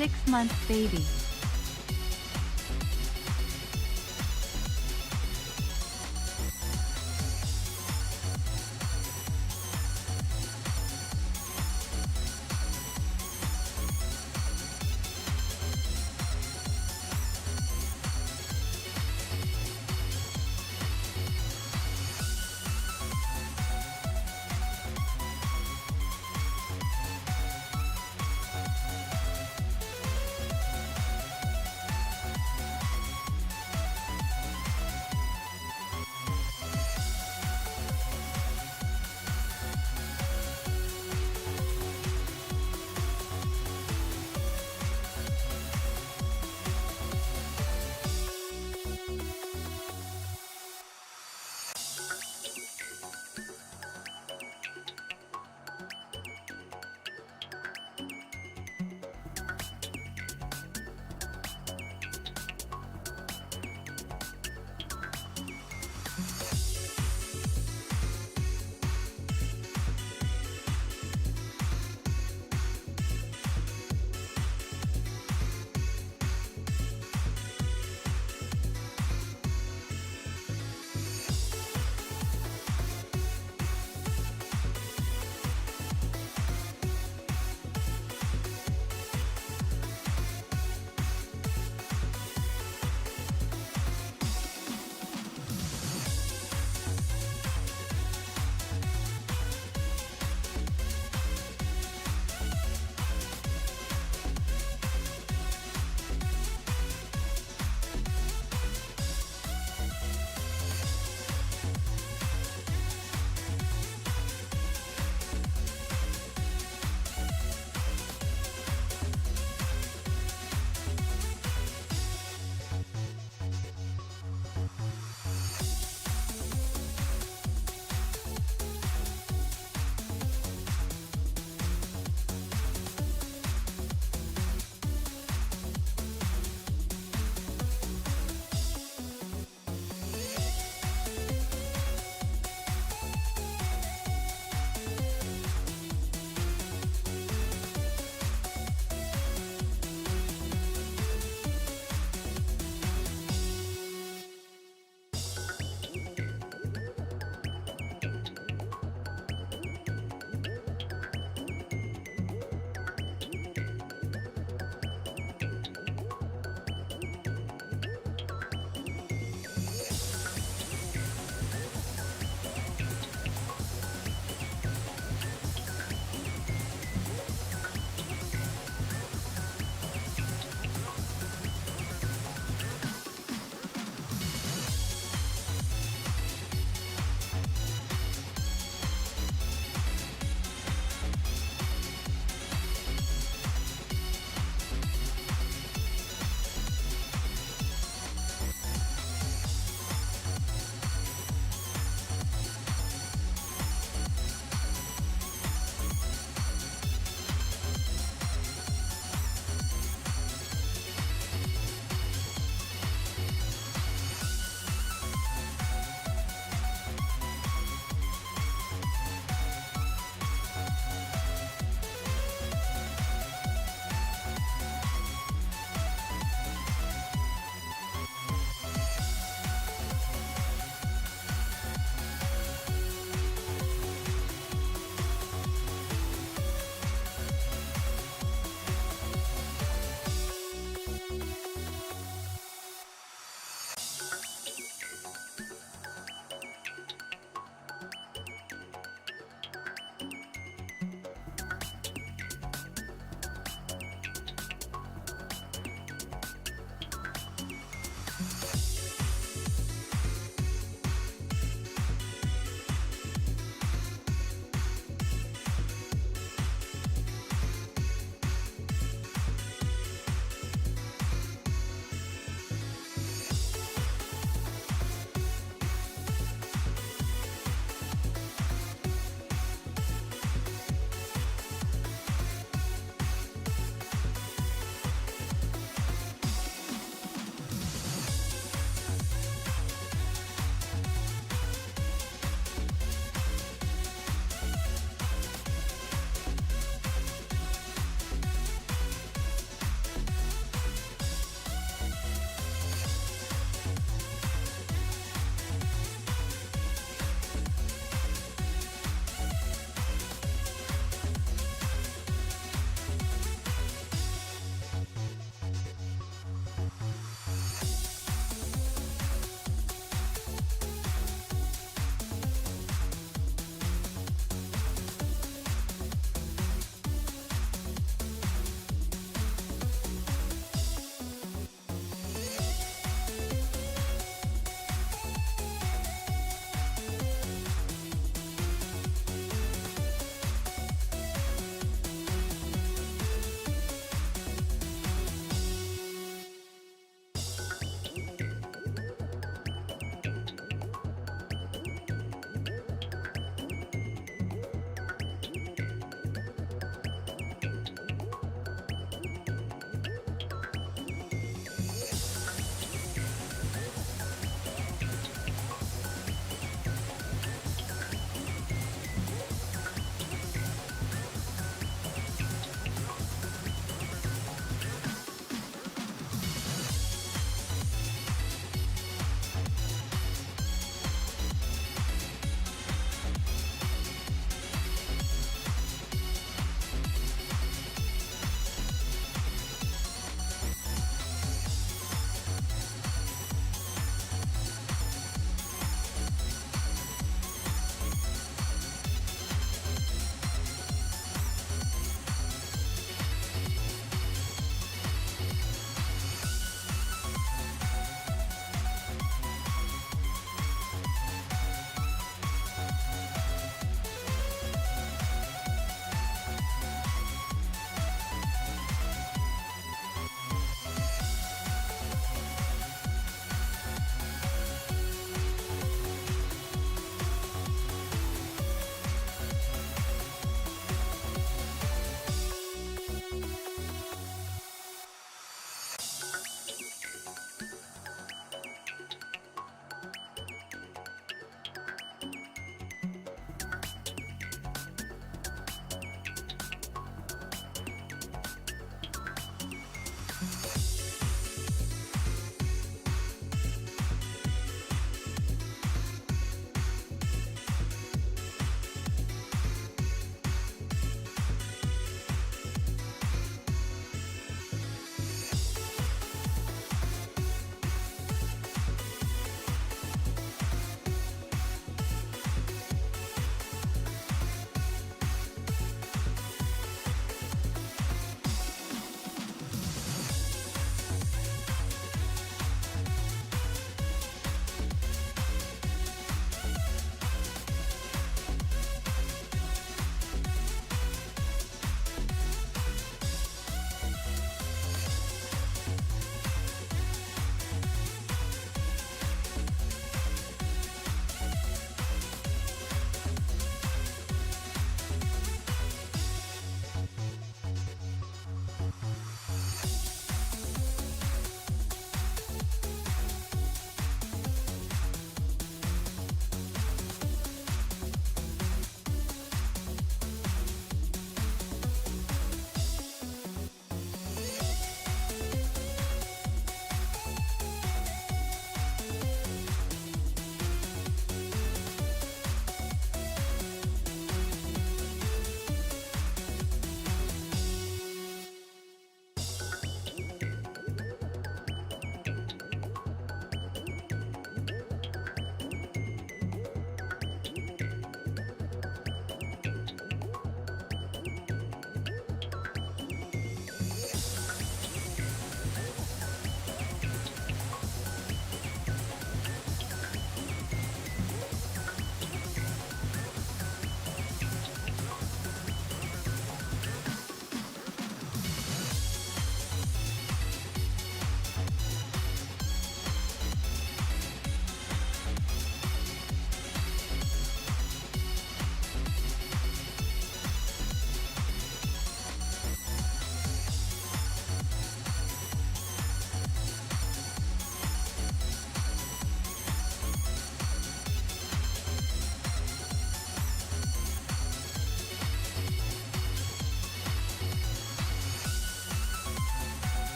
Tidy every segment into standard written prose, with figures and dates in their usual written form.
6-month baby.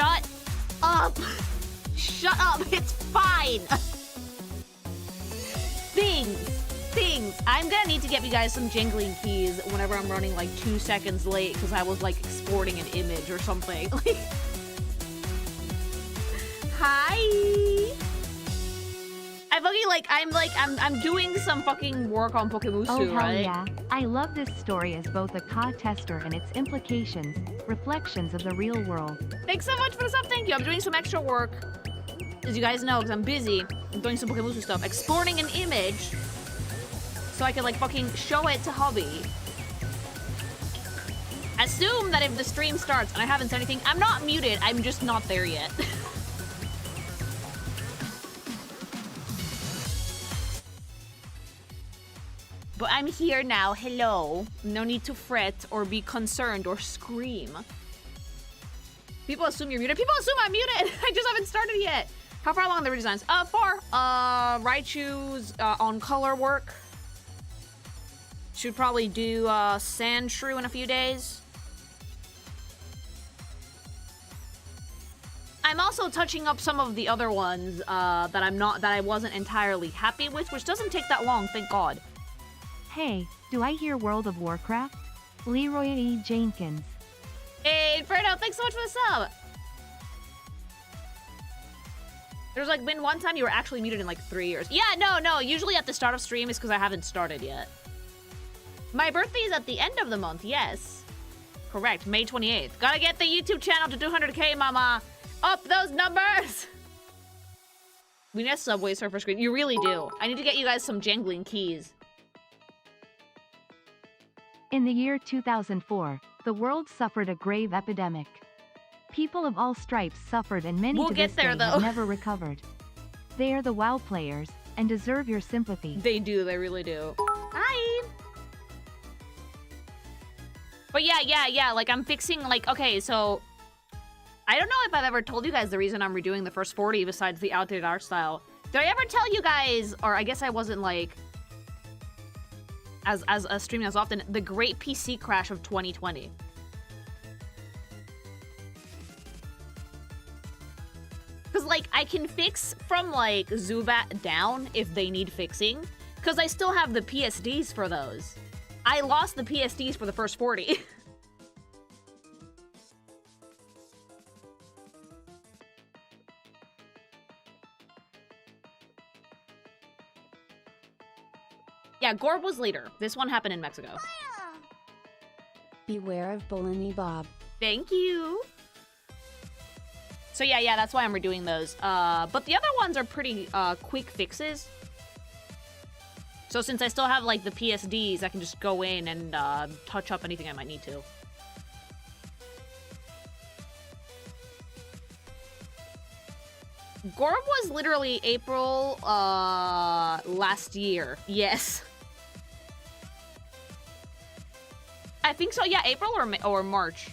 Shut up. Shut up. It's fine. Things. I'm gonna need to get you guys some jingling keys whenever I'm running like 2 seconds late because I was like exporting an image or something. Hi. I'm doing some fucking work on Pokemusu, oh, hell right? Yeah. I love this story as both a COD tester and its implications, reflections of the real world. Thanks so much for the sub, thank you. I'm doing some extra work. As you guys know, because I'm busy, I'm doing some Pokemusu stuff. Exporting an image so I can like fucking show it to hubby. Assume that if the stream starts and I haven't said anything, I'm not muted, I'm just not there yet. But I'm here now, hello. No need to fret or be concerned or scream. People assume you're muted. People assume I'm muted. I just haven't started yet. How far along the redesigns? Far. Raichu's on color work. Should probably do Sandshrew in a few days. I'm also touching up some of the other ones that I wasn't entirely happy with, which doesn't take that long, thank God. Hey, do I hear World of Warcraft? Leroy E. Jenkins. Hey, Fredo, thanks so much for the sub. There's like been one time you were actually muted in like 3 years. Yeah, no, usually at the start of stream is because I haven't started yet. My birthday is at the end of the month, yes. Correct, May 28th. Gotta get the YouTube channel to 200K, mama. Up those numbers! We need a Subway Surfer screen. You really do. I need to get you guys some jangling keys. In the year 2004, the world suffered a grave epidemic. People of all stripes suffered and many to this day have never recovered. They are the WoW players, and deserve your sympathy. They do, they really do. Hi! But yeah, like I'm fixing, like, okay, so... I don't know if I've ever told you guys the reason I'm redoing the first 40 besides the outdated art style. Did I ever tell you guys, or I guess I wasn't like... as streaming as often, the great PC crash of 2020. Because, like, I can fix from, like, Zubat down if they need fixing. Because I still have the PSDs for those. I lost the PSDs for the first 40. Yeah, Gorb was later. This one happened in Mexico. Beware of Bolini Bob. Thank you. So yeah, that's why I'm redoing those. But the other ones are pretty quick fixes. So since I still have like the PSDs, I can just go in and touch up anything I might need to. Gorb was literally April last year. Yes. I think so, yeah, April or March.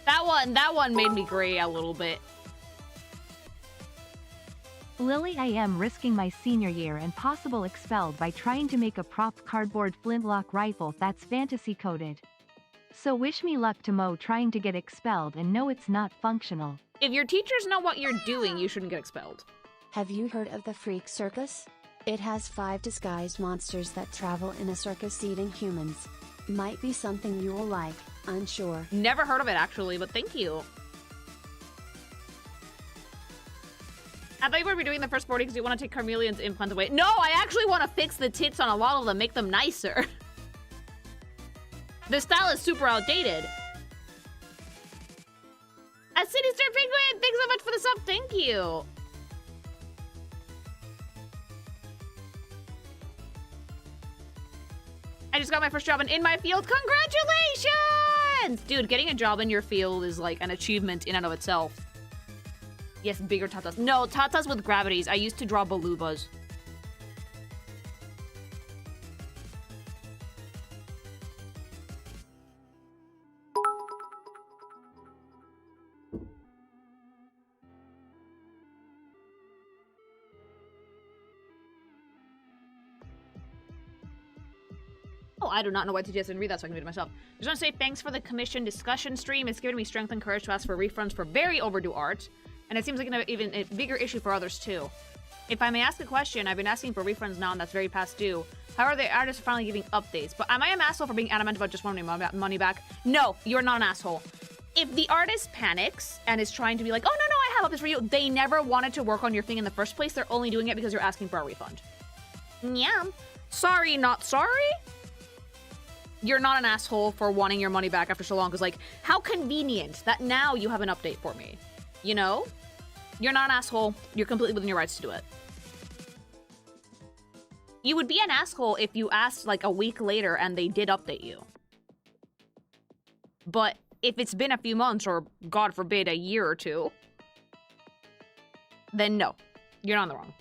That one made me gray a little bit. Lily, I am risking my senior year and possible expelled by trying to make a prop cardboard flintlock rifle that's fantasy coded. So wish me luck to Mo trying to get expelled and know it's not functional. If your teachers know what you're doing, you shouldn't get expelled. Have you heard of the Freak Circus? It has 5 disguised monsters that travel in a circus eating humans. Might be something you will like, unsure. Never heard of it actually, but thank you. I thought you were doing the first 40 because you want to take Carmeleon's implants away. No, I actually want to fix the tits on a lot of them, make them nicer. The style is super outdated. A City Star Penguin, thanks so much for the sub, thank you. I just got my first job in my field. Congratulations! Dude, getting a job in your field is like an achievement in and of itself. Yes, bigger tatas. No, tatas with gravities. I used to draw balubas. Oh, I do not know why TGS didn't read that, so I can read it myself. Just want to say thanks for the commission discussion stream. It's given me strength and courage to ask for refunds for very overdue art. And it seems like an even a bigger issue for others, too. If I may ask a question, I've been asking for refunds now, and that's very past due. However, the artists are finally giving updates. But am I an asshole for being adamant about just wanting money back? No, you're not an asshole. If the artist panics and is trying to be like, oh, no, I have updates for you, they never wanted to work on your thing in the first place. They're only doing it because you're asking for a refund. Yeah. Sorry, not sorry? You're not an asshole for wanting your money back after so long, because, like, how convenient that now you have an update for me. You know? You're not an asshole. You're completely within your rights to do it. You would be an asshole if you asked, like, a week later and they did update you. But if it's been a few months, or, God forbid, a year or two, then no. You're not in the wrong.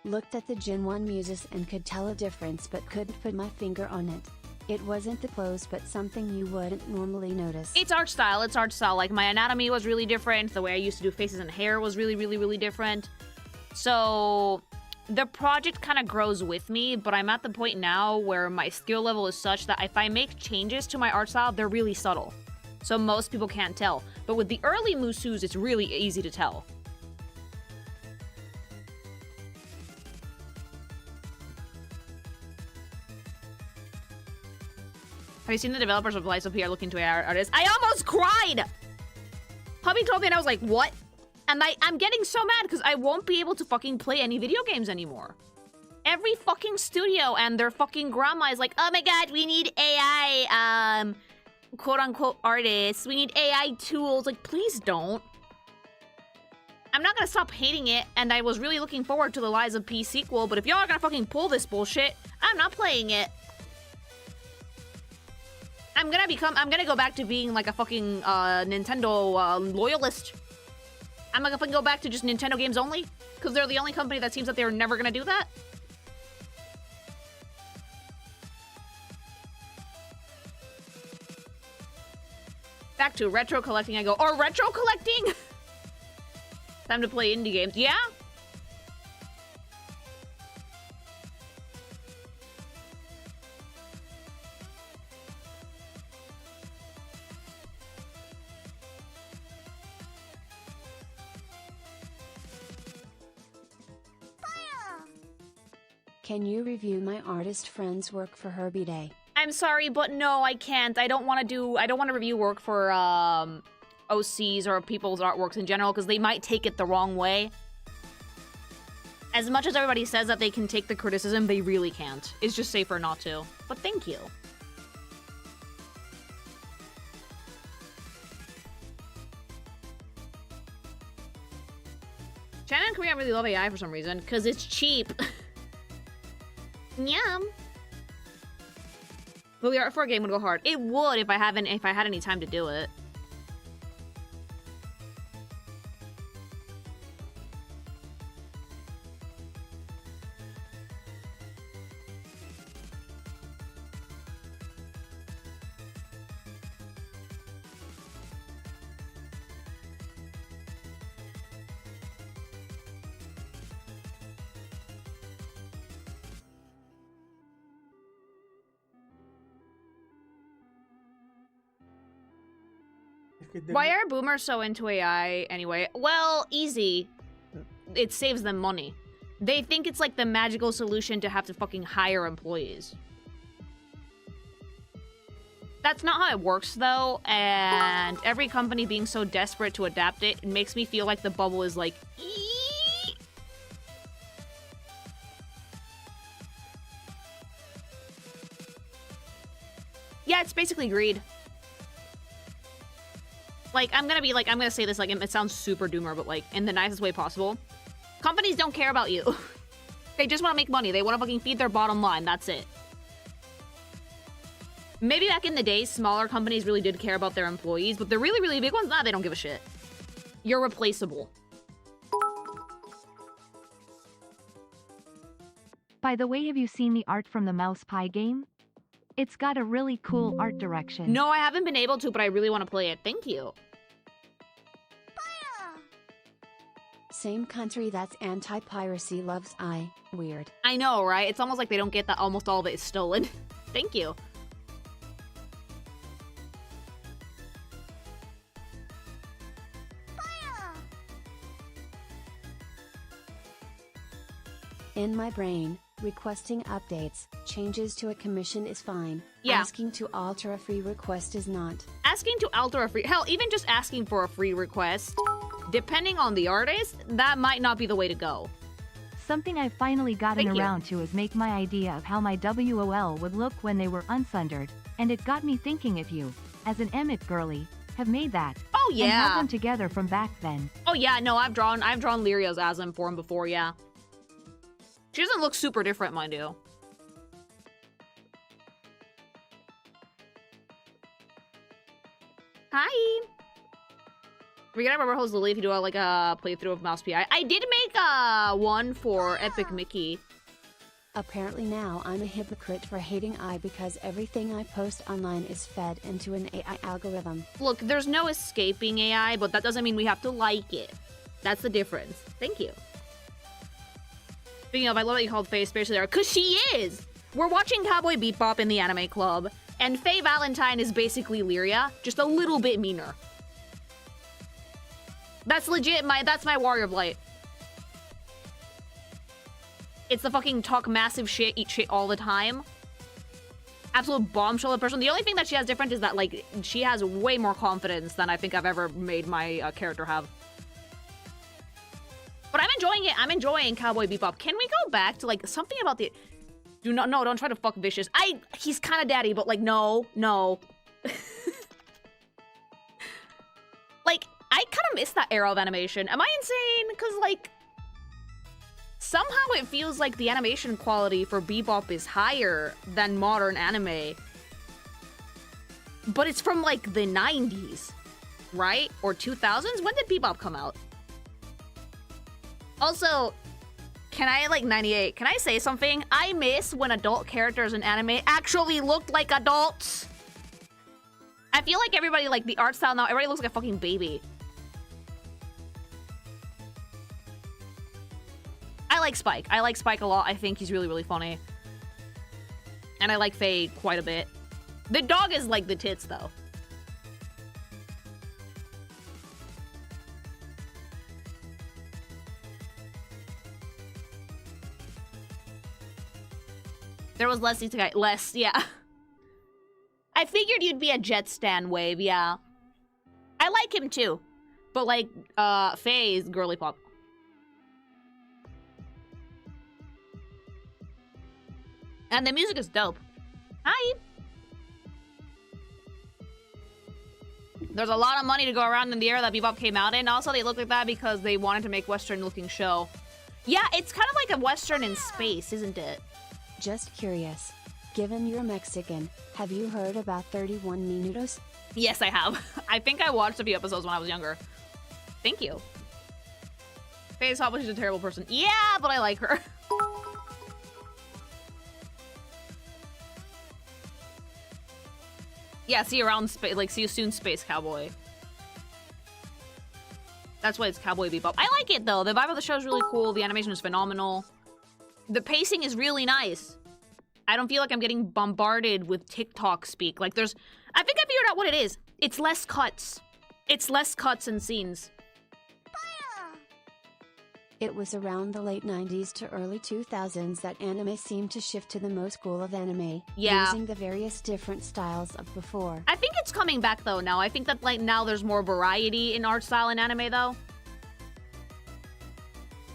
Looked at the Gen 1 muses and could tell a difference but couldn't put my finger on it. It wasn't the pose but something you wouldn't normally notice. It's art style, it's art style. Like, my anatomy was really different. The way I used to do faces and hair was really different. So, the project kind of grows with me, but I'm at the point now where my skill level is such that if I make changes to my art style, they're really subtle. So most people can't tell. But with the early musus, it's really easy to tell. Have you seen the developers of Lies of P are looking to AI artists? I almost cried! Hubby told me and I was like, what? And I'm getting so mad because I won't be able to fucking play any video games anymore. Every fucking studio and their fucking grandma is like, oh my god, we need AI, quote-unquote artists. We need AI tools. Like, please don't. I'm not gonna stop hating it, and I was really looking forward to the Lies of P sequel, but if y'all are gonna fucking pull this bullshit, I'm not playing it. I'm gonna go back to being like a fucking Nintendo loyalist. I'm gonna fucking go back to just Nintendo games only, because they're the only company that seems that they're never gonna do that. Back to retro collecting I go. Or retro collecting? Time to play indie games. Yeah? Can you review my artist friend's work for Herbie Day? I'm sorry, but no, I can't. I don't want to review work for OCs or people's artworks in general, because they might take it the wrong way. As much as everybody says that they can take the criticism, they really can't. It's just safer not to. But thank you. China and Korea really love AI for some reason, because it's cheap. Yum. But the art for a game would go hard. It would if I had any time to do it. Why are boomers so into AI anyway? Well, easy. It saves them money. They think it's like the magical solution to have to fucking hire employees. That's not how it works, though, and every company being so desperate to adapt it, it makes me feel like the bubble is like, eee! Yeah, it's basically greed. Like, I'm gonna say this, like, it sounds super doomer, but, like, in the nicest way possible. Companies don't care about you. They just want to make money. They want to fucking feed their bottom line. That's it. Maybe back in the day, smaller companies really did care about their employees, but the really, really big ones, nah, they don't give a shit. You're replaceable. By the way, have you seen the art from the Mouse Pie game? It's got a really cool art direction. No, I haven't been able to, but I really want to play it. Thank you. same country that's anti-piracy loves I. Weird. I know, right? It's almost like they don't get that almost all of it is stolen. Thank you. In my brain, requesting updates, changes to a commission is fine. Yeah. Asking to alter a free request is not. Asking to alter a free... Hell, even just asking for a free request, depending on the artist, that might not be the way to go. Something I've finally gotten Thank you. around to is make my idea of how my WOL would look when they were unsundered, and it got me thinking if you, as an Emmett girly, have made that. Oh, And have yeah. them together from back then. Oh, yeah, no, I've drawn Lyria's Asm for him before, yeah. She doesn't look super different, mind you. Hi. We're gonna remember host Lily if you do like a playthrough of Mouse PI. I did make one for Epic Mickey. Apparently now I'm a hypocrite for hating I because everything I post online is fed into an AI algorithm. Look, there's no escaping AI, but that doesn't mean we have to like it. That's the difference. Thank you. Speaking of, I love that you called Faye especially there, because she is! We're watching Cowboy Bebop in the anime club, and Faye Valentine is basically Lyria, just a little bit meaner. That's legit, that's my Warrior Blight. It's the fucking talk massive shit, eat shit all the time. Absolute bombshell of person. The only thing that she has different is that, like, she has way more confidence than I think I've ever made my character have. But I'm enjoying it. I'm enjoying Cowboy Bebop. Can we go back to, like, something about the... Don't try to fuck Vicious. He's kind of daddy, but, like, no. Like, I kind of miss that era of animation. Am I insane? Because, like, somehow it feels like the animation quality for Bebop is higher than modern anime. But it's from, like, the 90s, right? Or 2000s? When did Bebop come out? Also, can I, like, 98, can I say something? I miss when adult characters in anime actually looked like adults. I feel like everybody, like, the art style now, everybody looks like a fucking baby. I like Spike. I like Spike a lot. I think he's really, really funny. And I like Faye quite a bit. The dog is like the tits, though. There was less, yeah. I figured you'd be a Jet Stan wave, yeah. I like him too. But like, Faye is girly pop. And the music is dope. Hi! There's a lot of money to go around in the era that Bebop came out in. Also, they look like that because they wanted to make Western-looking show. Yeah, it's kind of like a Western in space, isn't it? Just curious. Given you're Mexican, have you heard about 31 Minutos? Yes, I have. I think I watched a few episodes when I was younger. Thank you. Faye's hot, but she's a terrible person. Yeah, but I like her. Yeah, see you around space. Like, see you soon, Space Cowboy. That's why it's Cowboy Bebop. I like it though. The vibe of the show is really cool. The animation is phenomenal. The pacing is really nice. I don't feel like I'm getting bombarded with TikTok speak. Like, there's... I think I figured out what it is. It's less cuts. It's less cuts and scenes. It was around the late 90s to early 2000s that anime seemed to shift to the Mo school of anime, Yeah. using the various different styles of before. I think it's coming back though now. I think that like now there's more variety in art style in anime though.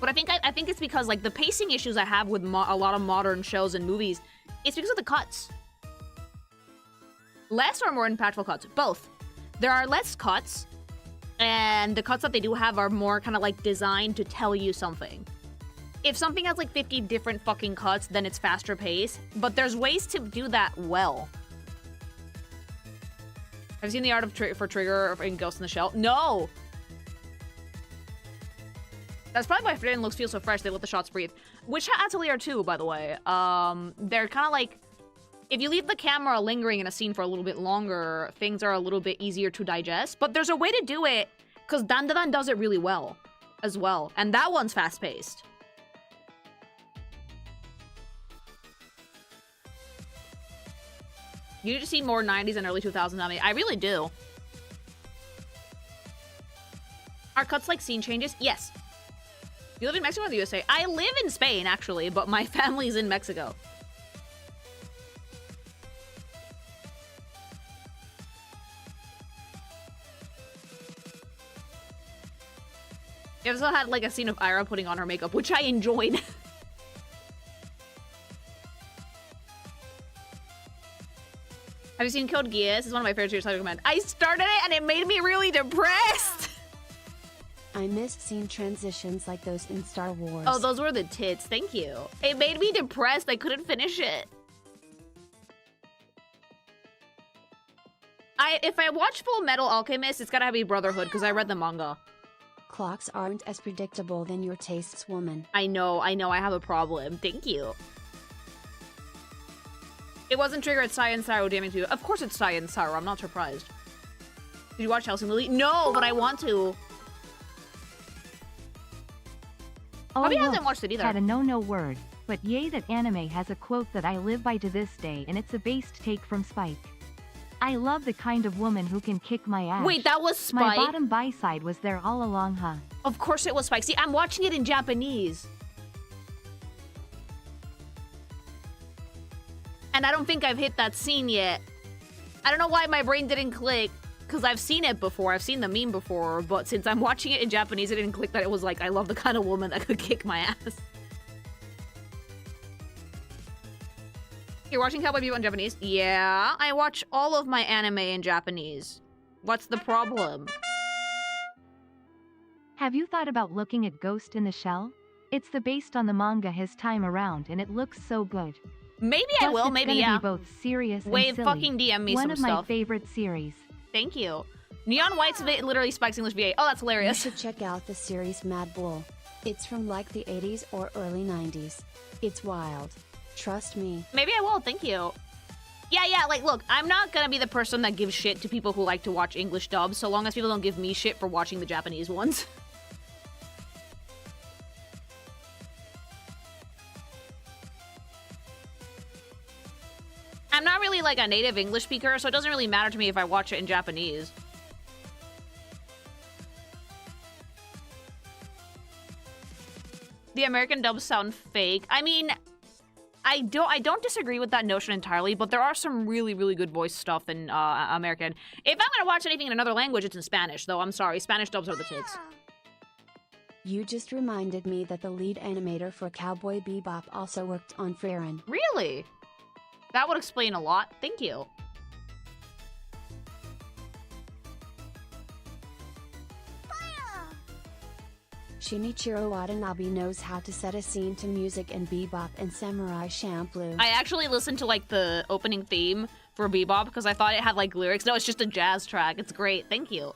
But I think it's because like the pacing issues I have with a lot of modern shows and movies, it's because of the cuts. Less or more impactful cuts? Both. There are less cuts, and the cuts that they do have are more kind of like designed to tell you something. If something has like 50 different fucking cuts, then it's faster paced. But there's ways to do that well. Have you seen the art of for Trigger in Ghost in the Shell? No! That's probably why Fred looks feel so fresh. They let the shots breathe. Which Atelier too, by the way. They're kind of like, if you leave the camera lingering in a scene for a little bit longer, things are a little bit easier to digest. But there's a way to do it, because Dandadan does it really well. as well. And that one's fast-paced. You need to see more 90s and early 2000s anime. I really do. Are cuts like scene changes? Yes. You live in Mexico or the USA? I live in Spain, actually, but my family's in Mexico. You also had like a scene of Ira putting on her makeup, which I enjoyed. Have you seen Code Geass? It's one of my favorite series I recommend. I started it and it made me really depressed. I missed scene transitions like those in Star Wars. Oh, those were the tits. Thank you. It made me depressed. I couldn't finish it. If I watch Full Metal Alchemist, it's gotta be Brotherhood because I read the manga. Clocks aren't as predictable than your tastes, woman. I know, I have a problem. Thank you. It wasn't Trigger, it's Sai and Saru damning to you. Of course it's Sai and Saru, I'm not surprised. Did you watch Chelsea Lily? No, but I want to. Oh, Bobby look, hasn't watched it either. Had a no word, but yay that anime has a quote that I live by to this day, and it's a based take from Spike. I love the kind of woman who can kick my ass. Wait, that was Spike? My bottom buy side was there all along, huh? Of course it was Spike. See, I'm watching it in Japanese. And I don't think I've hit that scene yet. I don't know why my brain didn't click, because I've seen it before. I've seen the meme before, but since I'm watching it in Japanese, it didn't click that it was like, I love the kind of woman that could kick my ass. You're watching Cowboy Bebop in Japanese? Yeah, I watch all of my anime in Japanese. What's the problem? Have you thought about looking at Ghost in the Shell? It's the based on the manga his time around, and it looks so good. Maybe Plus, I will, it's maybe gonna yeah. be both serious Wait, and silly. fucking DM me One some of stuff. my favorite series. Thank you. Neon White's literally Spike's English VA. Oh, that's You hilarious. should check out the series Mad Bull. It's from like the 80s or early 90s. It's wild. Trust me. Maybe I will, thank you. Yeah, like, look, I'm not gonna be the person that gives shit to people who like to watch English dubs, so long as people don't give me shit for watching the Japanese ones. I'm not really, like, a native English speaker, so it doesn't really matter to me if I watch it in Japanese. The American dubs sound fake. I mean, I don't disagree with that notion entirely, but there are some really, really good voice stuff in American. If I'm gonna watch anything in another language, it's in Spanish, though. I'm sorry, Spanish dubs are the tits. You just reminded me that the lead animator for Cowboy Bebop also worked on Frieren. Really? That would explain a lot. Thank you. Shinichiro Watanabe knows how to set a scene to music in Bebop and Samurai Champloo. I actually listened to, like, the opening theme for Bebop because I thought it had, like, lyrics. No, it's just a jazz track. It's great. Thank you.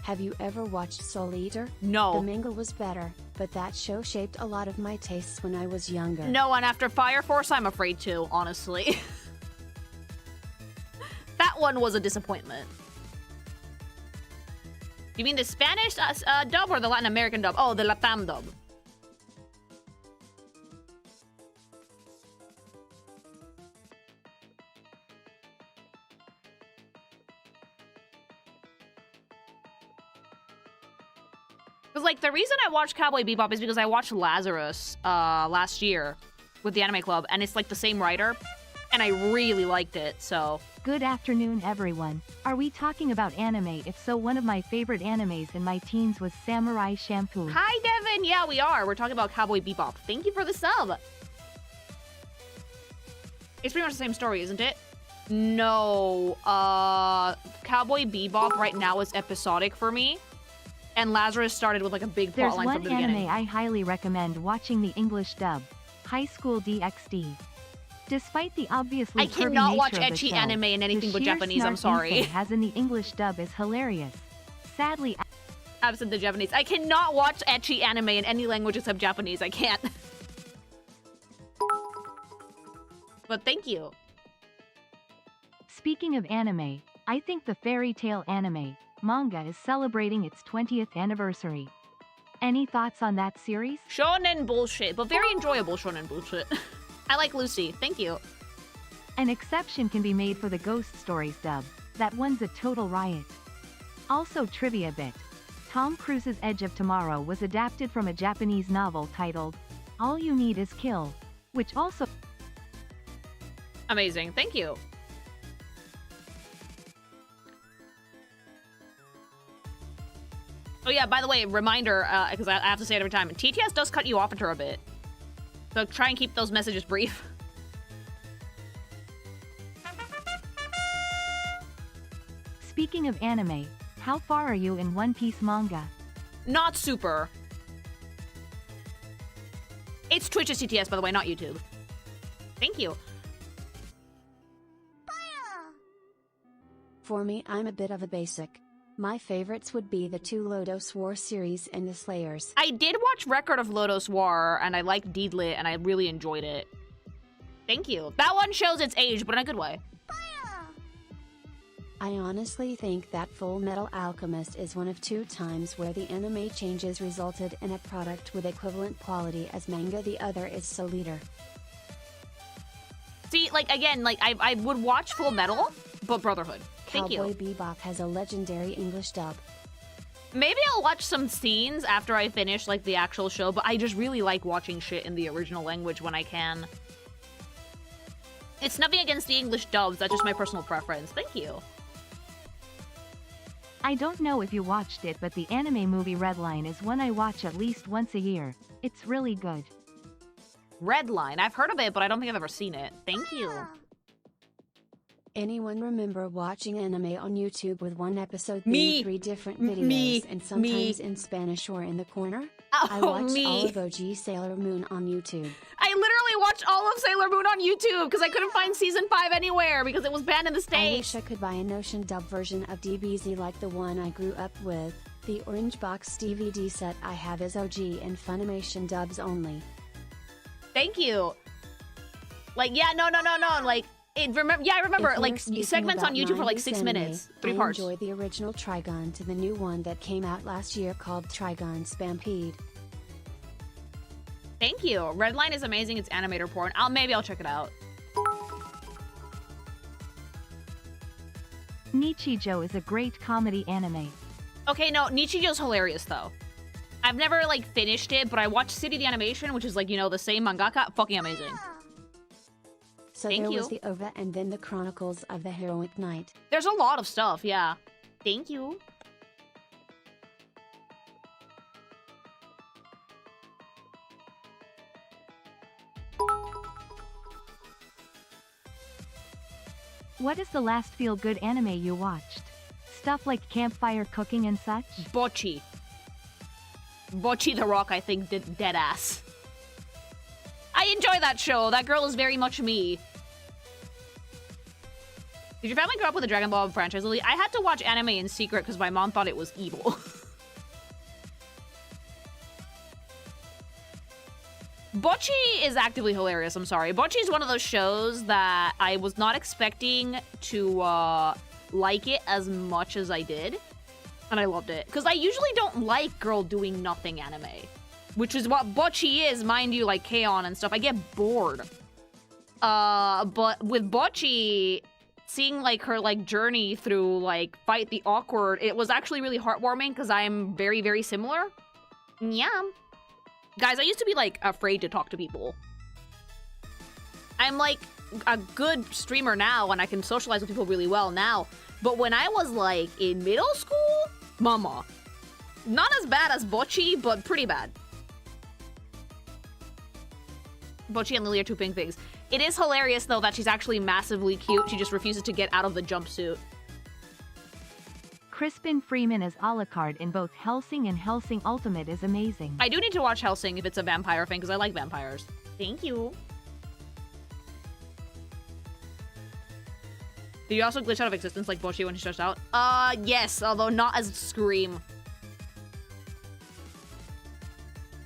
Have you ever watched Soul Eater? No. The manga was better, but that show shaped a lot of my tastes when I was younger. No, and after Fire Force, I'm afraid to, honestly. That one was a disappointment. You mean the Spanish dub or the Latin American dub? Oh, the Latam dub. Because, like, the reason I watched Cowboy Bebop is because I watched Lazarus last year with the Anime Club, and it's, like, the same writer, and I really liked it, so... Good afternoon, everyone. Are we talking about anime? If so, one of my favorite animes in my teens was Samurai Champloo. Hi, Devin! Yeah, we are. We're talking about Cowboy Bebop. Thank you for the sub! It's pretty much the same story, isn't it? No. Cowboy Bebop right now is episodic for me. And Lazarus started with, like, a big There's plotline one from the anime beginning. I highly recommend watching the English dub. High School DxD. Despite the obviously I pervy cannot watch nature of the ecchi show, anime in anything the but sheer Japanese, I'm snark sorry. Issei has in the English dub is hilarious. Sadly, Absent the Japanese. I cannot watch ecchi anime in any language except Japanese. I can't. But thank you. speaking of anime, I think the fairy tale anime, manga is celebrating its 20th anniversary. Any thoughts on that series? Shonen bullshit, but very enjoyable shonen bullshit. I like Lucy. Thank you. An exception can be made for the Ghost Stories dub. That one's a total riot. Also trivia bit. Tom Cruise's Edge of Tomorrow was adapted from a Japanese novel titled All You Need Is Kill, which also... Amazing. Thank you. Oh yeah, by the way, reminder, because I have to say it every time, TTS does cut you off at her a bit. So try and keep those messages brief. Speaking of anime, how far are you in One Piece manga? Not super. It's Twitch's TTS, by the way, not YouTube. Thank you. For me, I'm a bit of a basic. My favorites would be the 2 Lodos War series and the Slayers. I did watch Record of Lodos War, and I liked Deedlit, and I really enjoyed it. Thank you. That one shows its age, but in a good way. I honestly think that Full Metal Alchemist is one of 2 times where the anime changes resulted in a product with equivalent quality as manga. The other is Soul Eater. See, like, again, like, I would watch Full Metal, but Brotherhood. Thank Cowboy you. Bebop has a legendary English dub. Maybe I'll watch some scenes after I finish, like, the actual show, but I just really like watching shit in the original language when I can. It's nothing against the English dubs, that's just my personal preference. Thank you. I don't know if you watched it, but the anime movie Redline is one I watch at least once a year. It's really good. Redline. I've heard of it, but I don't think I've ever seen it. Thank you. Anyone remember watching anime on YouTube with one episode Me. being 3 different videos and sometimes in Spanish or in the corner? I watched all of OG Sailor Moon on YouTube. I literally watched all of Sailor Moon on YouTube because I couldn't find season 5 anywhere because it was banned in the I States. wish I could buy a Notion dub version of DBZ like the one I grew up with. The orange box DVD set I have is OG and Funimation dubs only. Thank you. Like, yeah, no. Like, I remember, If like, we're speaking segments on about YouTube for like 90s 6 anime, minutes. 3 I parts. enjoy the original Trigun to the new one that came out last year called Trigun Stampede. Thank you. Redline is amazing. It's animator porn. Maybe I'll check it out. Nichijou is a great comedy anime. Okay, no, Nichijou's hilarious, though. I've never, like, finished it, but I watched City the Animation, which is, like, you know, the same mangaka. Fucking amazing. So Thank there you. was the OVA and then the Chronicles of the Heroic Knight. There's a lot of stuff, yeah. Thank you. What is the last feel-good anime you watched? Stuff like campfire cooking and such? Bocchi. Bocchi the Rock, I think, did dead ass. I enjoy that show. That girl is very much me. Did your family grow up with the Dragon Ball franchise, Lily? I had to watch anime in secret because my mom thought it was evil. Bocchi is actively hilarious, I'm sorry. Bocchi is one of those shows that I was not expecting to like it as much as I did. And I loved it. Because I usually don't like girl doing nothing anime. Which is what Bocchi is, mind you, like K-On! And stuff. I get bored. But with Bocchi, seeing like her like journey through like fight the awkward, it was actually really heartwarming because I'm very, very similar. Yeah. Guys, I used to be like afraid to talk to people. I'm like a good streamer now and I can socialize with people really well now. But when I was like in middle school, mama. Not as bad as Bocchi, but pretty bad. Bocchi and Lily are 2 pink things. It is hilarious though that she's actually massively cute. She just refuses to get out of the jumpsuit. Crispin Freeman as Alucard in both Hellsing and Hellsing Ultimate is amazing. I do need to watch Hellsing if it's a vampire thing because I like vampires. Thank you. Did you also glitch out of existence like Bocchi when she stretched out? Yes, although not as Scream.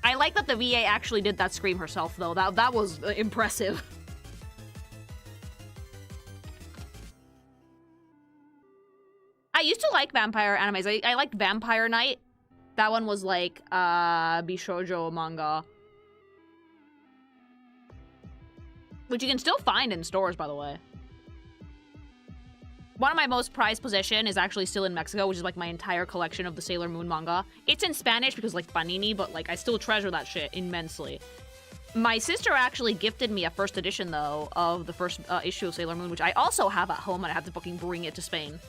I like that the VA actually did that scream herself though. That was impressive. I used to like vampire animes. I liked Vampire Knight. That one was like, Bishoujo manga. Which you can still find in stores, by the way. One of my most prized possession is actually still in Mexico, which is like my entire collection of the Sailor Moon manga. It's in Spanish because like Panini, but like I still treasure that shit immensely. My sister actually gifted me a first edition though of the first issue of Sailor Moon, which I also have at home and I have to fucking bring it to Spain.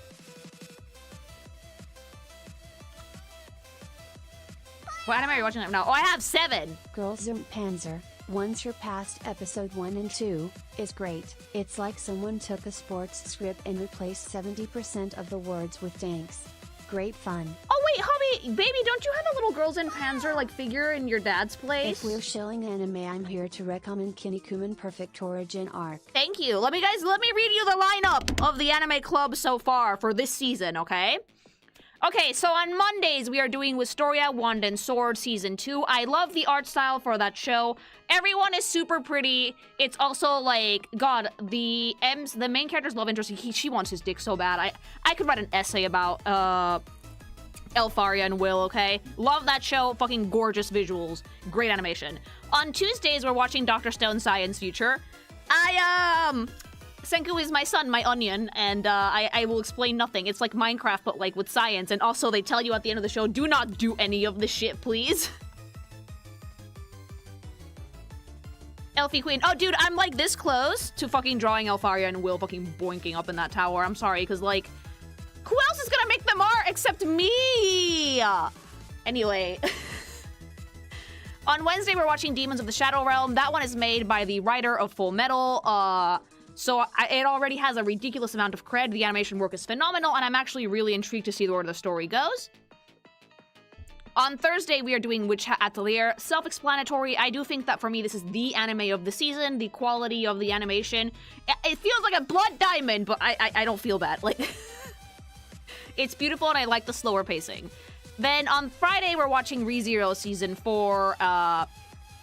What anime are you watching right now? Oh, I have 7! Girls Zum Panzer, once you're past episode 1 and 2, is great. It's like someone took a sports script and replaced 70% of the words with danks. Great fun. Oh wait, hubby, baby, don't you have a little Girls in Panzer like figure in your dad's place? If we're shilling anime, I'm here to recommend Kinnikuman Perfect Origin Arc. Thank you. Let me read you the lineup of the anime club so far for this season, okay? Okay, so on Mondays, we are doing Wisteria Wand and Sword Season 2. I love the art style for that show. Everyone is super pretty. It's also like, God, the main character's love interest, she wants his dick so bad. I could write an essay about Elfaria and Will, okay? Love that show. Fucking gorgeous visuals. Great animation. On Tuesdays, we're watching Dr. Stone Science Future. Senku is my son, my onion, and I will explain nothing. It's like Minecraft, but like with science. And also, they tell you at the end of the show, do not do any of this shit, please. Elfie Queen. Oh, dude, I'm like this close to fucking drawing Elfaria and Will fucking boinking up in that tower. I'm sorry, because like, who else is gonna make them art except me? Anyway. On Wednesday, we're watching Demons of the Shadow Realm. That one is made by the writer of Full Metal. So it already has a ridiculous amount of cred. The animation work is phenomenal, and I'm actually really intrigued to see where the story goes. On Thursday, we are doing Witch Hat Atelier. Self-explanatory. I do think that for me, this is the anime of the season. The quality of the animation. It feels like a blood diamond, but I don't feel that. Like, it's beautiful, and I like the slower pacing. Then on Friday, we're watching ReZero Season 4,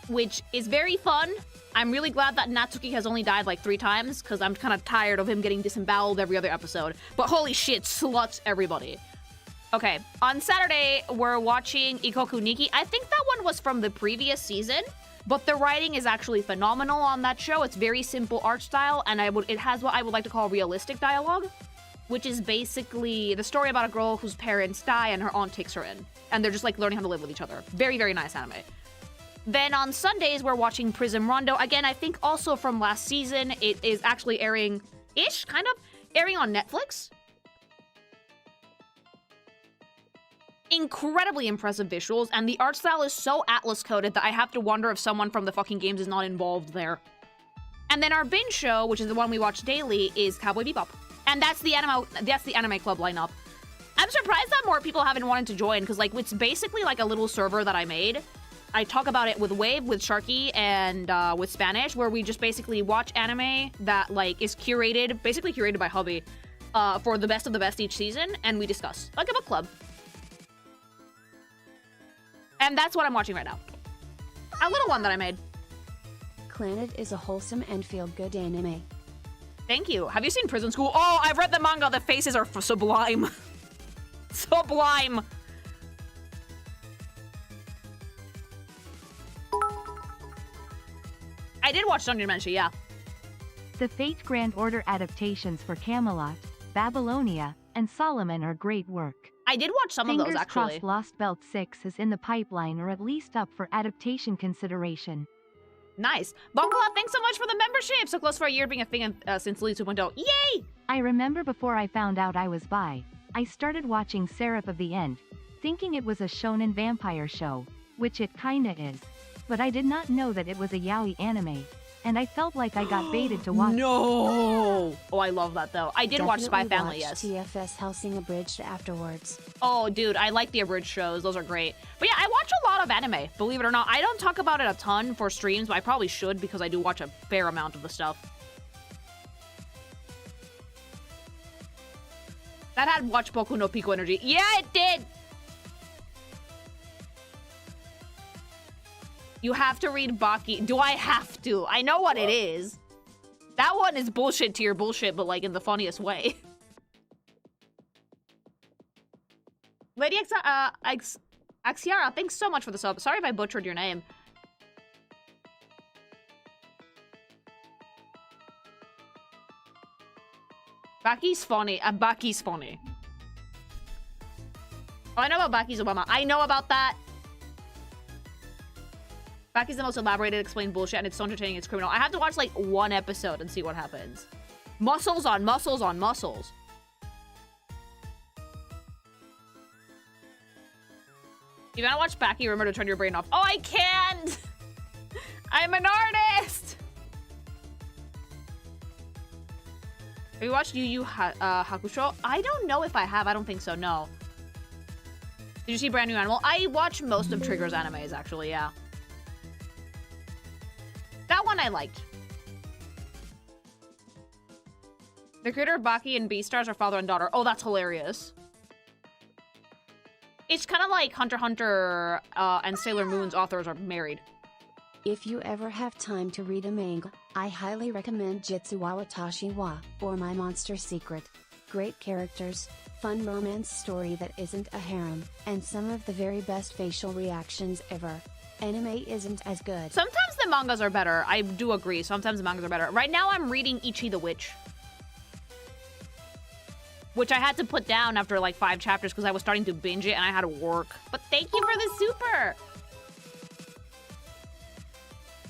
which is very fun. I'm really glad that Natsuki has only died like 3 times, because I'm kind of tired of him getting disemboweled every other episode. But holy shit, sluts everybody. Okay, on Saturday, we're watching Ikoku Nikki. I think that one was from the previous season, but the writing is actually phenomenal on that show. It's very simple art style, and it has what I would like to call realistic dialogue, which is basically the story about a girl whose parents die and her aunt takes her in. And they're just like learning how to live with each other. Very, very nice anime. Then on Sundays, we're watching Prism Rondo. Again, I think also from last season, it is actually airing-ish, kind of, airing on Netflix. Incredibly impressive visuals, and the art style is so Atlas-coded that I have to wonder if someone from the fucking games is not involved there. And then our binge show, which is the one we watch daily, is Cowboy Bebop. And that's the anime club lineup. I'm surprised that more people haven't wanted to join, because like it's basically like a little server that I made. I talk about it with Wave, with Sharky, and with Spanish, where we just basically watch anime that like is curated, basically curated by Hubby, for the best of the best each season, and we discuss, like a book club. And that's what I'm watching right now. A little one that I made. Clannad is a wholesome and feel-good anime. Thank you. Have you seen Prison School? Oh, I've read the manga. The faces are sublime. Sublime. I did watch Dungeon Meshi, yeah. The Fate Grand Order adaptations for Camelot, Babylonia, and Solomon are great work. I did watch some of those, Fingers actually. crossed Lost Belt 6 is in the pipeline or at least up for adaptation consideration. Nice. Bonkola, thanks so much for the membership. So close for a year being a thing since Elite 2.0. Yay! I remember before I found out I was bi, I started watching Seraph of the End, thinking it was a shonen vampire show, which it kinda is. But I did not know that it was a yaoi anime, and I felt like I got baited to watch. No! Oh, I love that though. I did watch Spy Family, yes. TFS Helsing abridged afterwards. Oh, dude, I like the abridged shows. Those are great. But yeah, I watch a lot of anime, believe it or not. I don't talk about it a ton for streams, but I probably should because I do watch a fair amount of the stuff. That had Watch Boku no Pico energy. Yeah, it did! You have to read Baki. Do I have to? I know what it is. That one is bullshit to your bullshit, but like in the funniest way. Axiara, thanks so much for the sub. Sorry if I butchered your name. Baki's funny. Baki's funny. Oh, I know about Baki's Obama. I know about that. Baki's the most elaborated, explained bullshit, and it's so entertaining, it's criminal. I have to watch, like, one episode and see what happens. Muscles on muscles on muscles. You gotta watch Baki, remember to turn your brain off. Oh, I can't! I'm an artist! Have you watched Yu Yu Hakusho? I don't know if I have. I don't think so, no. Did you see Brand New Animal? I watch most of Trigger's animes, actually, yeah. That one I liked. The creator of Baki and Beastars are father and daughter. Oh, that's hilarious. It's kind of like Hunter x Hunter and Sailor Moon's authors are married. If you ever have time to read a manga, I highly recommend Jitsu wa Watashi wa, or My Monster Secret. Great characters, fun romance story that isn't a harem, and some of the very best facial reactions ever. Anime isn't as good. Sometimes the mangas are better. I do agree. Sometimes the mangas are better. Right now I'm reading Ichi the Witch, which I had to put down after like 5 chapters because I was starting to binge it and I had to work. But thank you for the super!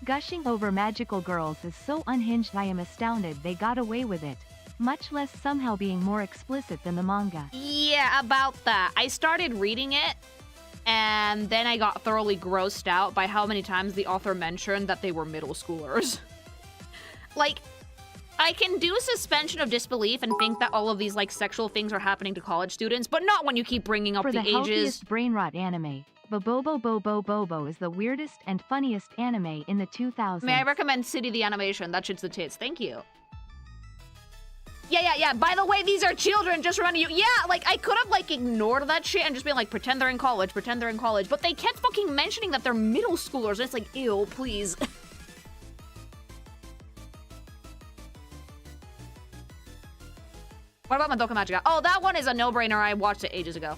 Gushing over magical girls is so unhinged, I am astounded they got away with it. Much less somehow being more explicit than the manga. Yeah, about that. I started reading it, and then I got thoroughly grossed out by how many times the author mentioned that they were middle schoolers. Like, I can do suspension of disbelief and think that all of these, like, sexual things are happening to college students, but not when you keep bringing up For the the ages. healthiest brain rot anime, Bobobo Bobo Bobo is the weirdest and funniest anime in the 2000s. May I recommend City the Animation? That shit's the tits. Thank you. Yeah. By the way, these are children, just reminding you. Yeah, like, I could have, like, ignored that shit and just been like, pretend they're in college, pretend they're in college. But they kept fucking mentioning that they're middle schoolers, and it's like, ew, please. What about Madoka Magica? Oh, that one is a no-brainer. I watched it ages ago.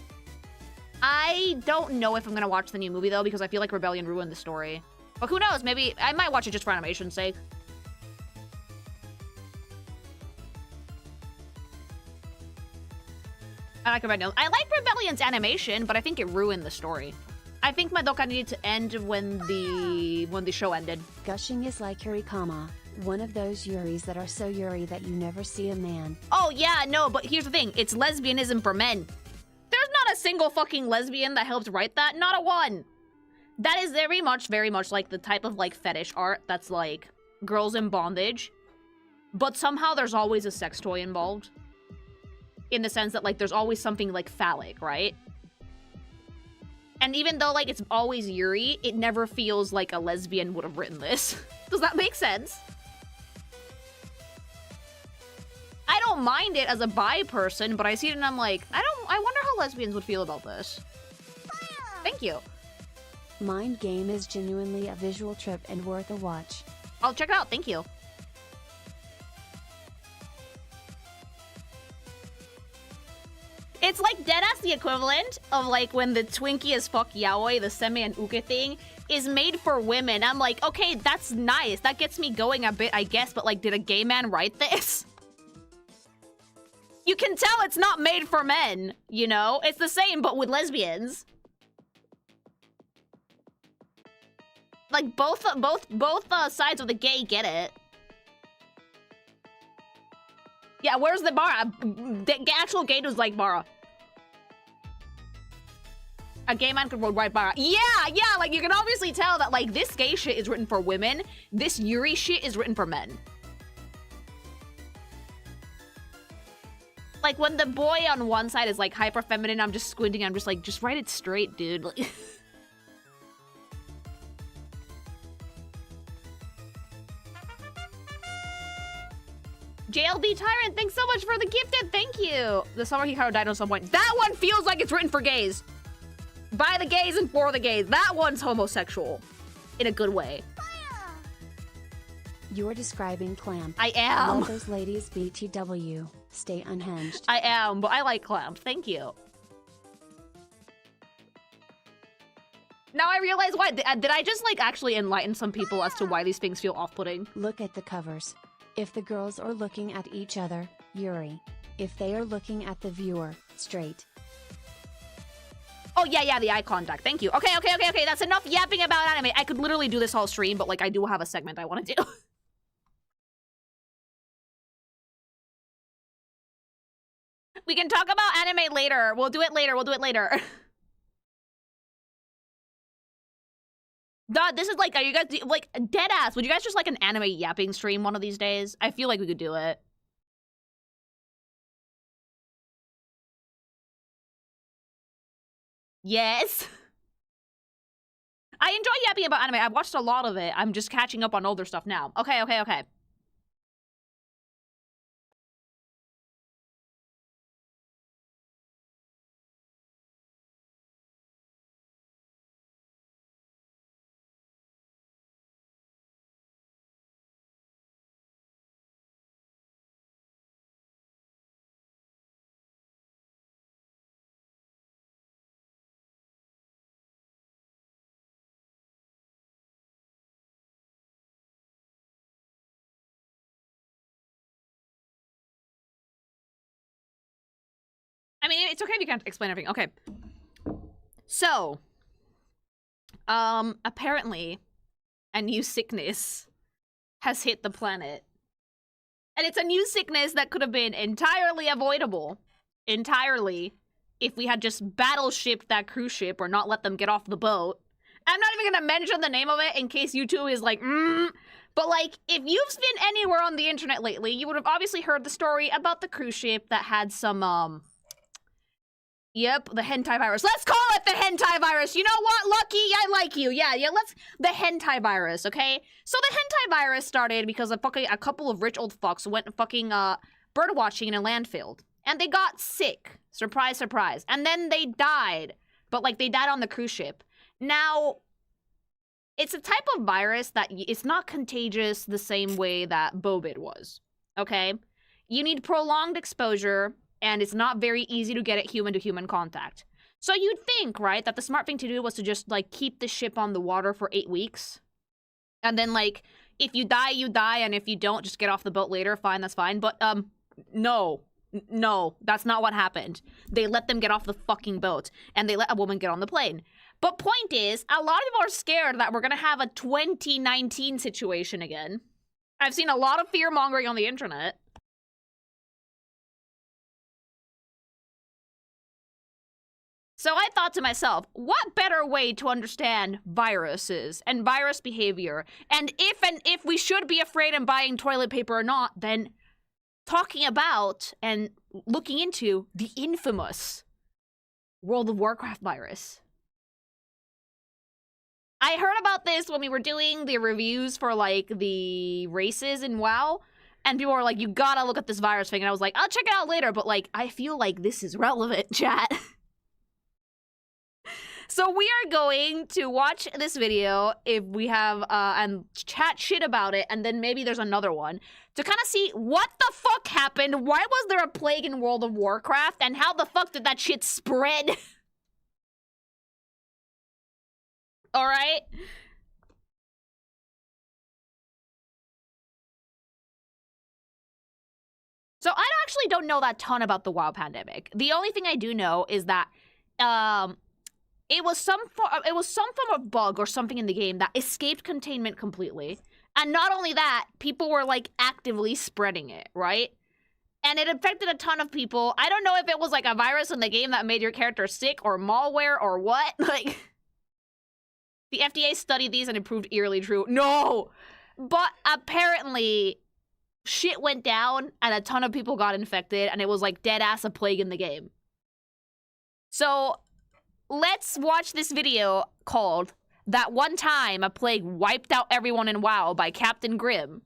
I don't know if I'm gonna watch the new movie, though, because I feel like Rebellion ruined the story. But who knows? Maybe I might watch it just for animation's sake. I like Rebellion. I like Rebellion's animation, but I think it ruined the story. I think Madoka needed to end when the show ended. Gushing is like Yurikama, one of those Yuris that are so Yuri that you never see a man. Oh yeah, no, but here's the thing. It's lesbianism for men. There's not a single fucking lesbian that helped write that. Not a one. That is very much like the type of like fetish art that's like girls in bondage. But somehow there's always a sex toy involved. In the sense that like there's always something like phallic, right? And even though like it's always Yuri, it never feels like a lesbian would have written this. Does that make sense? I don't mind it as a bi person, but I see it and I'm like, I wonder how lesbians would feel about this. Thank you. Mind Game is genuinely a visual trip and worth a watch. I'll check it out, thank you. It's like deadass the equivalent of like when the Twinkie as fuck yaoi, the seme and uke thing, is made for women. I'm like, okay, that's nice. That gets me going a bit, I guess, but like, did a gay man write this? You can tell it's not made for men, you know? It's the same, but with lesbians. Like, both sides of the gay get it. Yeah, where's the Bara? The actual gay dudes like Bara. A gay man could write Bara. Yeah, like, you can obviously tell that, like, this gay shit is written for women. This Yuri shit is written for men. Like, when the boy on one side is, like, hyper feminine, I'm just squinting, I'm just like, just write it straight, dude. Like, JLB Tyrant, thanks so much for the gifted, thank you! The Summer Hikaru died at some point. That one feels like it's written for gays. By the gays and for the gays. That one's homosexual. In a good way. You're describing Clamp. I am. Love those ladies BTW. Stay unhinged. I am, but I like Clamp. Thank you. Now I realize why. Did I just, like, actually enlighten some people as to why these things feel off-putting? Look at the covers. If the girls are looking at each other, Yuri. If they are looking at the viewer, straight. Oh, yeah, the eye contact. Thank you. Okay. That's enough yapping about anime. I could literally do this whole stream, but, like, I do have a segment I want to do. We can talk about anime later. We'll do it later. Duh, this is like, are you guys, like, dead ass. Would you guys just like an anime yapping stream one of these days? I feel like we could do it. Yes. I enjoy yapping about anime. I've watched a lot of it. I'm just catching up on older stuff now. Okay. I mean, it's okay if you can't explain everything. Okay. So, apparently, a new sickness has hit the planet. And it's a new sickness that could have been entirely avoidable. Entirely. If we had just battleshipped that cruise ship or not let them get off the boat. I'm not even gonna mention the name of it in case YouTube is like, But, like, if you've been anywhere on the internet lately, you would have obviously heard the story about the cruise ship that had some, Yep, the hentai virus. Let's call it the hentai virus. You know what, Lucky? I like you. Yeah, the hentai virus, okay? So the hentai virus started because a couple of rich old fucks went fucking, bird watching in a landfill. And they got sick. Surprise, surprise. And then they died. But, like, they died on the cruise ship. Now, it's a type of virus that it's not contagious the same way that Bobid was, okay? You need prolonged exposure, and it's not very easy to get it human-to-human contact. So you'd think, right, that the smart thing to do was to just, like, keep the ship on the water for 8 weeks. And then, like, if you die, you die, and if you don't, just get off the boat later. Fine, that's fine. But, no, that's not what happened. They let them get off the fucking boat, and they let a woman get on the plane. But point is, a lot of people are scared that we're gonna have a 2019 situation again. I've seen a lot of fear-mongering on the internet. So I thought to myself, what better way to understand viruses and virus behavior, and if we should be afraid of buying toilet paper or not, than talking about and looking into the infamous World of Warcraft virus. I heard about this when we were doing the reviews for, like, the races in WoW, and people were like, you gotta look at this virus thing, and I was like, I'll check it out later, but, like, I feel like this is relevant, chat. So we are going to watch this video if we have, and chat shit about it, and then maybe there's another one, to kind of see what the fuck happened, why was there a plague in World of Warcraft, and how the fuck did that shit spread? Alright? So I actually don't know that ton about the WoW pandemic. The only thing I do know is that, it was some form of bug or something in the game that escaped containment completely. And not only that, people were, like, actively spreading it, right? And it affected a ton of people. I don't know if it was, like, a virus in the game that made your character sick or malware or what. Like, the FDA studied these and it proved eerily true. No! But apparently, shit went down and a ton of people got infected and it was, like, dead-ass a plague in the game. So let's watch this video called That One Time a Plague Wiped Out Everyone in WoW by Captain Grimm.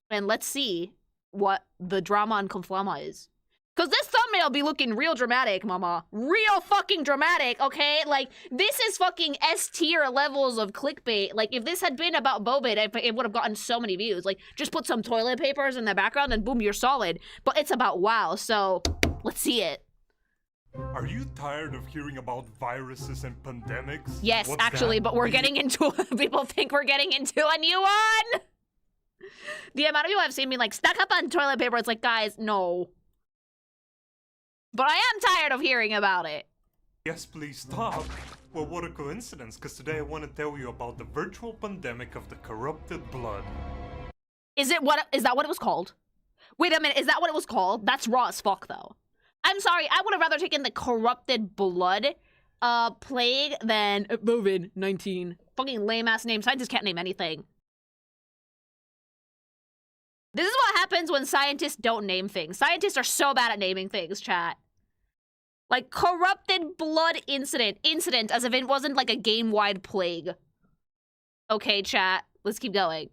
And let's see what the drama on Conflama is. Because this thumbnail be looking real dramatic, mama. Real fucking dramatic, okay? Like, this is fucking S-tier levels of clickbait. Like, if this had been about Bobid, it would have gotten so many views. Like, just put some toilet papers in the background and boom, you're solid. But it's about WoW, so let's see it. Are you tired of hearing about viruses and pandemics? Yes, What's actually, that? but we're getting into people think we're getting into a new one. The amount of people I've seen me like stuck up on toilet paper, it's like, guys, no. But I am tired of hearing about it. Yes, please stop. Well, what a coincidence, because today I want to tell you about the virtual pandemic of the corrupted blood. Is that what it was called? Wait a minute, is that what it was called? That's raw as fuck, though. I'm sorry, I would have rather taken the corrupted blood plague than COVID-19. Fucking lame-ass name. Scientists can't name anything. This is what happens when scientists don't name things. Scientists are so bad at naming things, chat. Like, corrupted blood incident. Incident, as if it wasn't like a game-wide plague. Okay, chat. Let's keep going.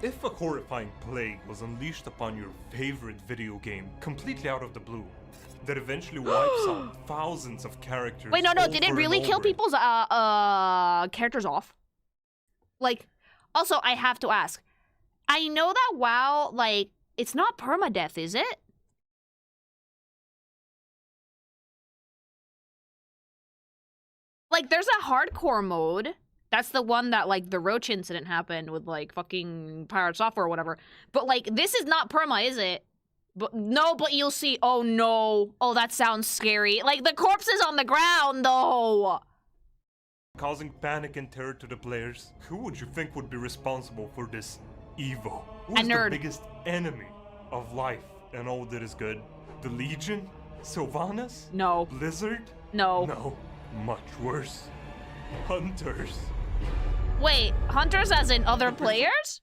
If a horrifying plague was unleashed upon your favorite video game, completely out of the blue, that eventually wipes out thousands of characters. Wait, no, did it over really and kill over. people's characters off? Like, also, I have to ask. I know that WoW, like, it's not permadeath, is it? Like, there's a hardcore mode. That's the one that, like, the Roach incident happened with, like, fucking Pirate Software or whatever. But, like, this is not perma, is it? But no, but you'll see. Oh, no. Oh, that sounds scary. Like, the corpse is on the ground, though. Causing panic and terror to the players. Who would you think would be responsible for this evil? Who A is nerd. the biggest enemy of life and all that is good? The Legion? Sylvanas? No. Blizzard? No. No. Much worse. Hunters. Wait, hunters as in other players?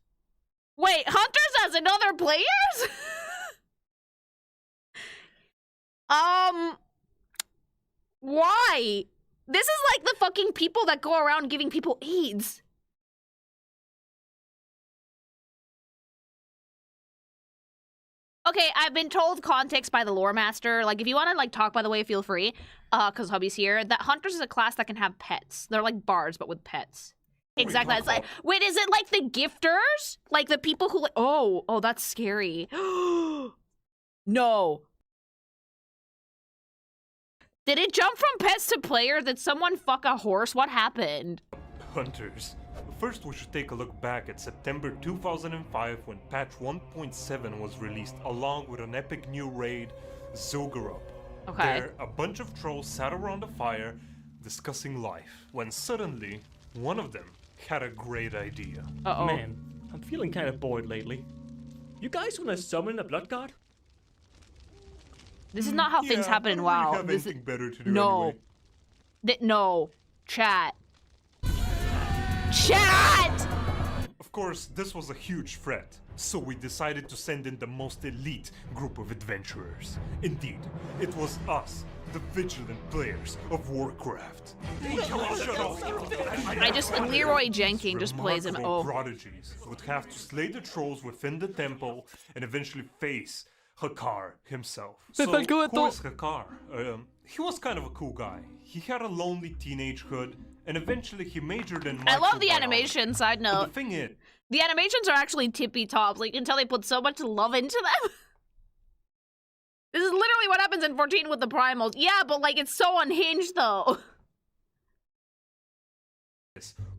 Wait, hunters as in other players? Why? This is like the fucking people that go around giving people AIDS. Okay, I've been told context by the lore master. Like, if you want to, like, talk, by the way, feel free. Because Hubby's here. That hunters is a class that can have pets. They're like bards, but with pets. Exactly. It's like, wait, is it like the gifters? Like the people who like, oh, that's scary. No. Did it jump from pets to player? Did someone fuck a horse? What happened? Hunters. First, we should take a look back at September 2005 when patch 1.7 was released along with an epic new raid, Zogarup. Okay. There, a bunch of trolls sat around a fire discussing life, when suddenly, one of them had a great idea. Uh-oh. Man, I'm feeling kind of bored lately. You guys wanna summon a blood god? This is not how things happen in I don't WoW. really have This anything better to do no. anyway. No. Chat. Chat! Of course, this was a huge threat, so we decided to send in the most elite group of adventurers. Indeed, it was us, the vigilant players of Warcraft. I just, Leroy Jenkins just plays him. Remarkable Oh. prodigies would have to slay the trolls within the temple and eventually face Hakar himself. So, who is Hakar? He was kind of a cool guy. He had a lonely teenagehood, and eventually he majored in I love the microbiology. animation, side But note. the thing is, The animations are actually tippy tops. Like, you can tell they put so much love into them. This is literally what happens in 14 with the primals. Yeah, but like, it's so unhinged though.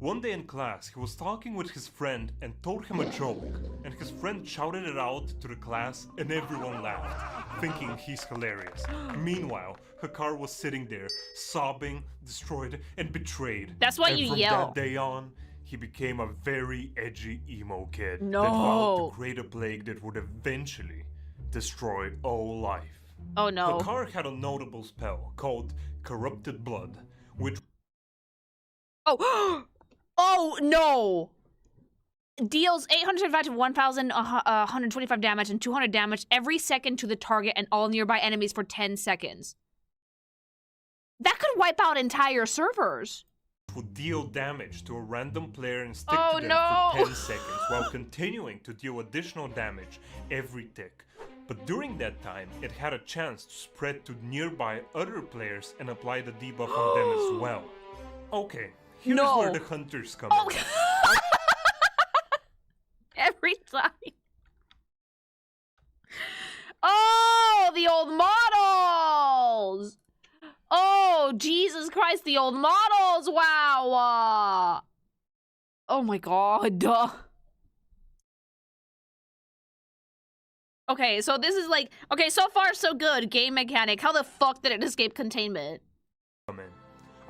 one day in class, he was talking with his friend and told him a joke, and his friend shouted it out to the class and everyone laughed, thinking he's hilarious. Meanwhile, Hakar was sitting there, sobbing, destroyed, and betrayed. That's why and you from yell. that day on, he became a very edgy emo kid No. that vowed to create a plague that would eventually destroy all life. Oh no. Hakar had a notable spell called Corrupted Blood, which Oh, oh no. Deals 875 to 1,125 damage and 200 damage every second to the target and all nearby enemies for 10 seconds. That could wipe out entire servers. would deal damage to a random player and stick Oh, to them no. for 10 seconds while continuing to deal additional damage every tick. But during that time, it had a chance to spread to nearby other players and apply the debuff on them as well. Okay, here's No. where the hunters come Oh. in. Every time. Oh, the old model. Oh, Jesus Christ, the old models! Wow! Oh my god. Okay, so this is like... Okay, so far so good. Game mechanic. How the fuck did it escape containment?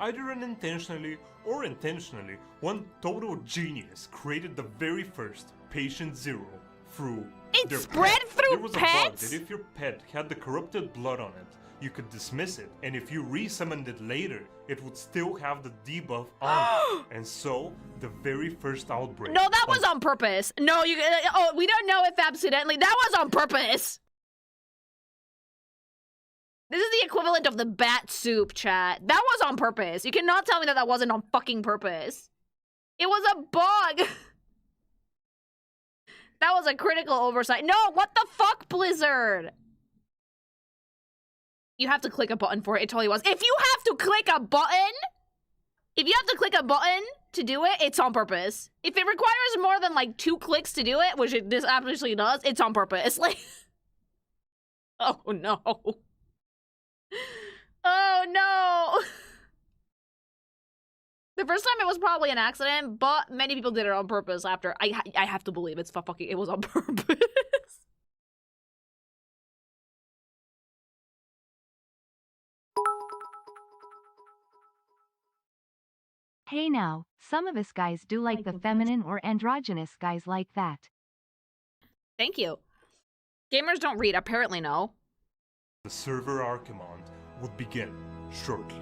Either unintentionally or intentionally, one total genius created the very first Patient Zero through It their spread pet. through There was a bug pets? that if your pet had the corrupted blood on it, you could dismiss it, and if you resummoned it later, it would still have the debuff on it. And so, the very first outbreak... No, that was on purpose. No, you... Oh, we don't know if accidentally... That was on purpose! This is the equivalent of the bat soup, chat. That was on purpose. You cannot tell me that that wasn't on fucking purpose. It was a bug! That was a critical oversight. No, what the fuck, Blizzard? You have to click a button for it. It totally was. If you have to click a button... If you have to click a button to do it, it's on purpose. If it requires more than, like, 2 clicks to do it, which this obviously does, it's on purpose. Like... Oh, no. Oh, no. The first time it was probably an accident, but many people did it on purpose after. I have to believe it's fucking... It was on purpose. Hey now, some of us guys do like the feminine or androgynous guys like that. Thank you. Gamers don't read, apparently no. The server Archimond would begin shortly.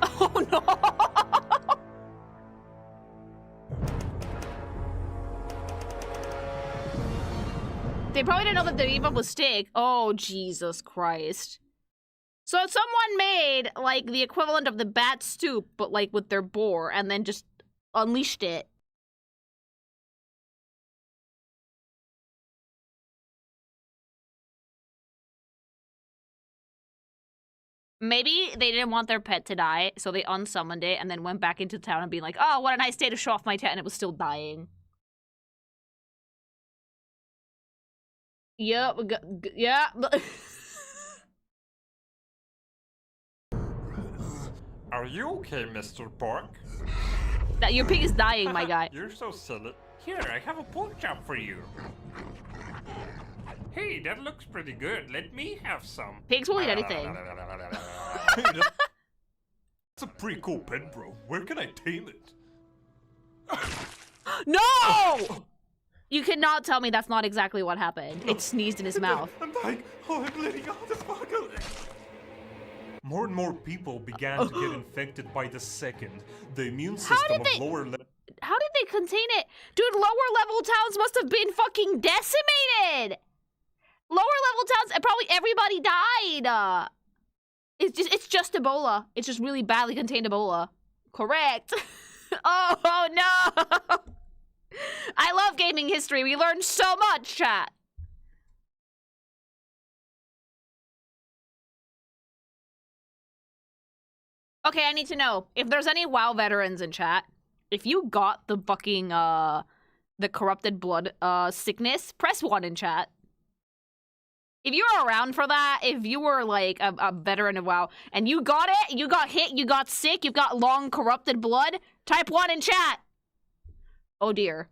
Oh no! They probably didn't know that the debuff was stick. Oh, Jesus Christ. So someone made, like, the equivalent of the bat stoop, but, like, with their boar, and then just unleashed it. Maybe they didn't want their pet to die, so they unsummoned it and then went back into town and being like, oh, what a nice day to show off my pet, and it was still dying. Yeah, yeah. Are you okay, Mr. Pork? That your pig is dying, my guy. You're so silly. Here, I have a pork chop for you. Hey, that looks pretty good. Let me have some. Pigs will eat anything. Hey, that's a pretty cool pet, bro. Where can I tame it? No! You cannot tell me that's not exactly what happened. It sneezed in his mouth. I'm dying. Oh, I'm bleeding out the fuck. More and more people began to get infected by the second. The immune system of lower level... How did they contain it? Dude, lower level towns must have been fucking decimated! Lower level towns, and probably everybody died! It's just Ebola. It's just really badly contained Ebola. Correct. Oh no! I love gaming history. We learned so much, chat. Okay, I need to know if there's any WoW veterans in chat. If you got the fucking the corrupted blood sickness, press 1 in chat. If you were around for that, if you were like a veteran of WoW and you got it, you got hit, you got sick, you've got long corrupted blood, type 1 in chat. Oh dear.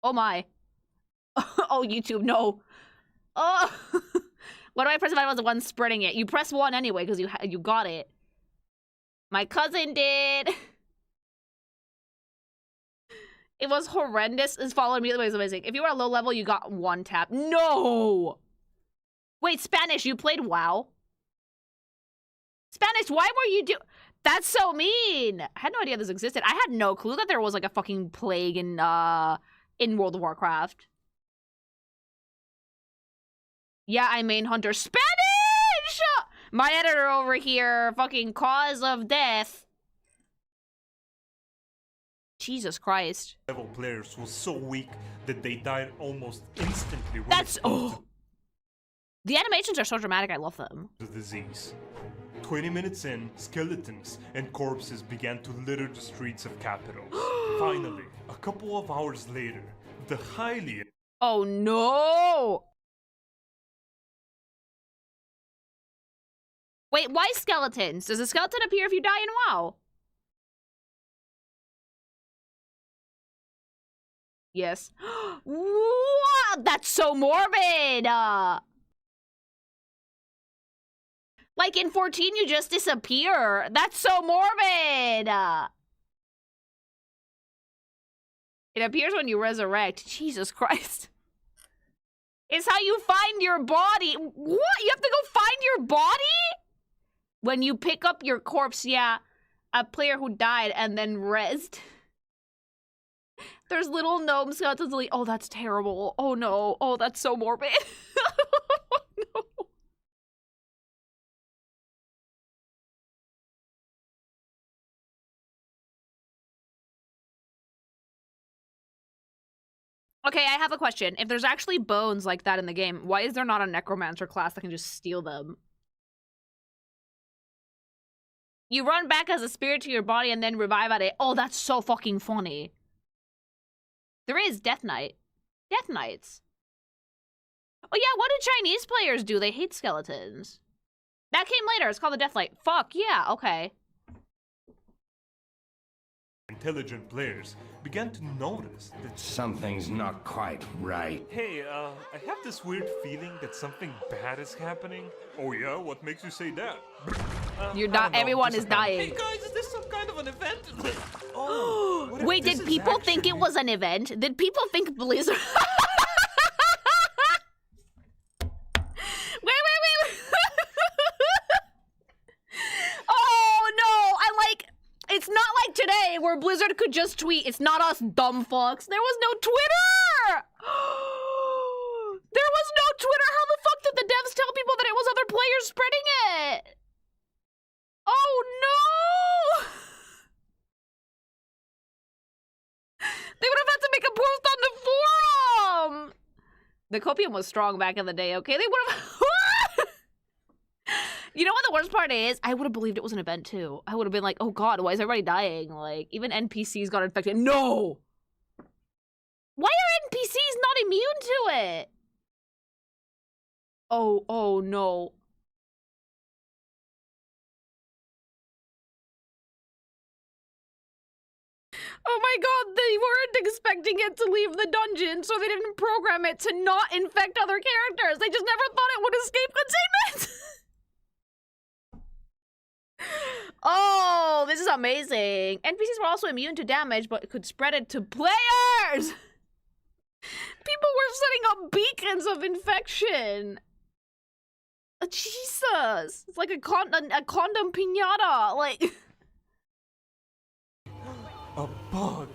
Oh my. Oh, YouTube, no. Oh. What do I press if I was the one spreading it? You press 1 anyway because you got it. My cousin did. It was horrendous. It's followed me. It was amazing. If you were a low level, you got 1 tap. No! Wait, Spanish, you played WoW? Spanish, why were you That's so mean! I had no idea this existed. I had no clue that there was like a fucking plague in World of Warcraft. Yeah, I main hunter. Spanish! My editor over here, fucking cause of death. Jesus Christ. Level players was so weak that they died almost instantly. That's The animations are so dramatic, I love them. The disease. 20 minutes in, skeletons and corpses began to litter the streets of capital. Finally, a couple of hours later, the highly... Oh no! Wait, why skeletons? Does a skeleton appear if you die in WoW? Yes. What? That's so morbid! Like in 14, you just disappear. That's so morbid! It appears when you resurrect. Jesus Christ. It's how you find your body. What? You have to go find your body? When you pick up your corpse, yeah. A player who died and then rezzed. There's little gnome skeletons. Oh, that's terrible. Oh no. Oh, that's so morbid. No. Okay, I have a question. If there's actually bones like that in the game, why is there not a necromancer class that can just steal them? You run back as a spirit to your body and then revive at it. Oh, that's so fucking funny. There is Death Knight. Death Knights. Oh yeah, what do Chinese players do? They hate skeletons. That came later. It's called the Death Knight. Fuck, yeah, okay. Intelligent players began to notice that something's not quite right. hey, I have this weird feeling that something bad is happening. Oh yeah? What makes you say that? You're not. Everyone is dying. Hey guys, is this some kind of an event? Oh, what if Wait, this did is people think it actually- was an event? Did people think Blizzard? Wait. Oh no! It's not like today where Blizzard could just tweet, "It's not us, dumb fucks." There was no Twitter. There was no Twitter. How the fuck did the devs tell people that it was other players spreading it? Oh no! They would have had to make a post on the forum! The copium was strong back in the day, okay? They would have... You know what the worst part is? I would have believed it was an event too. I would have been like, oh god, why is everybody dying? Like, even NPCs got infected. No! Why are NPCs not immune to it? Oh no. Oh my god, they weren't expecting it to leave the dungeon, so they didn't program it to not infect other characters. They just never thought it would escape containment. Oh, this is amazing. NPCs were also immune to damage, but could spread it to players. People were setting up beacons of infection. Jesus. It's like a condom piñata. Like... A bug.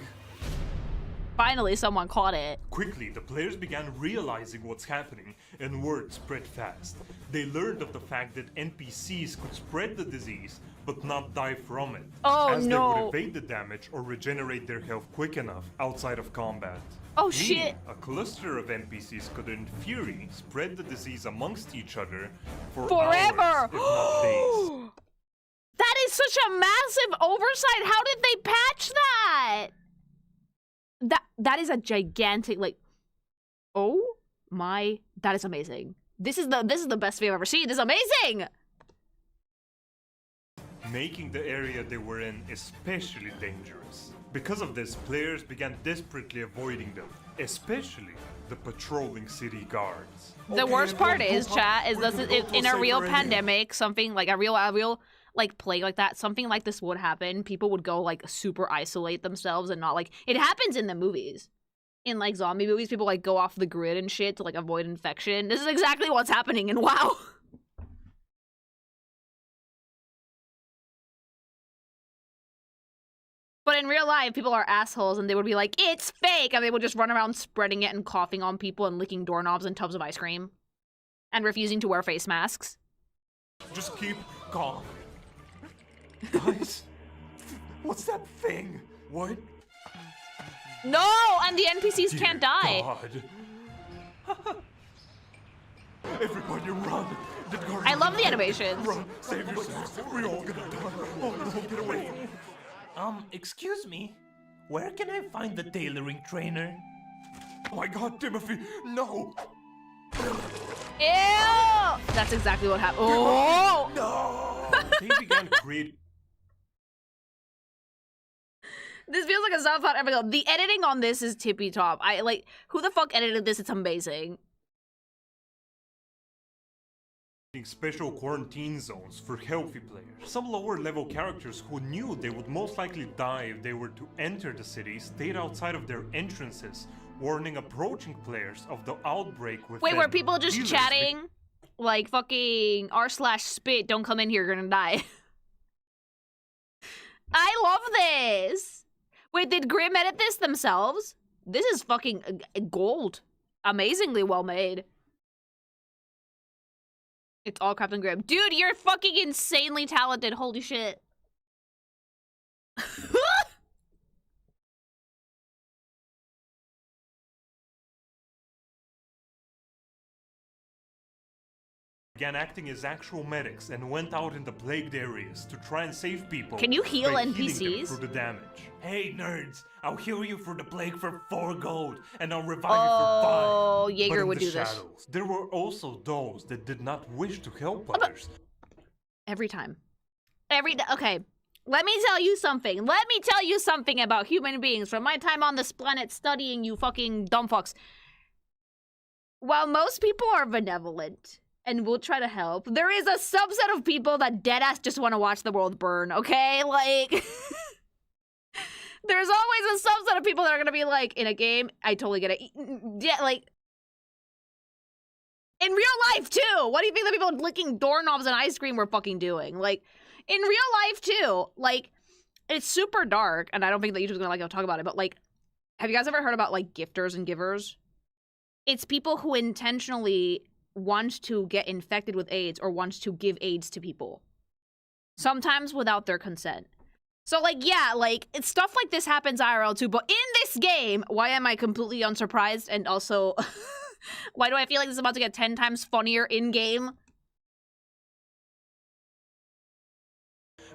Finally, someone caught it. Quickly, the players began realizing what's happening, and word spread fast. They learned of the fact that NPCs could spread the disease, but not die from it. Oh, as no. they would evade the damage or regenerate their health quick enough outside of combat. Oh, Meaning, shit. a cluster of NPCs could in fury spread the disease amongst each other for Forever. hours, if not days. That is such a massive oversight. How did they patch that? That is a gigantic, like, oh my, that is amazing. This is the best video I've ever seen. This is amazing. Making the area they were in especially dangerous. Because of this, players began desperately avoiding them, especially the patrolling city guards. The worst part is, chat, is this in a real pandemic, something like a real like plague like that, something like this would happen. People would go like super isolate themselves and not like, it happens in the movies. In like zombie movies, people like go off the grid and shit to like avoid infection. This is exactly what's happening in WoW. But in real life, people are assholes and they would be like, it's fake! And they would just run around spreading it and coughing on people and licking doorknobs and tubs of ice cream. And refusing to wear face masks. Just keep calm. Guys, what's that thing? What? No! And the NPCs can't die. God. Everybody run! The guards I love the are animations. Run! Save yourselves! We're all gonna die! Oh no, get away! Excuse me? Where can I find the tailoring trainer? Oh my god, Timothy! No! Ew! That's exactly what happened. Oh! No! they began creating This feels like a SoundCloud episode. The editing on this is tippy top. I like, who the fuck edited this? It's amazing. special quarantine zones for healthy players. Some lower level characters who knew they would most likely die if they were to enter the city stayed outside of their entrances, warning approaching players of the outbreak with Wait, were people just chatting? Like fucking r/spit, don't come in here, you're gonna die. I love this! Wait, did Grimm edit this themselves? This is fucking gold. Amazingly well made. It's all Captain Grimm. Dude, you're fucking insanely talented, holy shit. Began acting as actual medics and went out in the plagued areas to try and save people. Can you heal by healing them NPCs? through the damage. Hey nerds, I'll heal you for the plague for 4 gold, and I'll revive Oh, you for 5. Jaeger But in would the do this. shadows, there were also those that did not wish to help others. Every time. Okay. Let me tell you something. Let me tell you something about human beings from my time on this planet studying you fucking dumb fucks. While most people are benevolent and will try to help, there is a subset of people that deadass just want to watch the world burn, okay? Like, there's always a subset of people that are gonna be like, in a game, I totally get it. Yeah, like, in real life, too! What do you think the people licking doorknobs and ice cream were fucking doing? Like, in real life, too, like, it's super dark, and I don't think that YouTube's gonna like talk about it, but, like, have you guys ever heard about, like, gifters and givers? It's people who intentionally want to get infected with AIDS or want to give AIDS to people. Sometimes without their consent. So, like, yeah, like, it's stuff like this happens IRL, too, but in this game, why am I completely unsurprised, and also... why do I feel like this is about to get 10 times funnier in-game?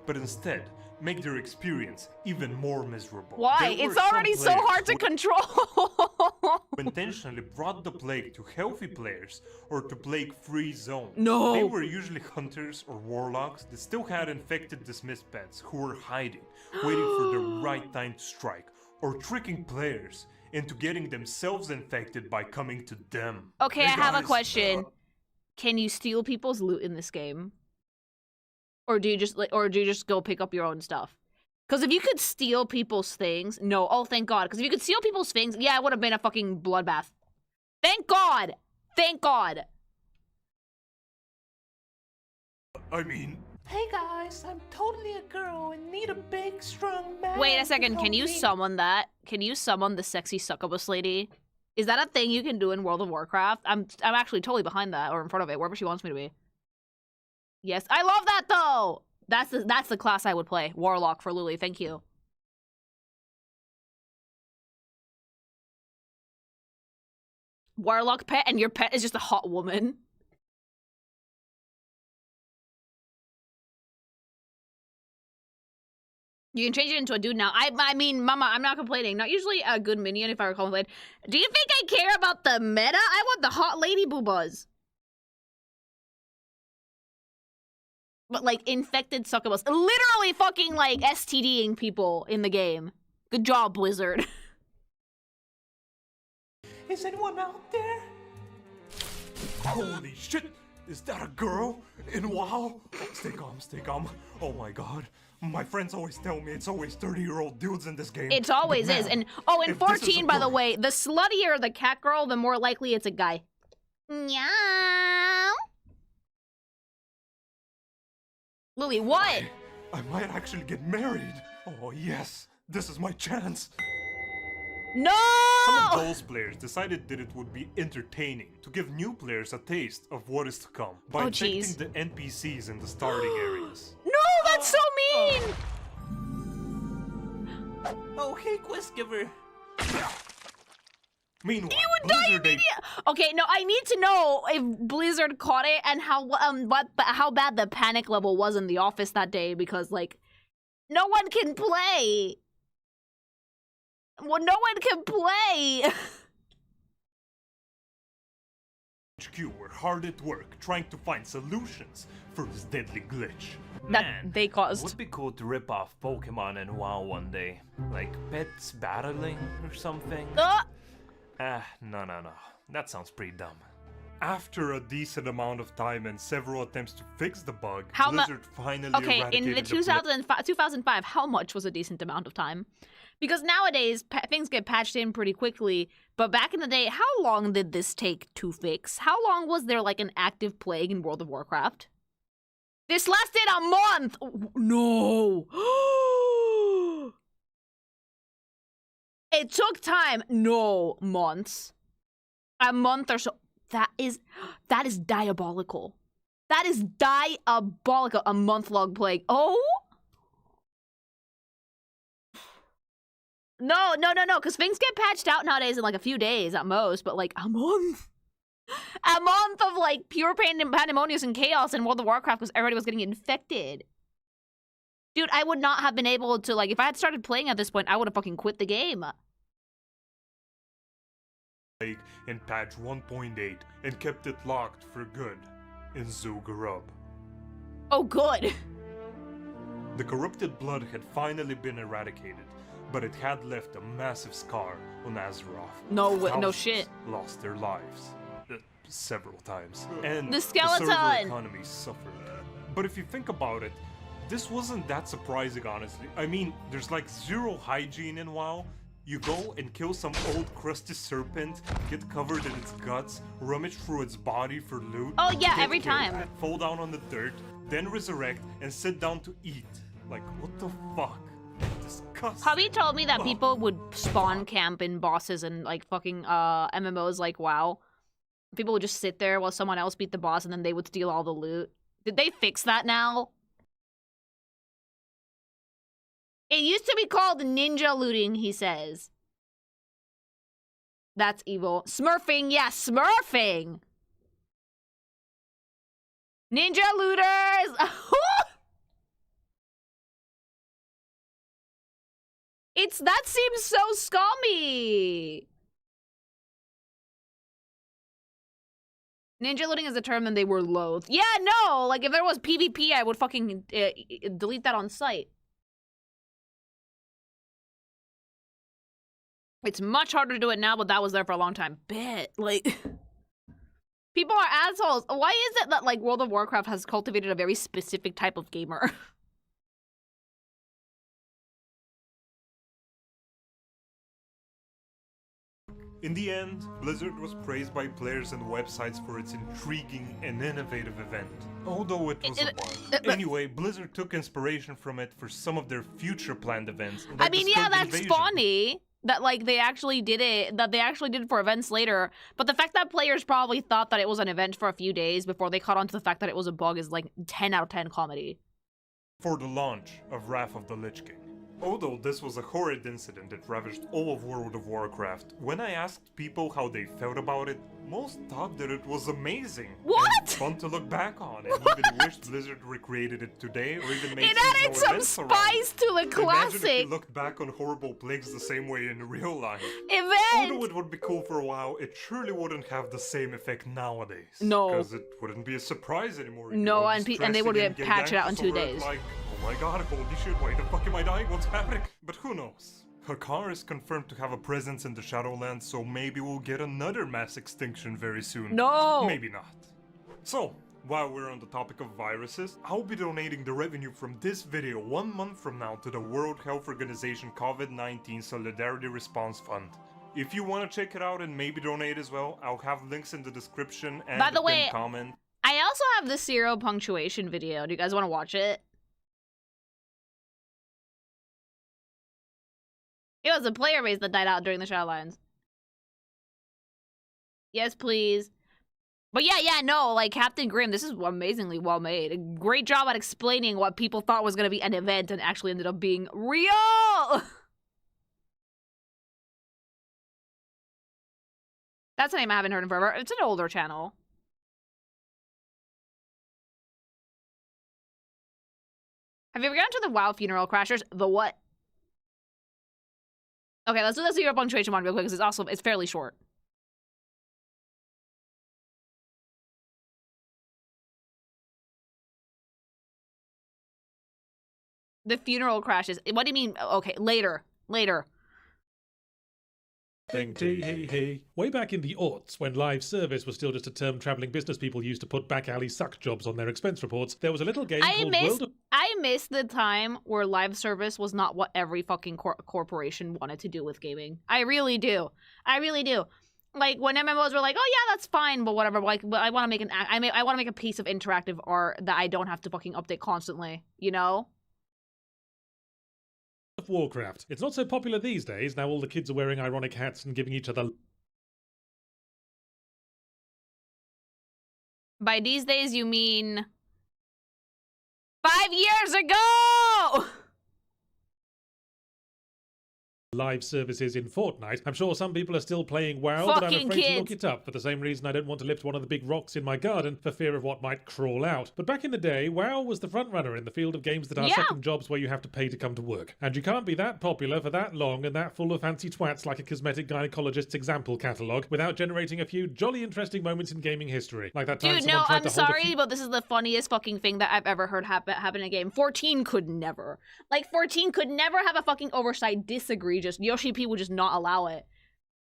But instead, make their experience even more miserable. Why? There were It's already some so players hard to who control! intentionally brought the plague to healthy players or to plague-free zones. No. They were usually hunters or warlocks that still had infected dismissed pets who were hiding, waiting for the right time to strike, or tricking players into getting themselves infected by coming to them. Okay, Hey I have a guys, question. Can you steal people's loot in this game? Or do you just go pick up your own stuff? Because if you could steal people's things, no, oh thank God. Because if you could steal people's things, yeah, it would have been a fucking bloodbath. Thank God! Thank God! I mean, Hey guys, I'm totally a girl and need a big, strong man. Wait a to second, can help you me. summon that? Can you summon the sexy succubus lady? Is that a thing you can do in World of Warcraft? I'm actually totally behind that, or in front of it, wherever she wants me to be. Yes, I love that though! That's the class I would play. Warlock for Lily, thank you. Warlock pet, and your pet is just a hot woman. You can change it into a dude now. I mean, mama, I'm not complaining. Not usually a good minion if I recall played. Do you think I care about the meta? I want the hot lady boobas. But like infected succubus. Literally fucking like STDing people in the game. Good job, Blizzard. Is anyone out there? holy shit! Is that a girl? In WoW? Stay calm, stay calm. Oh my god. My friends always tell me it's always 30-year-old dudes in this game. It always But is. man, And oh, in if this is a 14, by the girl- way, the sluttier the cat girl, the more likely it's a guy. Meow. Lily, what? I might actually get married. Oh yes, this is my chance. No! Some of those players decided that it would be entertaining to give new players a taste of what is to come by Oh, infecting jeez. the NPCs in the starting areas. No, that's so mean! Oh, hey, quest giver. Meanwhile, You would die Blizzard immediately. Okay, no, I need to know if Blizzard caught it and how bad the panic level was in the office that day, because like no one can play. Well, no one can play. HQ were hard at work trying to find solutions for this deadly glitch. That Man, they caused. would be cool to rip off Pokemon and WoW one day. Like pets battling or something. No. That sounds pretty dumb. After a decent amount of time and several attempts to fix the bug, How Blizzard finally Okay, in eradicated the 2005, how much was a decent amount of time? Because nowadays, things get patched in pretty quickly, but back in the day, how long did this take to fix? How long was there, like, an active plague in World of Warcraft? This lasted a month! No! It took time. No, months. A month or so. That is diabolical. That is diabolical. A month-long plague. Oh? No, because things get patched out nowadays in like a few days at most, but like a month. A month of like pure pandemonium and chaos in World of Warcraft because everybody was getting infected. Dude, I would not have been able to, like, if I had started playing at this point, I would have fucking quit the game. In patch 1.8 and kept it locked for good in Zul'Gurub. Oh, good. The corrupted blood had finally been eradicated, but it had left a massive scar on Azeroth. No Thousands shit. Lost their lives several times, and The skeleton! server economy suffered. But if you think about it, this wasn't that surprising, honestly. I mean, there's like zero hygiene in WoW. You go and kill some old crusty serpent, get covered in its guts, rummage through its body for loot. Oh, yeah, get every killed, time. Fall down on the dirt, then reserrect and sit down to eat. Like, what the fuck? Disgusting. Hubby told me that people would spawn camp in bosses and like fucking MMOs like WoW. People would just sit there while someone else beat the boss and then they would steal all the loot. Did they fix that now? It used to be called ninja looting, he says. That's evil. Smurfing, yeah, smurfing! Ninja looters! That seems so scummy! Ninja looting is a term and they were loathed. Yeah, no! Like, if there was PvP, I would fucking delete that on sight. It's much harder to do it now, but that was there for a long time. Bet, like... People are assholes. Why is it that, like, World of Warcraft has cultivated a very specific type of gamer? In the end, Blizzard was praised by players and websites for its intriguing and innovative event, although it was a bug. Anyway, Blizzard took inspiration from it for some of their future planned events. I like mean, the yeah, Skirk that's Invasion. funny that, like, they actually did it for events later, but the fact that players probably thought that it was an event for a few days before they caught on to the fact that it was a bug is, like, 10 out of 10 comedy. For the launch of Wrath of the Lich King. Although this was a horrid incident that ravaged all of World of Warcraft, when I asked people how they felt about it, most thought that it was amazing. What? And fun to look back on, and even wished Blizzard recreated it today, or even made It added some events around spice it. to the Imagine if classic we looked back on horrible plagues the same way in real life. event! Although it would be cool for a while, it surely wouldn't have the same effect nowadays. No. Because it wouldn't be a surprise anymore. You No, know, and just they would dressing get in patched out in Gangakus 2 over it, days. Like, oh my god, holy shit, why the fuck am I dying? What's happening? But who knows? Hakar is confirmed to have a presence in the Shadowlands, so maybe we'll get another mass extinction very soon. No! Maybe not. So, while we're on the topic of viruses, I'll be donating the revenue from this video 1 month from now to the World Health Organization COVID-19 Solidarity Response Fund. If you want to check it out and maybe donate as well, I'll have links in the description and By the way, pinned comment. I also have the zero punctuation video. Do you guys want to watch it? It was a player base that died out during the Shadowlands. Yes, please. But yeah, no, like, Captain Grimm, this is amazingly well made. A great job at explaining what people thought was going to be an event and actually ended up being real! That's a name I haven't heard in forever. It's an older channel. Have you ever gone to the WoW Funeral Crashers? The what? Okay, let's do the zero punctuation one real quick because it's fairly short. The funeral crashes. What do you mean? Okay, later. Ding tee hee hee. Way back in the aughts, when live service was still just a term travelling business people used to put back alley suck jobs on their expense reports, there was a little game called World of... I miss the time where live service was not what every fucking corporation wanted to do with gaming. I really do. Like when MMOs were like, oh yeah, that's fine, but whatever. Like, but I want to make I want to make a piece of interactive art that I don't have to fucking update constantly. You know? Of Warcraft. It's not so popular these days. Now all the kids are wearing ironic hats and giving each other... By these days, you mean 5 years ago! live services in Fortnite. I'm sure some people are still playing WoW, but I'm afraid to look it up for the same reason I don't want to lift one of the big rocks in my garden for fear of what might crawl out. But back in the day, WoW was the front runner in the field of games that are second jobs where you have to pay to come to work. And you can't be that popular for that long and that full of fancy twats like a cosmetic gynecologist's example catalogue without generating a few jolly interesting moments in gaming history. Like that time Dude, someone no, tried I'm to hold sorry, but this is the funniest fucking thing that I've ever heard happen in a game. 14 could never. Like, 14 could never have a fucking oversight this egregious. Yoshi P would just not allow it.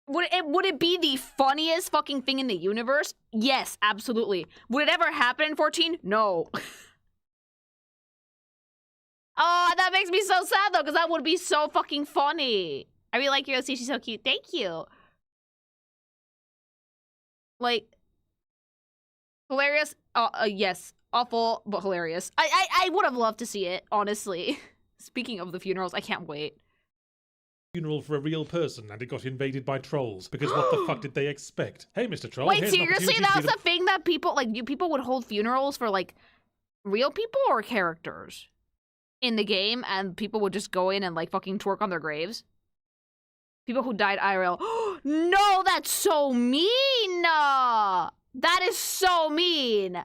Would it be the funniest fucking thing in the universe? Yes, absolutely. Would it ever happen in 14? No. Oh, that makes me so sad though, because that would be so fucking funny. I really like your OC, she's so cute. Thank you. Like, hilarious. Yes, awful, but hilarious. I would have loved to see it, honestly. Speaking of the funerals, I can't wait. Funeral for a real person and it got invaded by trolls because what the fuck did they expect? Hey, Mr. Troll. Wait, seriously? That was the thing that people, like, people would hold funerals for, like, real people or characters in the game, and people would just go in and, like, fucking twerk on their graves? People who died IRL. No, that's so mean! That is so mean!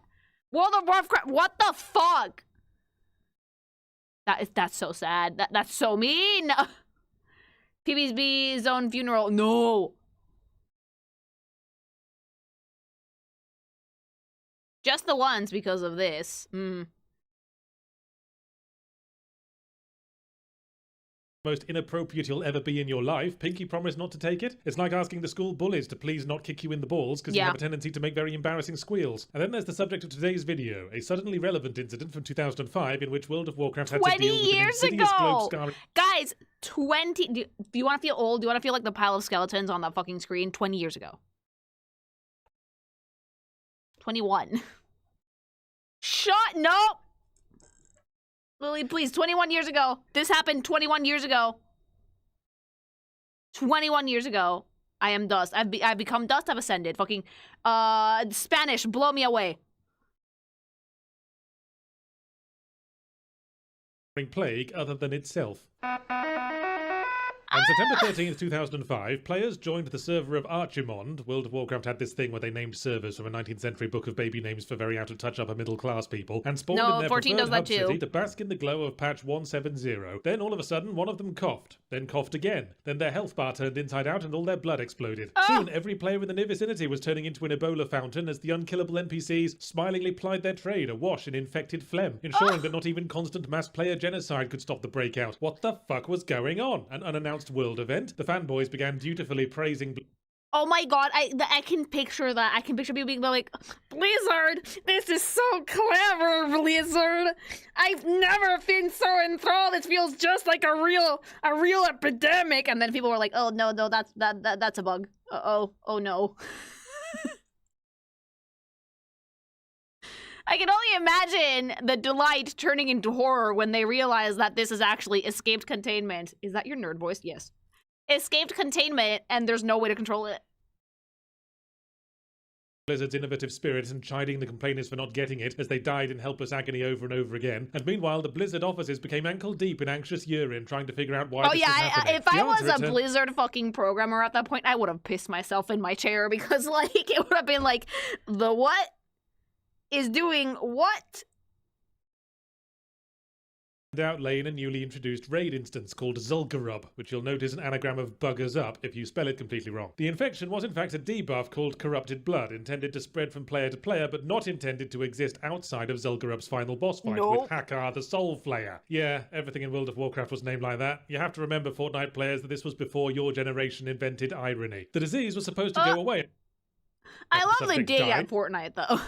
World of Warcraft, what the fuck? That's so sad. That's so mean! PB's own funeral. No. Just the ones because of this. Most inappropriate you'll ever be in your life. Pinky promised not to take it. It's like asking the school bullies to please not kick you in the balls because you have a tendency to make very embarrassing squeals. And then there's the subject of today's video, a suddenly relevant incident from 2005 in which World of Warcraft had to deal with an insidious globe scarring. Guys, 20. Do you want to feel old? Do you want to feel like the pile of skeletons on that fucking screen? 20 years ago. 21. Nope. Lily, please, 21 years ago. This happened 21 years ago. 21 years ago. I am dust. I've become dust. I've ascended. Fucking, Spanish, blow me away. Plague other than itself. On September 13th, 2005, players joined the server of Archimond. World of Warcraft had this thing where they named servers from a 19th century book of baby names for very out-of-touch upper-middle-class people, and spawned in their preferred hub city to bask in the glow of patch 170. Then, all of a sudden, one of them coughed. Then coughed again. Then their health bar turned inside out and all their blood exploded. Soon, every player in the near vicinity was turning into an Ebola fountain as the unkillable NPCs smilingly plied their trade awash in infected phlegm, ensuring that not even constant mass player genocide could stop the breakout. What the fuck was going on? An unannounced world event. The fanboys began dutifully praising... Oh my god, I can picture that. I can picture people being like, Blizzard, this is so clever, Blizzard. I've never been so enthralled. It feels just like a real epidemic. And then people were like, oh no, that's a bug. Oh no. I can only imagine the delight turning into horror when they realize that this is actually escaped containment. Is that your nerd voice? Yes. Escaped containment, and there's no way to control it. Blizzard's innovative spirit and chiding the complainers for not getting it as they died in helpless agony over and over again. And meanwhile, the Blizzard offices became ankle deep in anxious urine trying to figure out why this was happening. If I was a Blizzard fucking programmer at that point, I would have pissed myself in my chair because, like, it would have been like, the what is doing what? outlay in a newly introduced raid instance called Zul'Gurub, which you'll note is an anagram of buggers up if you spell it completely wrong. The infection was in fact a debuff called Corrupted Blood, intended to spread from player to player, but not intended to exist outside of Zul'Gurub's final boss fight with Hakar the Soul Flayer. Yeah, everything in World of Warcraft was named like that. You have to remember, Fortnite players, that this was before your generation invented irony. The disease was supposed to go away. I love the dig at Fortnite, though.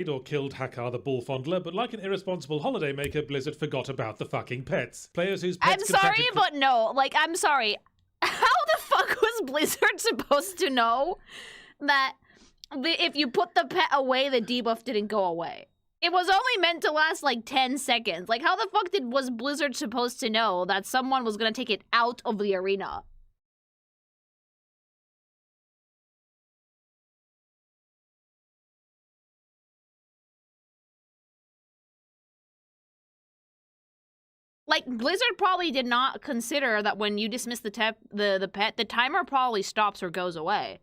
Or killed Hakar the Bull Fondler, but like an irresponsible holiday maker, Blizzard forgot about the fucking pets. Players whose pets I'm sorry, but no. Like, I'm sorry. How the fuck was Blizzard supposed to know that if you put the pet away, the debuff didn't go away? It was only meant to last like 10 seconds. Like, how the fuck was Blizzard supposed to know that someone was gonna take it out of the arena? Like, Blizzard probably did not consider that when you dismiss the pet, the timer probably stops or goes away.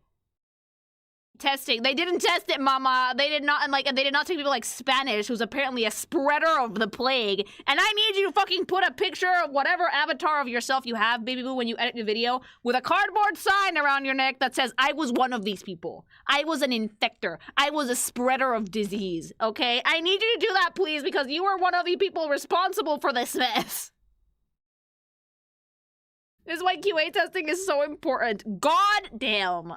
Testing. They didn't test it, mama. They did not, and they did not take people like Spanish, who's apparently a spreader of the plague. And I need you to fucking put a picture of whatever avatar of yourself you have, baby boo, when you edit the video, with a cardboard sign around your neck that says, I was one of these people. I was an infector. I was a spreader of disease, okay? I need you to do that, please, because you are one of the people responsible for this mess. This is why QA testing is so important. God damn.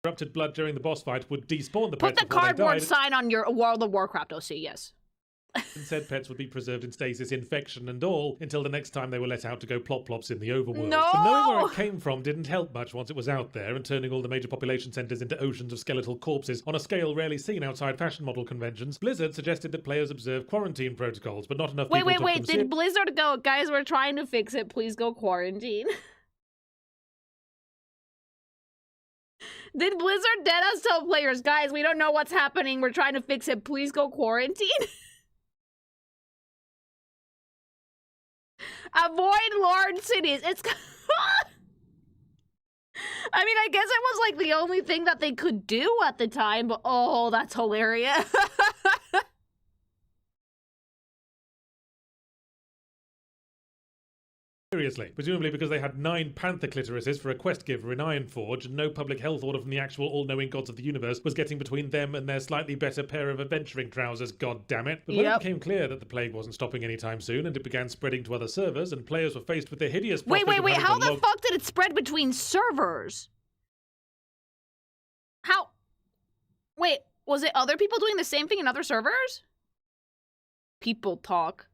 Corrupted Blood during the boss fight would despawn the pets. Put the cardboard sign on your World of Warcraft OC, yes. And said pets would be preserved in stasis, infection and all, until the next time they were let out to go plop-plops in the overworld. No! But knowing where it came from didn't help much once it was out there, and turning all the major population centers into oceans of skeletal corpses on a scale rarely seen outside fashion model conventions. Blizzard suggested that players observe quarantine protocols, but not enough people took them seriously. Did Blizzard go, guys, we're trying to fix it, please go quarantine? Did Blizzard deadass tell players, guys, we don't know what's happening, we're trying to fix it, please go quarantine? Avoid large cities. It's... I mean, I guess it was like the only thing that they could do at the time, but oh, that's hilarious. Seriously, presumably because they had 9 panther clitorises for a quest giver in Ironforge, and no public health order from the actual all-knowing gods of the universe was getting between them and their slightly better pair of adventuring trousers, goddammit. But when it became clear that the plague wasn't stopping anytime soon, and it began spreading to other servers, and players were faced with the hideous prospect Wait, how the fuck did it spread between servers? How? Wait, was it other people doing the same thing in other servers? People talk.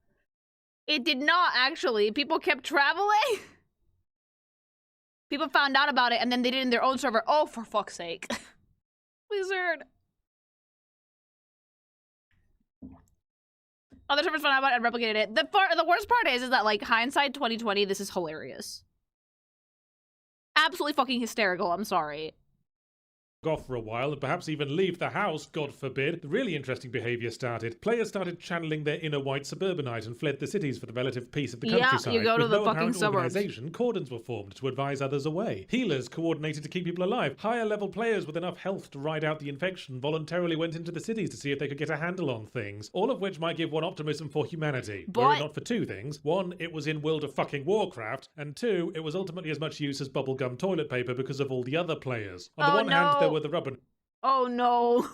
It did not, actually. People kept traveling. People found out about it, and then they did it in their own server. Oh, for fuck's sake. Blizzard. Other servers found out about it and replicated it. The worst part is that, like, hindsight 2020, this is hilarious. Absolutely fucking hysterical, I'm sorry. Off for a while and perhaps even leave the house, God forbid, the really interesting behaviour started. Players started channeling their inner white suburbanite and fled the cities for the relative peace of the countryside. Yeah, you go to the no fucking suburbs. Organisation, cordons were formed to advise others away. Healers coordinated to keep people alive. Higher level players with enough health to ride out the infection voluntarily went into the cities to see if they could get a handle on things. All of which might give one optimism for humanity. Were it not for 2 things. 1, it was in World of fucking Warcraft, and 2, it was ultimately as much use as bubblegum toilet paper because of all the other players. On the one hand, there were the rubber... Oh no.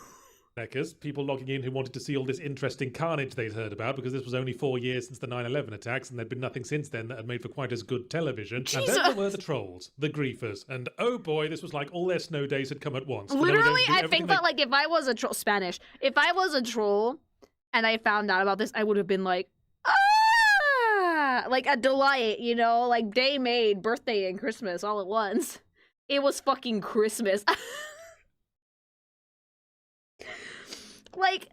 People logging in who wanted to see all this interesting carnage they'd heard about because this was only 4 years since the 9/11 attacks and there'd been nothing since then that had made for quite as good television. Jesus. And then there were the trolls, the griefers, and oh boy, this was like all their snow days had come at once. Literally, I think that like if I was a troll, if I was a troll and I found out about this, I would have been like, ah, like a delight, you know, like day made, birthday and Christmas all at once. It was fucking Christmas. Like,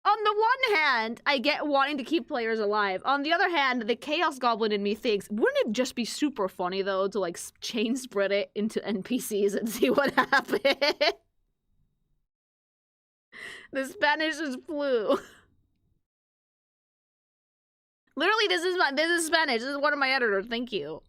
on the one hand, I get wanting to keep players alive. On the other hand, the Chaos Goblin in me thinks, wouldn't it just be super funny, though, to, like, chain spread it into NPCs and see what happens? The Spanish is flu. Literally, this is Spanish. This is one of my editors. Thank you.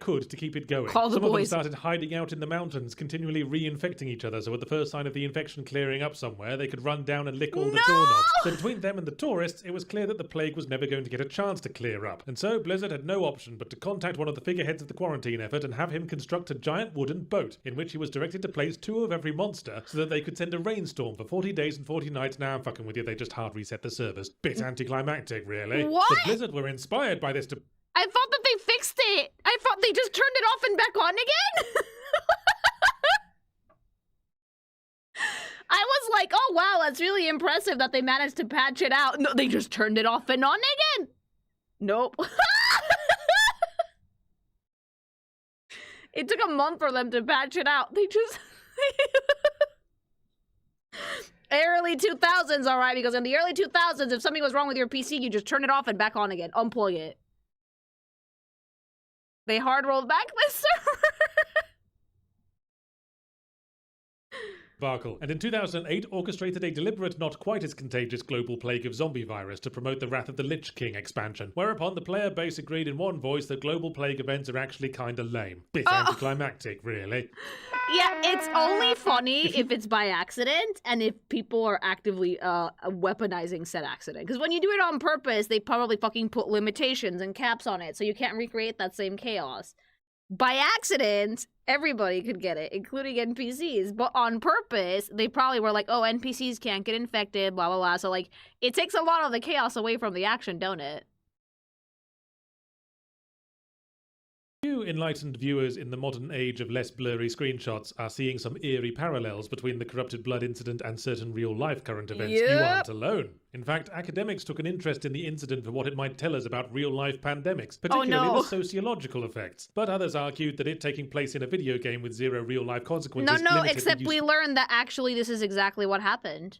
could to keep it going. Call the Some of them boys. started hiding out in the mountains, continually reinfecting each other, so at the first sign of the infection clearing up somewhere, they could run down and lick all the doorknobs. So between them and the tourists, it was clear that the plague was never going to get a chance to clear up. And so Blizzard had no option but to contact one of the figureheads of the quarantine effort and have him construct a giant wooden boat, in which he was directed to place 2 of every monster so that they could send a rainstorm for 40 days and 40 nights. Now I'm fucking with you, they just hard reset the servers. Bit anticlimactic, really. What? But Blizzard were inspired by this to... I thought that they fixed it. I thought they just turned it off and back on again. I was like, oh wow, that's really impressive that they managed to patch it out. No, they just turned it off and on again. Nope. It took a month for them to patch it out. They just... Early 2000s, all right, because in the early 2000s, if something was wrong with your PC, you just turn it off and back on again. Unplug it. They hard rolled back this server. debacle, and in 2008 orchestrated a deliberate, not quite as contagious global plague of zombie virus to promote the Wrath of the Lich King expansion, whereupon the player base agreed in one voice that global plague events are actually kinda lame. Bit anticlimactic, really. Yeah, it's only funny if it's by accident and if people are actively weaponizing said accident. Because when you do it on purpose, they probably fucking put limitations and caps on it, so you can't recreate that same chaos. By accident, everybody could get it, including NPCs. But on purpose, they probably were like, oh, NPCs can't get infected, blah, blah, blah. So, like, it takes a lot of the chaos away from the action, don't it? Few enlightened viewers in the modern age of less blurry screenshots are seeing some eerie parallels between the corrupted blood incident and certain real-life current events. Yep. You aren't alone. In fact, academics took an interest in the incident for what it might tell us about real-life pandemics, particularly the sociological effects. But others argued that it taking place in a video game with zero real-life consequences... No, except we learned that actually this is exactly what happened.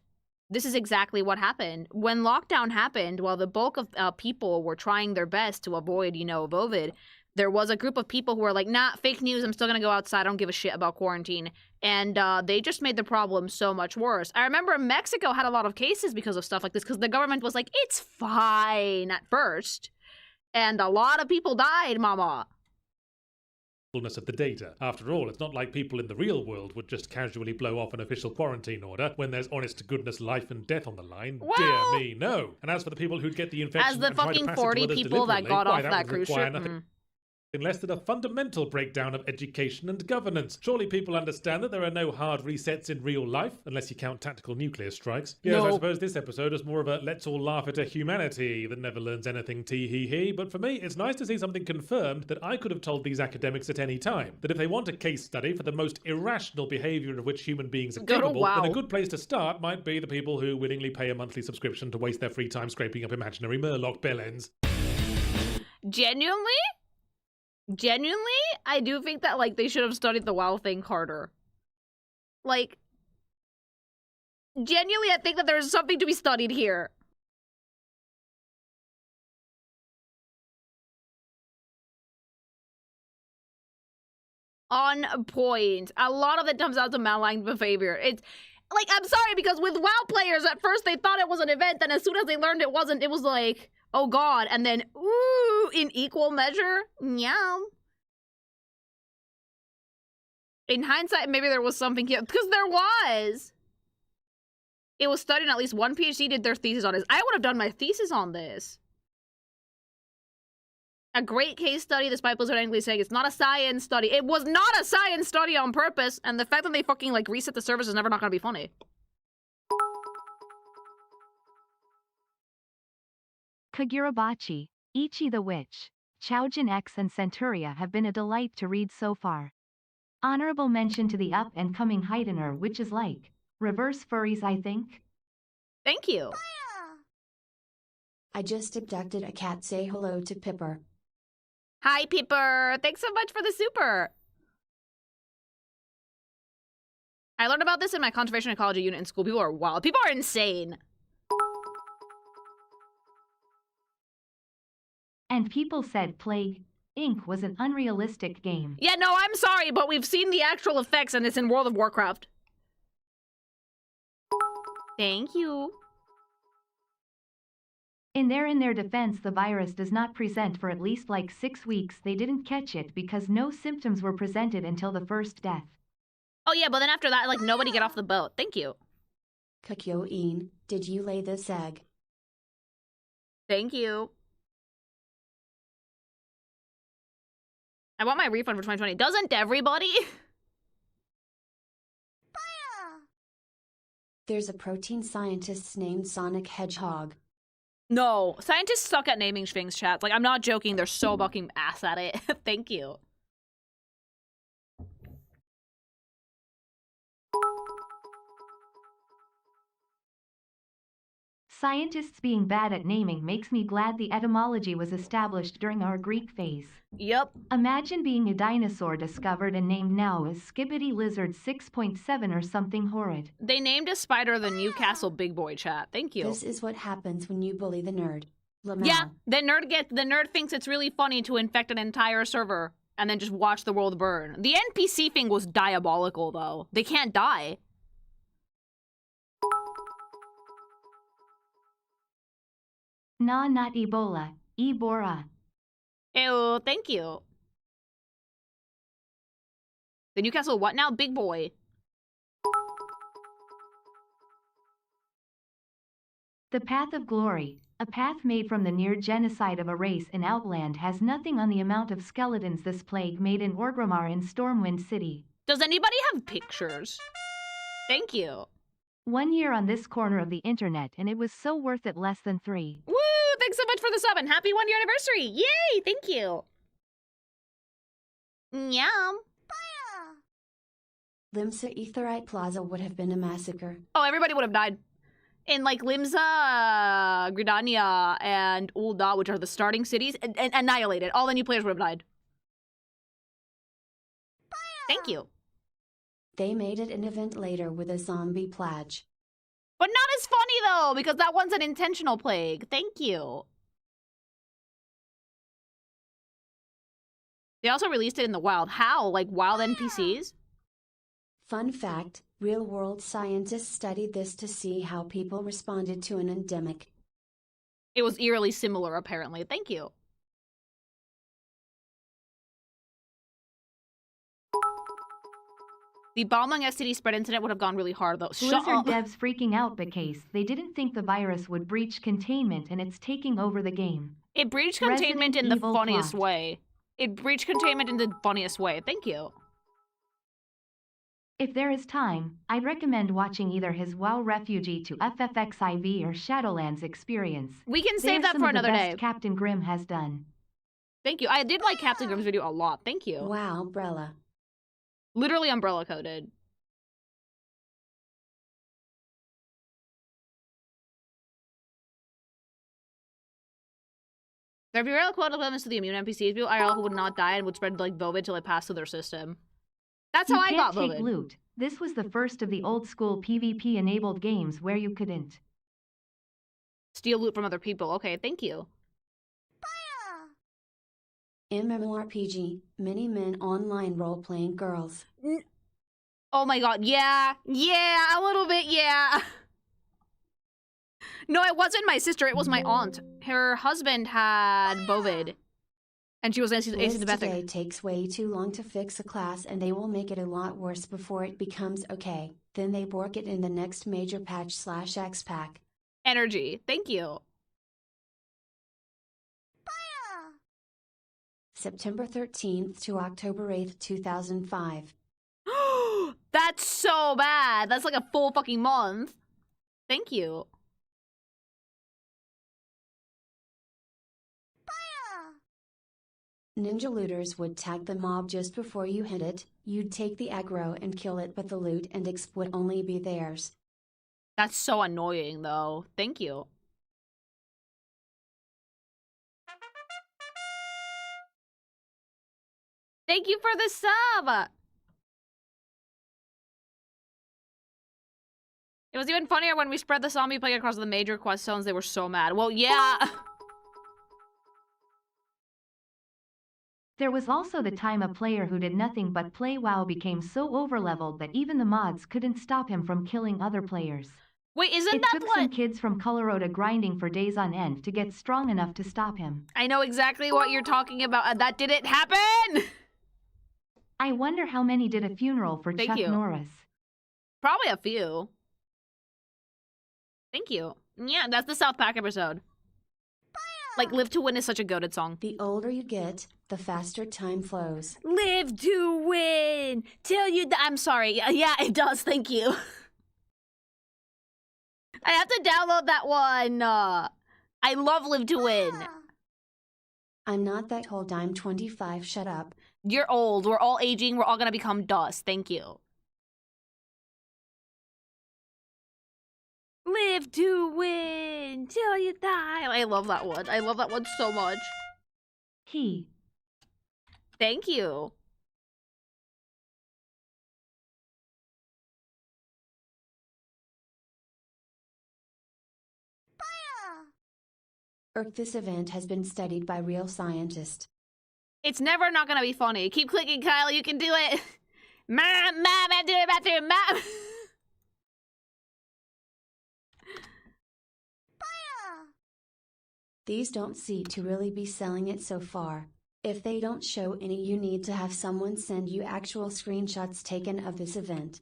This is exactly what happened. When lockdown happened, while the bulk of people were trying their best to avoid, COVID, there was a group of people who were like, nah, fake news, I'm still gonna go outside, I don't give a shit about quarantine. And they just made the problem so much worse. I remember Mexico had a lot of cases because of stuff like this, because the government was like, it's fine at first. And a lot of people died, mama. Of the data. After all, it's not like people in the real world would just casually blow off an official quarantine order when there's honest-to-goodness life and death on the line. Well, dear me, no. And as for the people who'd get the infection as the and try to fucking pass it to 40 others people that got off that cruise ship. Less than a fundamental breakdown of education and governance. Surely people understand that there are no hard resets in real life, unless you count tactical nuclear strikes. Yes, No. I suppose this episode is more of a let's all laugh at a humanity that never learns anything tee-hee-hee, but for me, it's nice to see something confirmed that I could have told these academics at any time. That if they want a case study for the most irrational behaviour of which human beings are Go to capable, WoW. then a good place to start might be the people who willingly pay a monthly subscription to waste their free time scraping up imaginary Murloc bellends. Genuinely, I do think that, like, they should have studied the WoW thing harder. Like, genuinely, I think that there's something to be studied here. On point. A lot of it comes out to malign behavior. It's, like, I'm sorry, because with WoW players, at first they thought it was an event, and as soon as they learned it wasn't, it was like, oh god, and then, ooh, in equal measure, meow. In hindsight, maybe there was something here, because there was. It was studied, and at least one PhD did their thesis on this. I would have done my thesis on this. A great case study, despite Blizzard angrily saying it's not a science study. It was not a science study on purpose, and the fact that they fucking, like, reset the servers is never not gonna be funny. Kagurabachi, Ichi the Witch, Chaojin X and Centuria have been a delight to read so far. Honorable mention to the up-and-coming Heidener, which is like reverse furries, I think. Thank you. I just abducted a cat. Say hello to Pipper. Hi, Peeper. Thanks so much for the super. I learned about this in my conservation ecology unit in school. People are wild. People are insane. And people said Plague Inc. was an unrealistic game. Yeah, no, I'm sorry, but we've seen the actual effects and it's in World of Warcraft. Thank you. In their defense, the virus does not present for at least like 6 weeks. They didn't catch it because no symptoms were presented until the first death. Oh yeah, but then after that, like, nobody get off the boat. Thank you. Kakyoin, did you lay this egg? Thank you. I want my refund for 2020. Doesn't everybody? There's a protein scientist named Sonic Hedgehog. No. Scientists suck at naming things, chat. Like, I'm not joking. They're so fucking ass at it. Thank you. Scientists being bad at naming makes me glad the etymology was established during our Greek phase. Yep. Imagine being a dinosaur discovered and named now as Skibbity Lizard 6.7 or something horrid. They named a spider the Newcastle Big Boy, chat. Thank you. This is what happens when you bully the nerd. Lamau. Yeah, the nerd thinks it's really funny to infect an entire server and then just watch the world burn. The NPC thing was diabolical, though. They can't die. Nah, not Ebola. Ebora. Ew, thank you. The Newcastle what now? Big Boy. The Path of Glory, a path made from the near genocide of a race in Outland, has nothing on the amount of skeletons this plague made in Orgrimmar in Stormwind City. Does anybody have pictures? Thank you. 1 year on this corner of the internet and it was so worth it, less than 3. Woo! Thanks so much for the sub and happy 1 year anniversary! Yay! Thank you. Yum. Limsa Etherite Plaza would have been a massacre. Oh, everybody would have died. In like Limsa, Gridania, and Ul'dah, which are the starting cities, and annihilated. All the new players would have died. Thank you. They made it an event later with a zombie plague. But not as funny, though, because that one's an intentional plague. Thank you. They also released it in the wild. How? Like wild NPCs? Fun fact, real-world scientists studied this to see how people responded to an endemic. It was eerily similar, apparently. Thank you. The Balmung STD spread incident would have gone really hard, though. Blizzard devs freaking out because they didn't think the virus would breach containment and it's taking over the game. It breached containment in the Evil funniest plot. way. It breached containment in the funniest way. Thank you. If there is time, I'd recommend watching either his WoW Refugee to FFXIV or Shadowlands experience. We can They're save that some for of the another best day. Captain Grimm has done. Thank you. I did like Captain Grimm's video a lot. Thank you. Wow, umbrella. Literally umbrella coded. There are viral quota limits to the immune NPCs. People IRL who would not die and would spread like COVID till it passed through their system. That's how I got can't take COVID. loot. This was the first of the old school PvP enabled games where you couldn't Steal loot from other people. Okay, thank you. MMORPG, many men online role-playing girls. Oh my god, yeah. Yeah, a little bit, yeah. No, it wasn't my sister, it was my aunt. Her husband had COVID. And she was Liz today asymptomatic. takes way too long to fix a class and they will make it a lot worse before it becomes okay. Then they bork it in the next major patch/X pack. Energy, thank you. September 13th to October 8th, 2005. That's so bad. That's like a full fucking month. Thank you. Ninja looters would tag the mob just before you hit it, you'd take the aggro and kill it, but the loot and exp would only be theirs. That's so annoying though. Thank you. Thank you for the sub! It was even funnier when we spread the zombie plague across the major quest zones. They were so mad. Well, yeah. There was also the time a player who did nothing but play WoW became so overleveled that even the mods couldn't stop him from killing other players. Wait, isn't It that took what? some kids from Colorado grinding for days on end to get strong enough to stop him. I know exactly what you're talking about. That didn't happen. I wonder how many did a funeral for Thank Chuck you. Norris. Probably a few. Thank you. Yeah, that's the South Park episode. Like, Live to Win is such a goated song. The older you get, the faster time flows. Live to win. Tell you that. I'm sorry. Yeah, it does. Thank you. I have to download that one. I love Live to Win. I'm not that old, I'm 25, shut up. You're old. We're all aging. We're all gonna become dust. Thank you. Live to win till you die. I love that one. I love that one so much. Thank you. This event has been studied by real scientists. It's never not gonna be funny. Keep clicking, Kyle. You can do it. Mom, I'm doing it bathroom, mom. These don't seem to really be selling it so far. If they don't show any, you need to have someone send you actual screenshots taken of this event.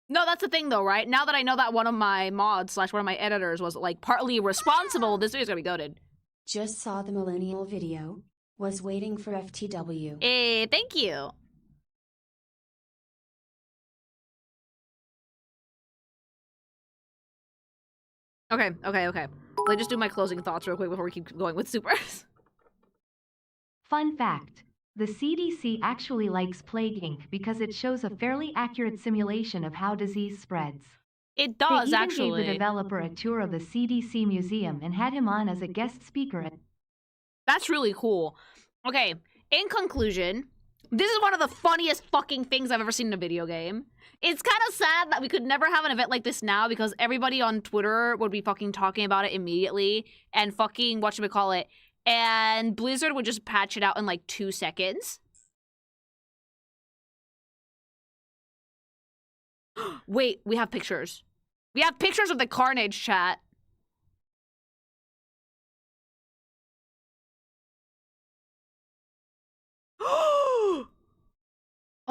No, that's the thing though, right? Now that I know that one of my mods / one of my editors was like partly responsible, this video's gonna be goated. Just saw the millennial video. Was waiting for FTW. Hey, thank you. Okay. Let me just do my closing thoughts real quick before we keep going with supers. Fun fact. The CDC actually likes Plague Inc. because it shows a fairly accurate simulation of how disease spreads. It does, they even actually. gave the developer a tour of the CDC museum and had him on as a guest speaker at... That's really cool. Okay, in conclusion, this is one of the funniest fucking things I've ever seen in a video game. It's kind of sad that we could never have an event like this now because everybody on Twitter would be fucking talking about it immediately and fucking, whatchamacallit, and Blizzard would just patch it out in like 2 seconds. Wait, we have pictures. We have pictures of the carnage, chat.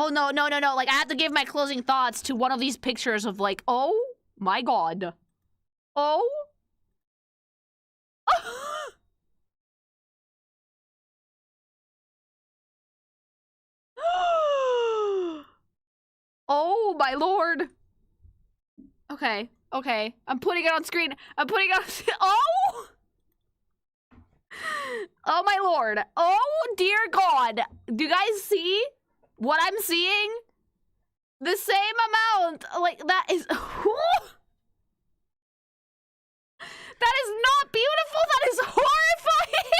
Oh, no. Like, I have to give my closing thoughts to one of these pictures of, like, oh my god. Oh. Oh, my lord. Okay. I'm putting it on screen. Oh! Oh, my lord. Oh, dear God. Do you guys see what I'm seeing? The same amount. Like, that is... That is not beautiful. That is horrifying.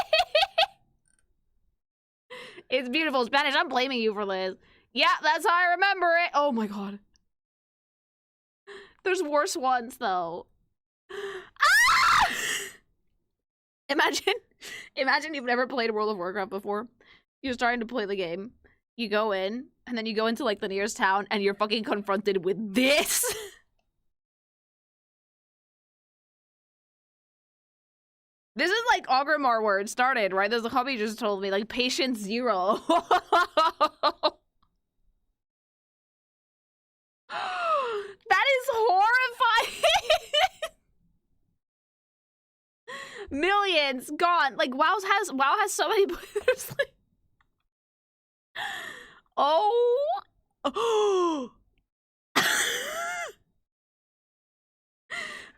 It's beautiful Spanish. I'm blaming you for Liz. Yeah, that's how I remember it. Oh, my God. There's worse ones, though. Ah! Imagine you've never played World of Warcraft before. You're starting to play the game. You go in, and then you go into, like, the nearest town, and you're fucking confronted with this. This is like Ogrimmar where it started, right? There's a hobby just told me, like, patience 0. That is horrifying. Millions gone. Like, WoW has so many players. Like, oh.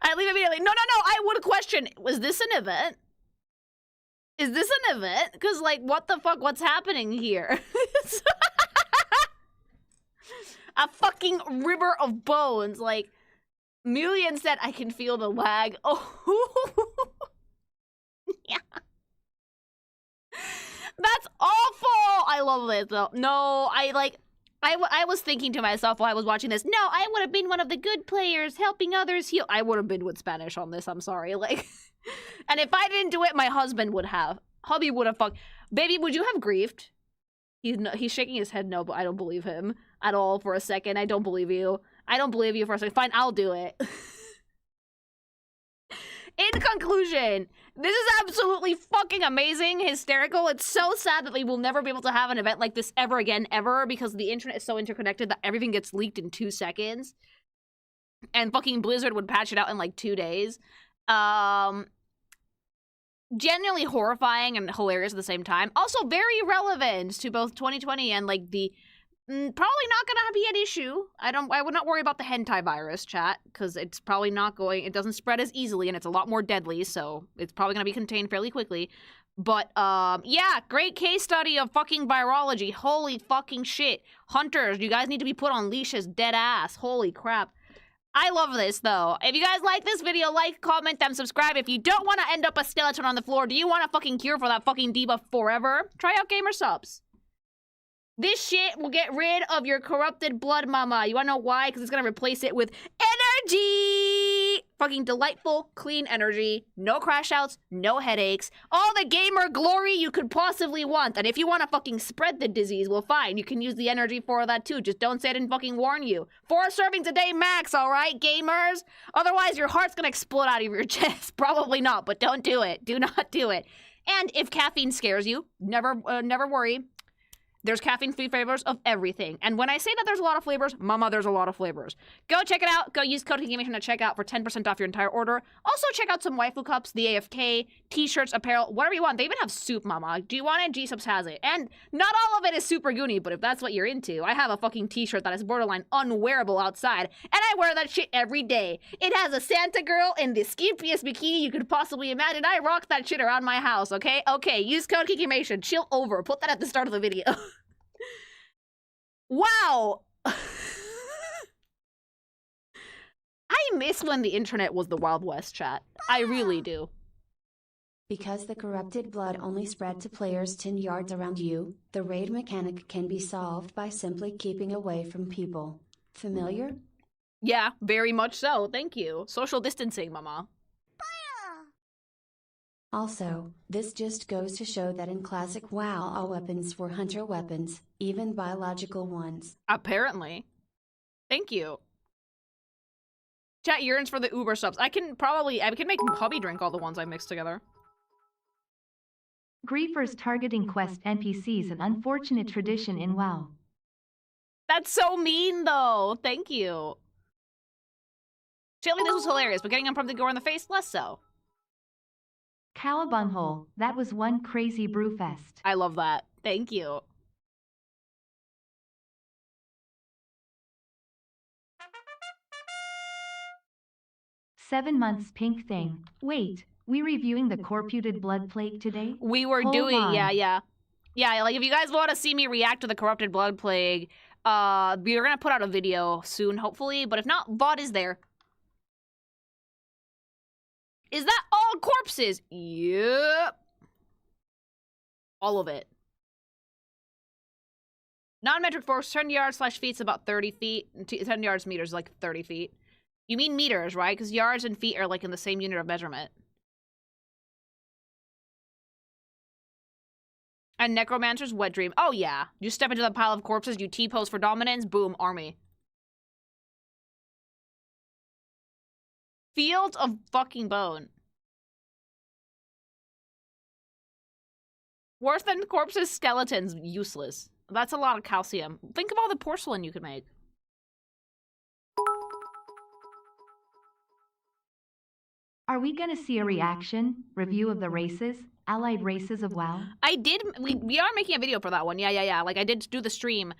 I leave immediately. No. I would question, was this an event? Is this an event? Because, like, what the fuck? What's happening here? A fucking river of bones. Like, Million said, I can feel the lag. Oh. Yeah. That's awful. I love this, though. No, I was thinking to myself while I was watching this, no, I would have been one of the good players helping others heal. I would have been with Spanish on this, I'm sorry. Like, and if I didn't do it, my husband would have. Hubby would have fucked. Baby, would you have grieved? He's shaking his head no, but I don't believe him at all for a second. I don't believe you. I don't believe you for a second. Fine, I'll do it. In conclusion, this is absolutely fucking amazing, hysterical. It's so sad that we will never be able to have an event like this ever again, ever, because the internet is so interconnected that everything gets leaked in 2 seconds. And fucking Blizzard would patch it out in like 2 days. Genuinely horrifying and hilarious at the same time. Also very relevant to both 2020 and like the probably not gonna be an issue. I would not worry about the hentai virus, chat, because it's probably not going, it doesn't spread as easily and it's a lot more deadly, so it's probably gonna be contained fairly quickly. But yeah, great case study of fucking virology. Holy fucking shit. Hunters, you guys need to be put on leashes, dead ass. Holy crap. I love this, though. If you guys like this video, like, comment, and subscribe. If you don't want to end up a skeleton on the floor, do you want a fucking cure for that fucking debuff forever? Try out gsupps. This shit will get rid of your corrupted blood, mama. You wanna know why? Because it's gonna replace it with energy! Fucking delightful, clean energy. No crash outs, no headaches. All the gamer glory you could possibly want. And if you wanna fucking spread the disease, well fine, you can use the energy for that too. Just don't say I didn't fucking warn you. 4 servings a day max, alright, gamers? Otherwise your heart's gonna explode out of your chest. Probably not, but don't do it. Do not do it. And if caffeine scares you, never worry. There's caffeine-free flavors of everything. And when I say that there's a lot of flavors, mama, there's a lot of flavors. Go check it out. Go use code gamimg at checkout for 10% off your entire order. Also, check out some waifu cups, the AFK, t-shirts, apparel, whatever you want. They even have soup, mama. Do you want it? gsupps has it. And not all of it is super goony, but if that's what you're into, I have a fucking t-shirt that is borderline unwearable outside, and I wear that shit every day. It has a Santa girl in the skimpiest bikini you could possibly imagine. I rock that shit around my house, okay? Okay, use code gamimg. Chill over. Put that at the start of the video. Wow! I miss when the internet was the Wild West, chat. I really do. Because the corrupted blood only spread to players 10 yards around you, the raid mechanic can be solved by simply keeping away from people. Familiar? Yeah, very much so. Thank you. Social distancing, mama. Also, this just goes to show that in classic WoW all weapons were hunter weapons, even biological ones. Apparently. Thank you. Chat yearns for the Uber subs. I can make hubby drink all the ones I mixed together. Griefers targeting quest NPCs an unfortunate tradition in WoW. That's so mean, though. Thank you. Chilling, this was hilarious, but getting unprompted gore in the face, less so. Cowabunghole, that was one crazy brewfest. I love that. Thank you. "7 months pink thing. Wait, we reviewing the corrupted blood plague today?" We were Hold doing, on. yeah, like if you guys want to see me react to the corrupted blood plague, we're gonna put out a video soon, hopefully, but if not, VOD is there. Is that all corpses? Yep. All of it. Non-metric force, 10 yards / feet is about 30 feet. 10 yards meters is like 30 feet. You mean meters, right? Because yards and feet are like in the same unit of measurement. And Necromancer's wet dream. Oh yeah. You step into the pile of corpses, you T-pose for dominance, boom, army. Field of fucking bone. Worse than corpses, skeletons, useless. That's a lot of calcium. Think of all the porcelain you could make. Are we gonna see a reaction, review of the races, allied races of WoW? I did, we are making a video for that one. Yeah. Like I did do the stream.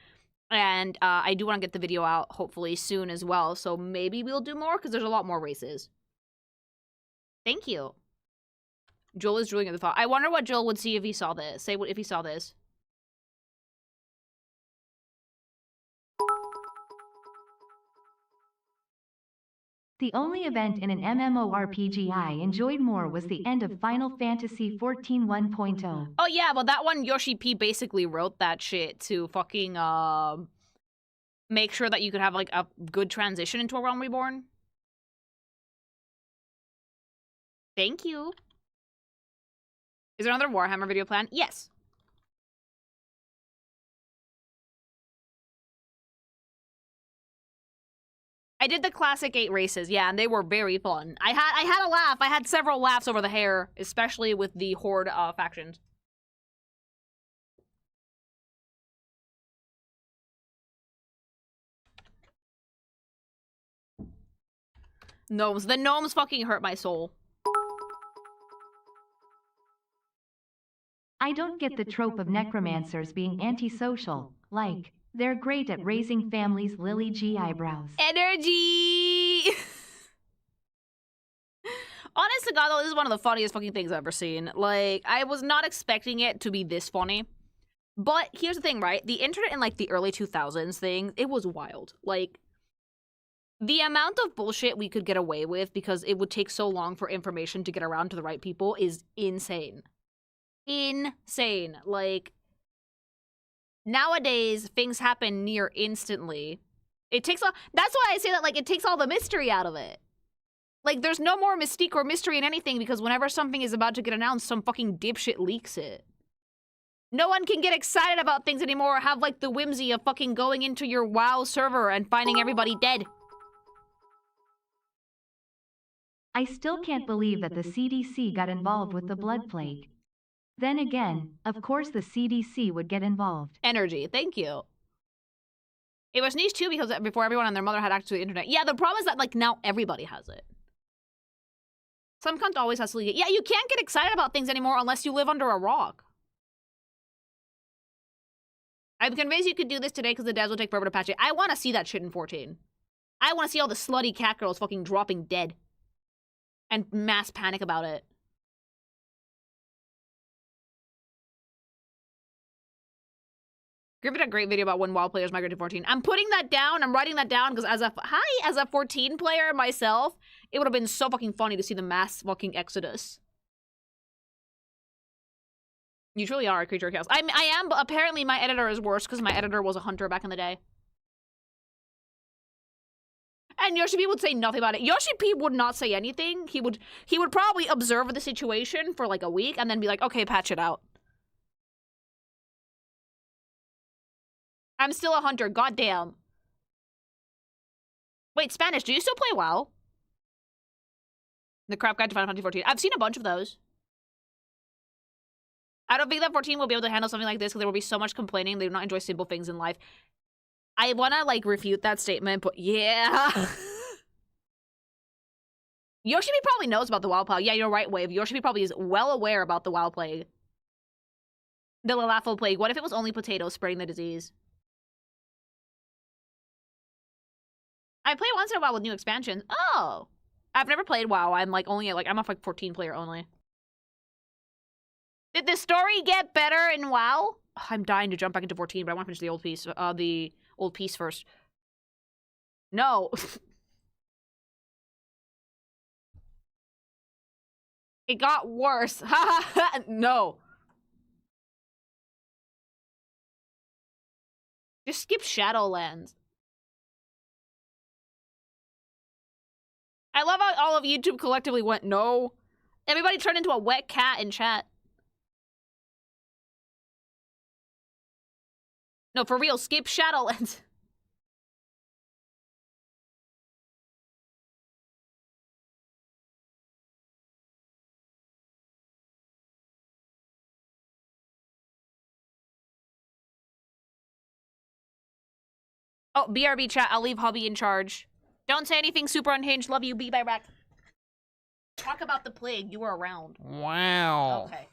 And I do want to get the video out, hopefully, soon as well. So maybe we'll do more, because there's a lot more races. Thank you. Joel is drooling at the thought. I wonder what Joel would see if he saw this. Say what if he saw this. The only event in an MMORPG I enjoyed more was the end of Final Fantasy XIV 1.0. Oh yeah, well that one Yoshi P basically wrote that shit to fucking make sure that you could have like a good transition into a Realm Reborn. Thank you. Is there another Warhammer video planned? Yes. I did the classic 8 races, yeah, and they were very fun. I had a laugh. I had several laughs over the hair, especially with the Horde factions. Gnomes. The gnomes fucking hurt my soul. I don't get the trope of necromancers being antisocial. Like, they're great at raising families. Lily G eyebrows. Energy! Honest to God, though, this is one of the funniest fucking things I've ever seen. Like, I was not expecting it to be this funny. But here's the thing, right? The internet in, like, the early 2000s thing, it was wild. Like, the amount of bullshit we could get away with because it would take so long for information to get around to the right people is insane. Insane. Like, nowadays, things happen near instantly. It takes all... That's why I say that, like, it takes all the mystery out of it. Like, there's no more mystique or mystery in anything because whenever something is about to get announced, some fucking dipshit leaks it. No one can get excited about things anymore or have, like, the whimsy of fucking going into your WoW server and finding everybody dead. I still can't believe that the CDC got involved with the blood plague. Then again, of course the CDC would get involved. Energy, thank you. It was niche too because before everyone and their mother had access to the internet. Yeah, the problem is that, like, now everybody has it. Some cunt always has to leak it. Yeah, you can't get excited about things anymore unless you live under a rock. I'm convinced you could do this today because the devs will take forever to patch it. I want to see that shit in 14. I want to see all the slutty cat girls fucking dropping dead. And mass panic about it. Griffin had a great video about when WoW players migrated to 14. I'm putting that down. I'm writing that down because as a 14 player myself, it would have been so fucking funny to see the mass fucking exodus. You truly are a creature of chaos. I am, but apparently my editor is worse because my editor was a hunter back in the day. And Yoshi P would say nothing about it. Yoshi P would not say anything. He would probably observe the situation for like a week and then be like, okay, patch it out. I'm still a hunter, goddamn. Wait, Spanish, do you still play WoW? The Crap Guide to Final Fantasy 14. I've seen a bunch of those. I don't think that 14 will be able to handle something like this because there will be so much complaining. They do not enjoy simple things in life. I want to, like, refute that statement, but yeah. Yoshi probably knows about the WoW Plague. Yeah, you're right, Wave. Yoshi probably is well aware about the WoW Plague. The Lalafell Plague. What if it was only potatoes spreading the disease? I play once in a while with new expansions. Oh! I've never played WoW. I'm, like, only, like, I'm a, like, 14 player only. Did the story get better in WoW? I'm dying to jump back into 14, but I want to finish the old piece first. No. It got worse. No. Just skip Shadowlands. I love how all of YouTube collectively went, no. Everybody turned into a wet cat in chat. No, for real, skip Shadowlands. Oh, BRB chat, I'll leave Hubby in charge. Don't say anything super unhinged. Love you, be by rack. Talk about the plague. You were around. Wow. Okay.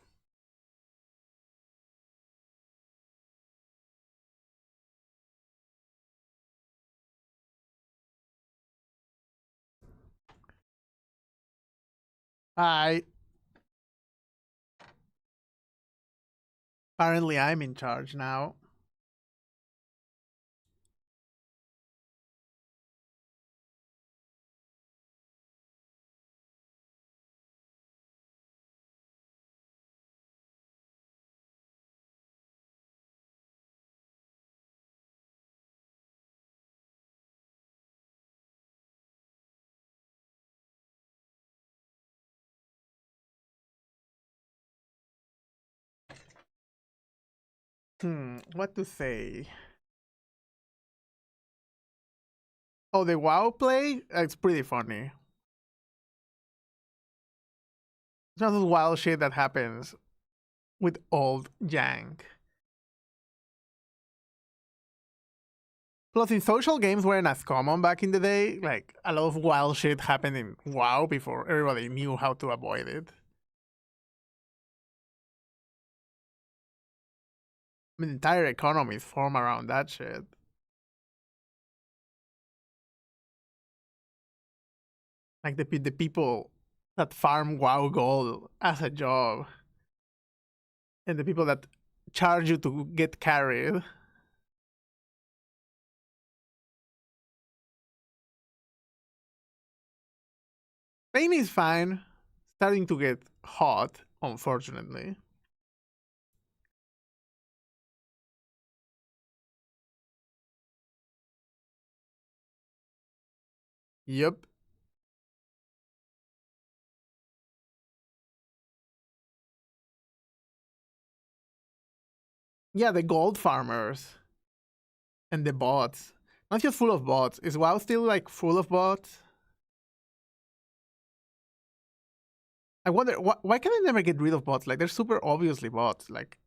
Hi. Apparently I'm in charge now. What to say? Oh, the WoW play? It's pretty funny. It's not this wild shit that happens with old jank. Plus, in social games weren't as common back in the day. Like, a lot of wild shit happened in WoW before everybody knew how to avoid it. I mean, entire economies form around that shit. Like the people that farm WoW gold as a job. And the people that charge you to get carried. Spain is fine. Starting to get hot, unfortunately. Yep. Yeah, the gold farmers. And the bots. Not just full of bots. Is WoW still like full of bots? I wonder why can I never get rid of bots? Like they're super obviously bots. Like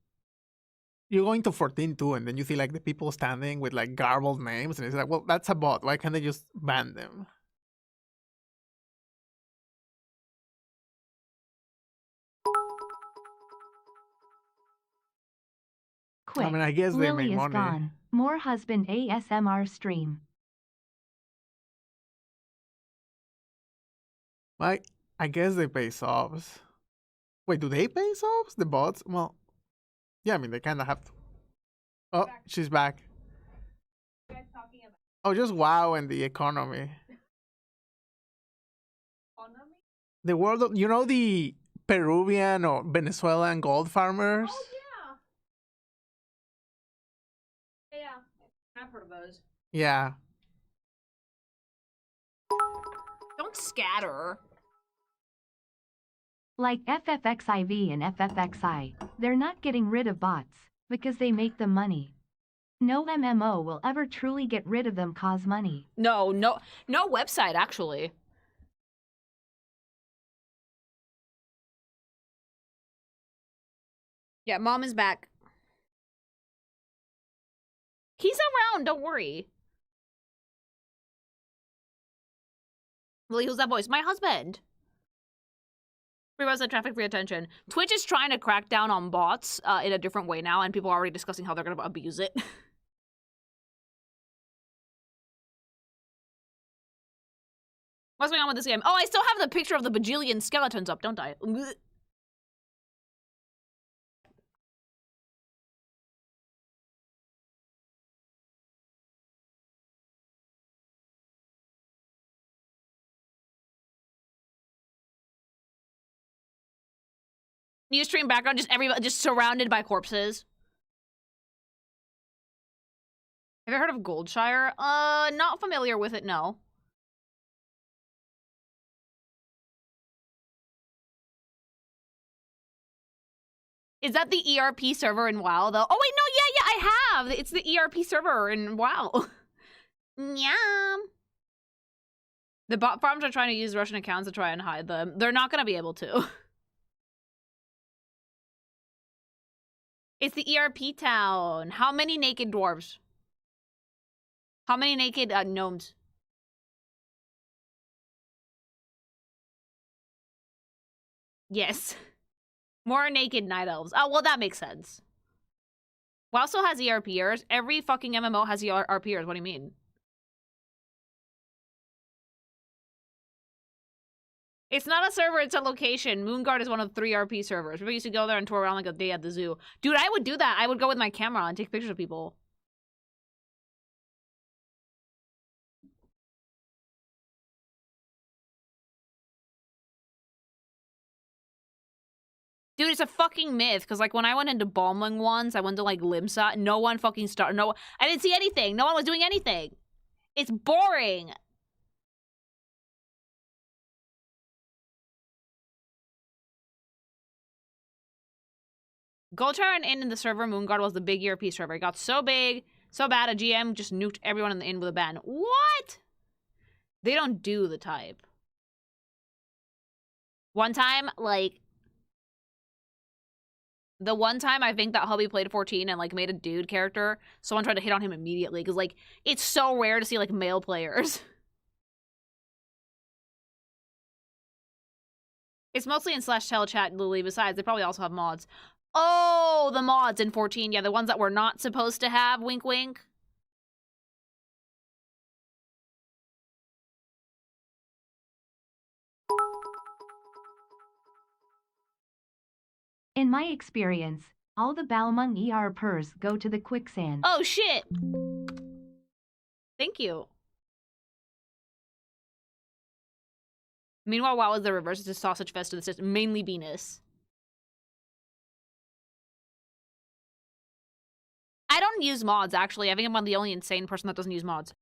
you go into 14.2 and then you see like the people standing with like garbled names and it's like, well, that's a bot. Why can't they just ban them? Quick, I mean, I guess they Lily make is money. gone. More husband ASMR stream. Like, I guess they pay subs. Wait, do they pay subs? The bots? Well, yeah, I mean, they kind of have to. Oh, she's back. Oh, just WoW and the economy. The world of, you know, the Peruvian or Venezuelan gold farmers? Oh, yeah. Yeah, I've heard of those. Yeah. Don't scatter. Like FFXIV and FFXI, they're not getting rid of bots, because they make them money. No MMO will ever truly get rid of them cause money. No website, actually. Yeah, Mom is back. He's around, don't worry. Lily, who's that voice? My husband. Free website traffic, free attention. Twitch is trying to crack down on bots in a different way now, and people are already discussing how they're going to abuse it. What's going on with this game? Oh, I still have the picture of the bajillion skeletons up, don't I? New stream background, just everybody, just surrounded by corpses. Have you heard of Goldshire? Not familiar with it, no. Is that the ERP server in WoW, though? Oh, wait, no, yeah, I have! It's the ERP server in WoW. Yum. The bot farms are trying to use Russian accounts to try and hide them. They're not gonna be able to. It's the ERP town. How many naked dwarves? How many naked gnomes? Yes. More naked night elves. Oh, well, that makes sense. WoW still has ERPers. Every fucking MMO has ERPers. What do you mean? It's not a server, it's a location. Moonguard is one of 3 RP servers. People used to go there and tour around like a day at the zoo. Dude, I would do that. I would go with my camera and take pictures of people. Dude, it's a fucking myth. Because, like, when I went into Balmung once, I went to, like, Limsa. No one fucking started. No, I didn't see anything. No one was doing anything. It's boring. Goldshire and Inn in the server, Moonguard was the big ERP server. It got so big, so bad, a GM just nuked everyone in the inn with a ban. What? They don't do the type. One time, like, the one time I think that hubby played 14 and, like, made a dude character, someone tried to hit on him immediately, because, like, it's so rare to see, like, male players. It's mostly in /tell chat, Lily. Besides, they probably also have mods. Oh, the mods in 14. Yeah, the ones that we're not supposed to have. Wink, wink. In my experience, all the Balmung ERPers go to the quicksand. Oh, shit. Thank you. Meanwhile, WoW is the reverse. It's a sausage fest of the system. Mainly Venus. I don't use mods, actually. I think I'm the only insane person that doesn't use mods.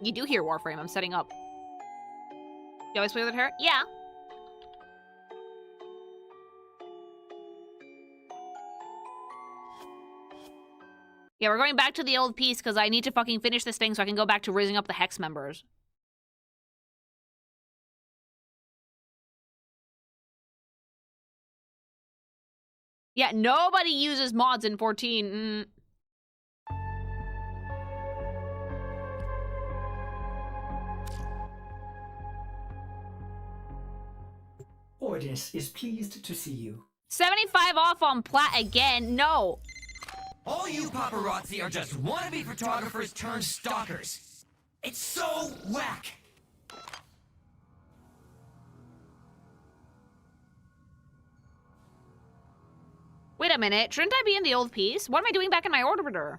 You do hear Warframe. I'm setting up. You always play with her? Yeah. Yeah, we're going back to the old piece because I need to fucking finish this thing so I can go back to raising up the Hex members. Yeah, nobody uses mods in 14. Ordis is pleased to see you. 75 off on Plat again. No. All you paparazzi are just wannabe photographers turned stalkers. It's so whack. Wait a minute. Shouldn't I be in the old piece? What am I doing back in my orbiter?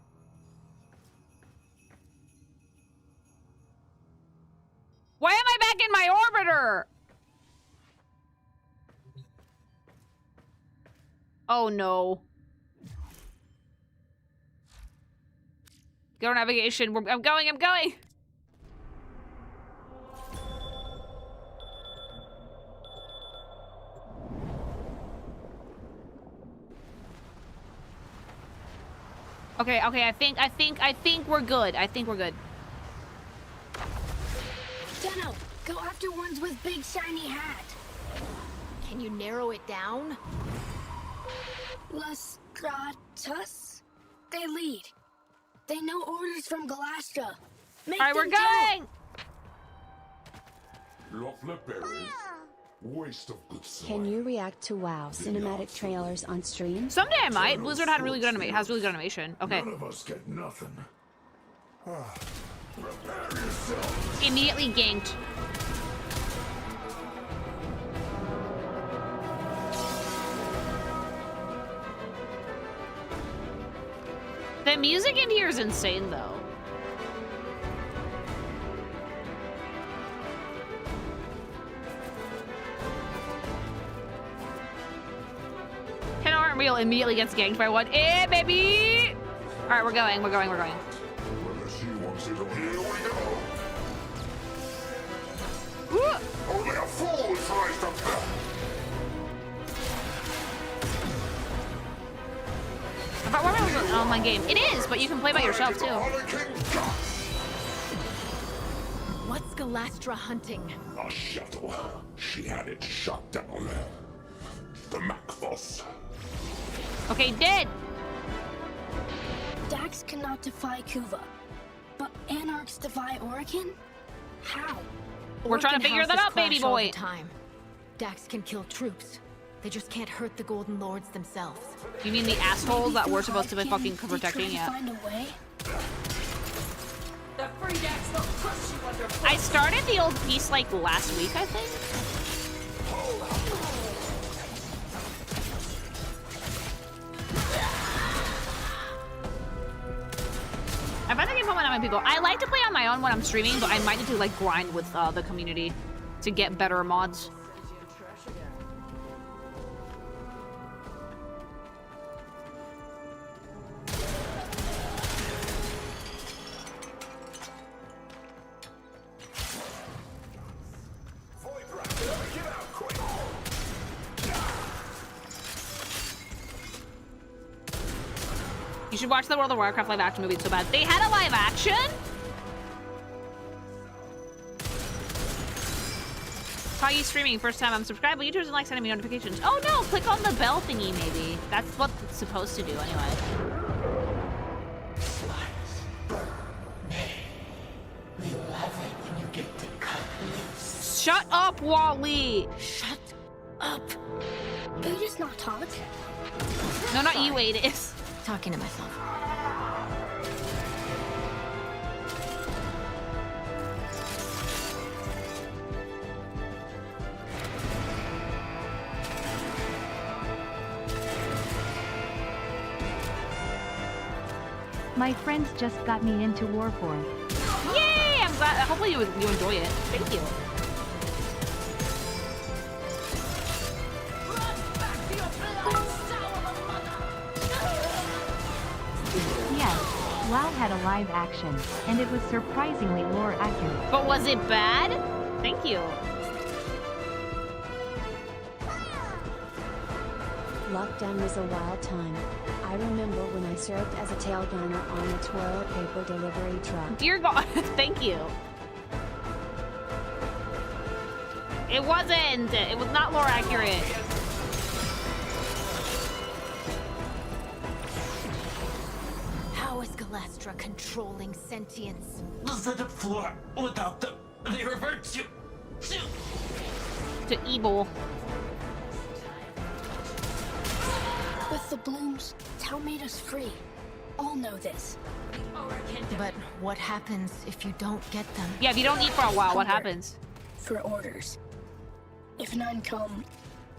Why am I back in my orbiter? Oh no. Go navigation. I'm going. Okay, I think we're good. I think we're good. Deno, go after ones with big shiny hat. Can you narrow it down? Stratus? They lead. They know orders from Galastra. Alright, we're going! Waste of good soil. Can you react to WoW cinematic trailers on stream? Someday I might. Blizzard had really good has really good animation. Okay. None of us get nothing. Prepare yourself. Immediately ganked. The music in here is insane, though. Ken Real immediately gets ganked by one. Eh, baby! Alright, we're going. Ooh. Only a fool would rise from that. I thought Warcraft was an online game. It is, but you can play by yourself, too. What's Galastra hunting? A shuttle. She had it shot down. The Macthos. Okay, dead. Dax cannot defy Kuva, but Anarchs defy Orokin? How? We're trying to figure that out, baby boy. Time. Dax can kill troops. They just can't hurt the Golden Lords themselves. You mean the assholes that we're supposed to be fucking protecting? Yeah. I started the old piece like last week, I think. I've been thinking about my people. I like to play on my own when I'm streaming, but I might need to like grind with the community to get better mods. You should watch the World of Warcraft live action movie. It's so bad. They had a live action? Toggy streaming, first time I'm subscribed, but YouTube doesn't like sending me notifications. Oh no, click on the bell thingy maybe. That's what it's supposed to do anyway. Shut up, Wally! Shut up. Can you just not talk? No, not you, Adis. Talking to myself. My friends just got me into Warcraft. Yay! I'm glad. Hopefully you enjoy it. Thank you. Yes, WoW had a live action, and it was surprisingly lore accurate. But was it bad? Thank you. Lockdown was a wild time. I remember when I served as a tail gunner on a toilet paper delivery truck. Dear God, thank you. It wasn't. It was not lore accurate. How is Galastra controlling sentience? The setup floor. Without them, they revert to evil. With the blooms, Tau made us free. All know this. But what happens if you don't get them? Yeah, if you don't eat for a while, what happens? For orders. If none come,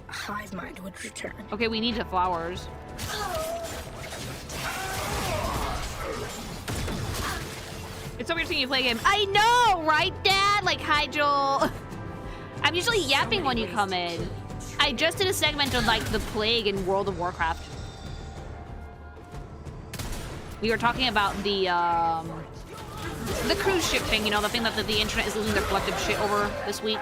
hive mind would return. Okay, we need the flowers. It's so weird seeing you play a game. I know, right, Dad? Like, hi, Joel. I'm usually yapping when you come in. I just did a segment on, like, the plague in World of Warcraft. We were talking about the cruise ship thing, you know, the thing that the internet is losing their collective shit over this week.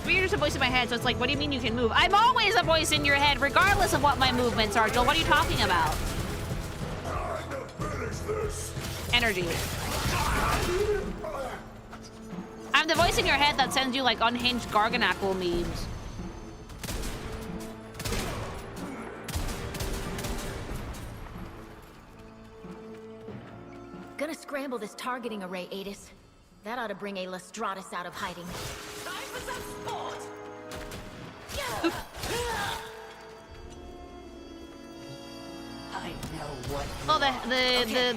But you're just a voice in my head, so it's like, what do you mean you can move? I'm always a voice in your head, regardless of what my movements are, Joel. What are you talking about? Energy. I'm the voice in your head that sends you, like, unhinged Garganackle memes. Gonna scramble this targeting array, Adis. That ought to bring a Lestratus out of hiding. I know what. Oh,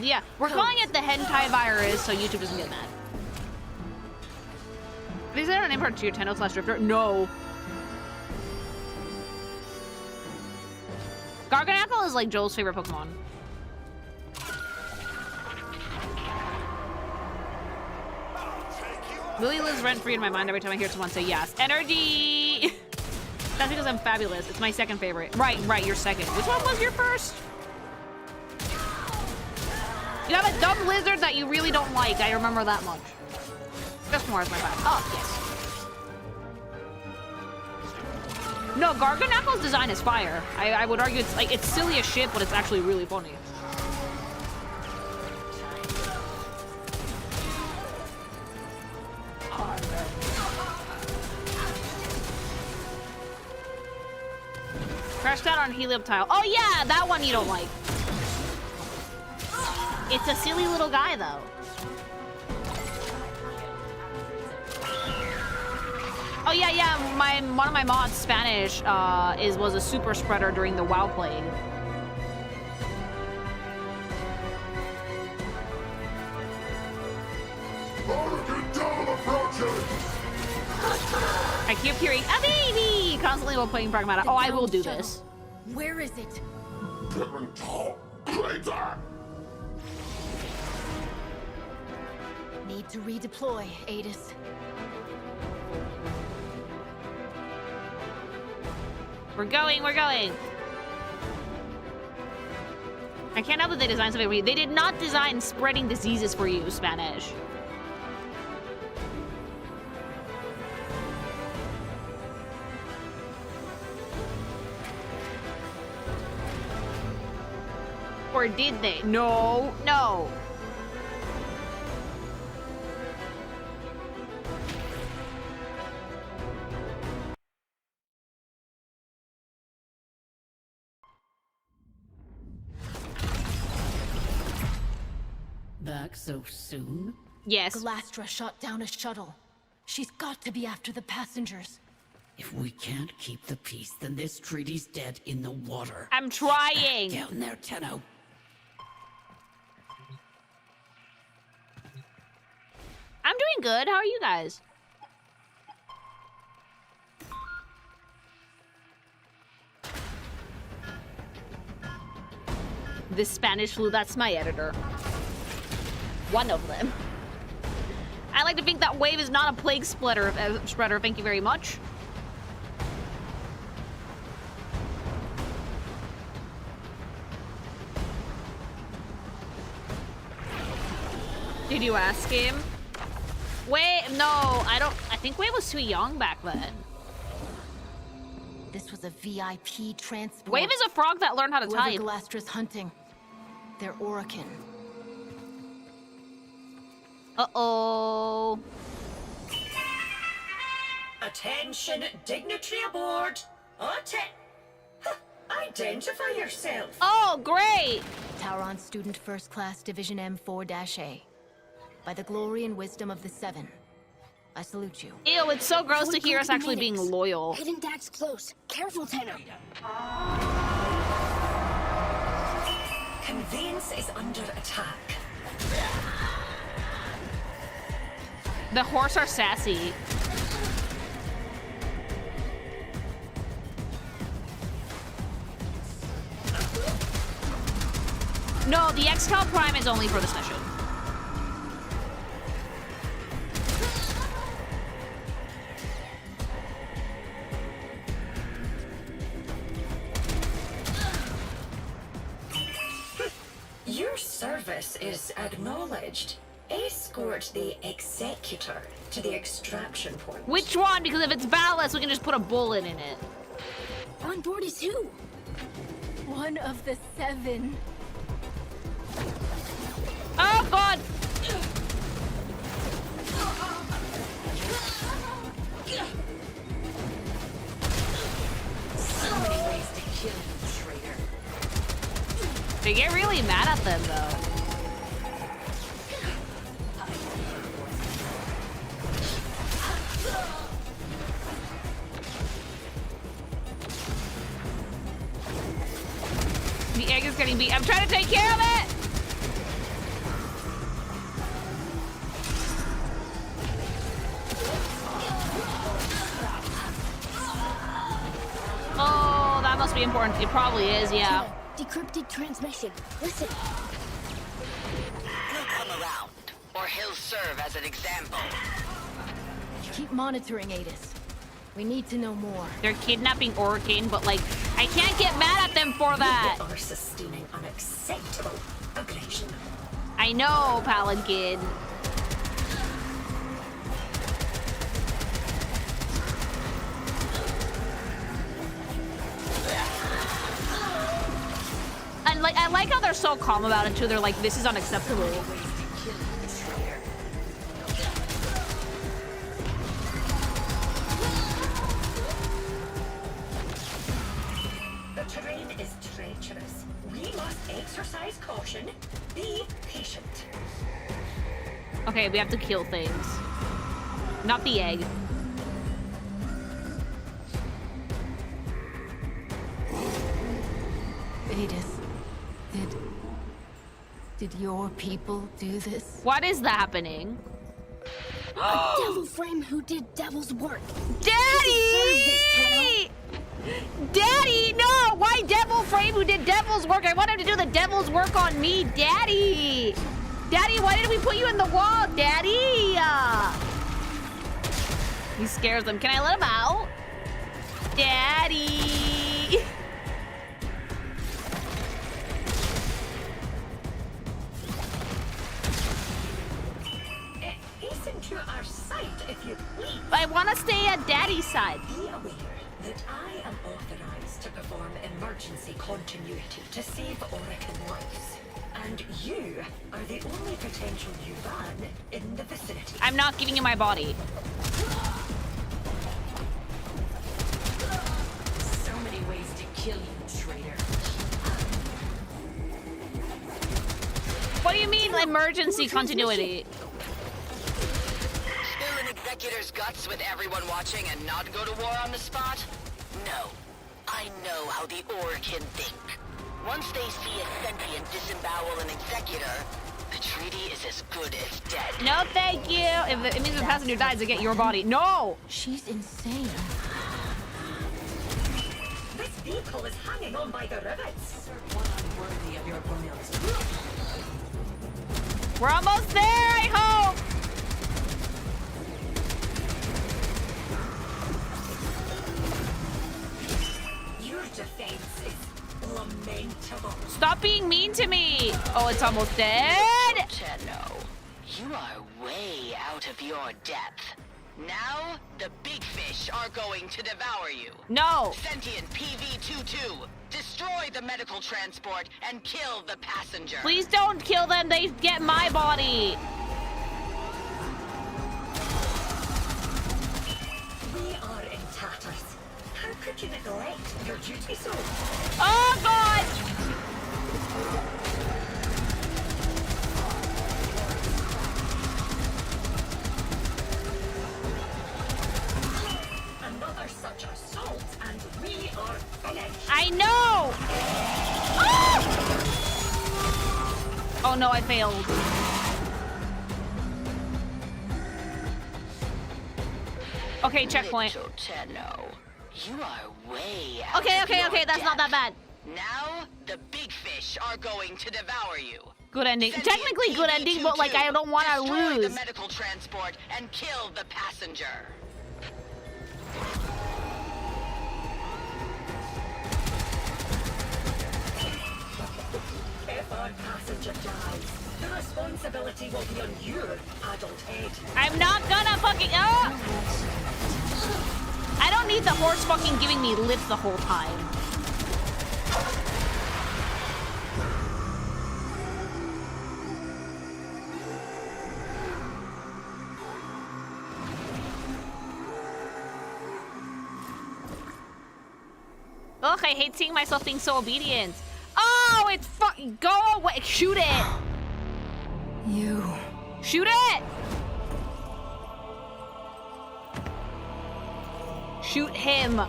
yeah. We're calling it the hentai virus, so YouTube doesn't get mad. Is there an name for Chiotendo/Drifter? No. Garganackle is like Joel's favorite Pokemon. Lily lives rent-free in my mind every time I hear someone say yes. Energy! That's because I'm fabulous. It's my second favorite. Right, you're second. Which one was your first? You have a dumb lizard that you really don't like. I remember that much. Just more as my bad. Oh, yes. No, Garganackle's design is fire. I would argue it's like, it's silly as shit, but it's actually really funny. Crashed out on Helioptile. Oh yeah, that one you don't like. It's a silly little guy though. Oh yeah. One of my mods, Spanish, was a super spreader during the WoW plague. I keep hearing a baby constantly while playing Pragmata. Oh, I will do this. Where is it? Need to redeploy, Adis. We're going. I can't help that they designed something for you. They did not design spreading diseases for you, Spanish. Or did they? No, no. Back so soon? Yes. Galastra shot down a shuttle. She's got to be after the passengers. If we can't keep the peace, then this treaty's dead in the water. I'm trying. Back down there, Tenno. I'm doing good. How are you guys? This Spanish flu, that's my editor. One of them. I like to think that Wave is not a plague spreader. Thank you very much. Did you ask him? Wave, no, I don't. I think Wave was too young back then. This was a VIP transport. Wave is a frog that learned how to Whoever type. Galastra's hunting. They're Orokin. Uh-oh. Attention, dignitary aboard. Identify yourself. Oh, great. Tauron student first class division M4-A. By the glory and wisdom of the Seven, I salute you. Ew, it's so gross to hear us actually being loyal. Hidden Dax close. Careful, Tenno. Conveyance is under attack. The horse are sassy. No, the Excal Prime is only for this mission. Your service is acknowledged. Escort the Executor to the extraction point. Which one? Because if it's ballast, we can just put a bullet in it. On board is who? One of the Seven. Oh, God! So many ways to kill you, traitor. They get really mad at them, though. The egg is getting beat. I'm trying to take care of it! Oh, that must be important. It probably is, yeah. Decrypted transmission. Listen. He'll come around, or he'll serve as an example. Keep monitoring Adis. We need to know more. They're kidnapping Orokin, but like, I can't get mad at them for that. You are sustaining unacceptable aggression. I know, Paladin. And like, I like how they're so calm about it too. They're like, this is unacceptable. The terrain is treacherous. We must exercise caution. Be patient. Okay, we have to kill things. Not the egg. Adis, did your people do this? What is happening? A devil frame who did devil's work. Daddy! Daddy, no! Why devil frame who did devil's work? I want him to do the devil's work on me, Daddy! Daddy, why did we put you in the wall, Daddy? He scares them. Can I let him out? Daddy! Hasten to our site if you please. I want to stay at Daddy's side. Be aware that I am authorized to perform emergency continuity to save Orokin lives. And you are the only potential Yuvan in the vicinity. I'm not giving you my body. So many ways to kill you, traitor. What do you mean, emergency continuity? Spill an executor's guts with everyone watching and not go to war on the spot? No. I know how the Aura can think. Once they see a sentient disembowel an executor, the treaty is as good as dead. No, thank you. If it means the passenger dies, they get your body. No! She's insane. This vehicle is hanging on by the rivets. One unworthy of your brilliance. We're almost there, I hope! Your defense is lamentable. Stop being mean to me! Oh, it's almost dead? Tenno, you are way out of your depth. Now, the big fish are going to devour you. No! Sentient PV-22, destroy the medical transport and kill the passenger. Please don't kill them, they get my body! We are in tatters. How could you neglect your duty so? Oh, God! Another such assault, and we are finished. I know! Ah! Oh no, I failed. Okay, checkpoint. Little Tenno, you are way out Okay, of your that's not that bad. Now, the big fish are going to devour you. Good ending. Technically good ending, but like I don't want to Destroy lose. the medical transport and kill the passenger. If our passenger dies, the responsibility will be on your adult head. I'm not gonna fucking. Oh! I don't need the horse fucking giving me lips the whole time. Ugh, I hate seeing myself being so obedient. Oh, it's fucking. Go away. Shoot it. You. Shoot it. Shoot him.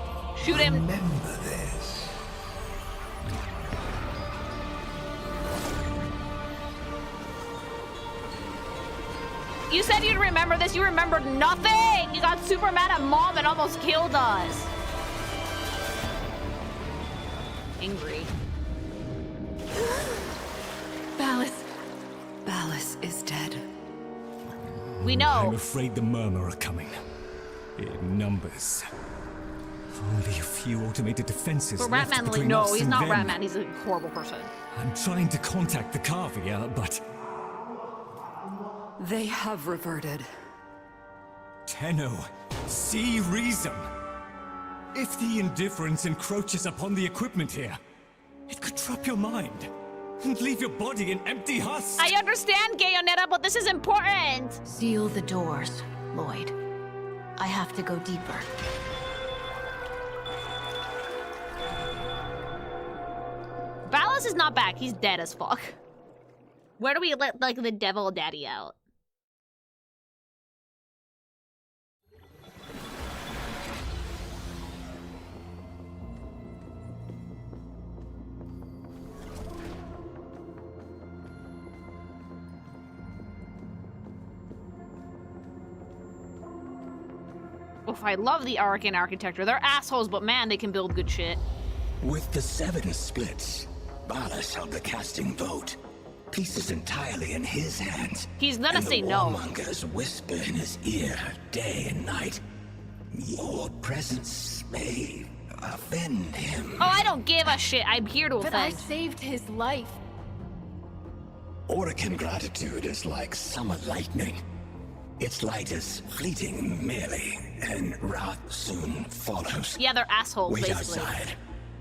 Shoot him. Remember this. You said you'd remember this. You remembered nothing. You got super mad at Mom and almost killed us. Angry. Ballas is dead. We know. I'm afraid the Murmur are coming. In numbers. Only a few automated defenses But left Ratman, like, between no, us he's and not them. Ratman. He's a horrible person. I'm trying to contact the Kavia, but... They have reverted. Tenno, see reason. If the indifference encroaches upon the equipment here, it could trap your mind and leave your body an empty husk. I understand, Gayonetta, but this is important. Seal the doors, Lloyd. I have to go deeper. Ballas is not back. He's dead as fuck. Where do we let, like, the devil daddy out? Oof, I love the Arcan architecture. They're assholes, but man, they can build good shit. With the 7 splits, Ballas held the casting vote. Pieces entirely in his hands. He's gonna say no. Warmongers whisper in his ear day and night. Your presence may offend him. Oh, I don't give a shit. I'm here to offend. But I saved his life. Oracan gratitude is like summer lightning. Its light is fleeting merely, and wrath soon follows. Yeah, they're assholes, Wait basically. outside.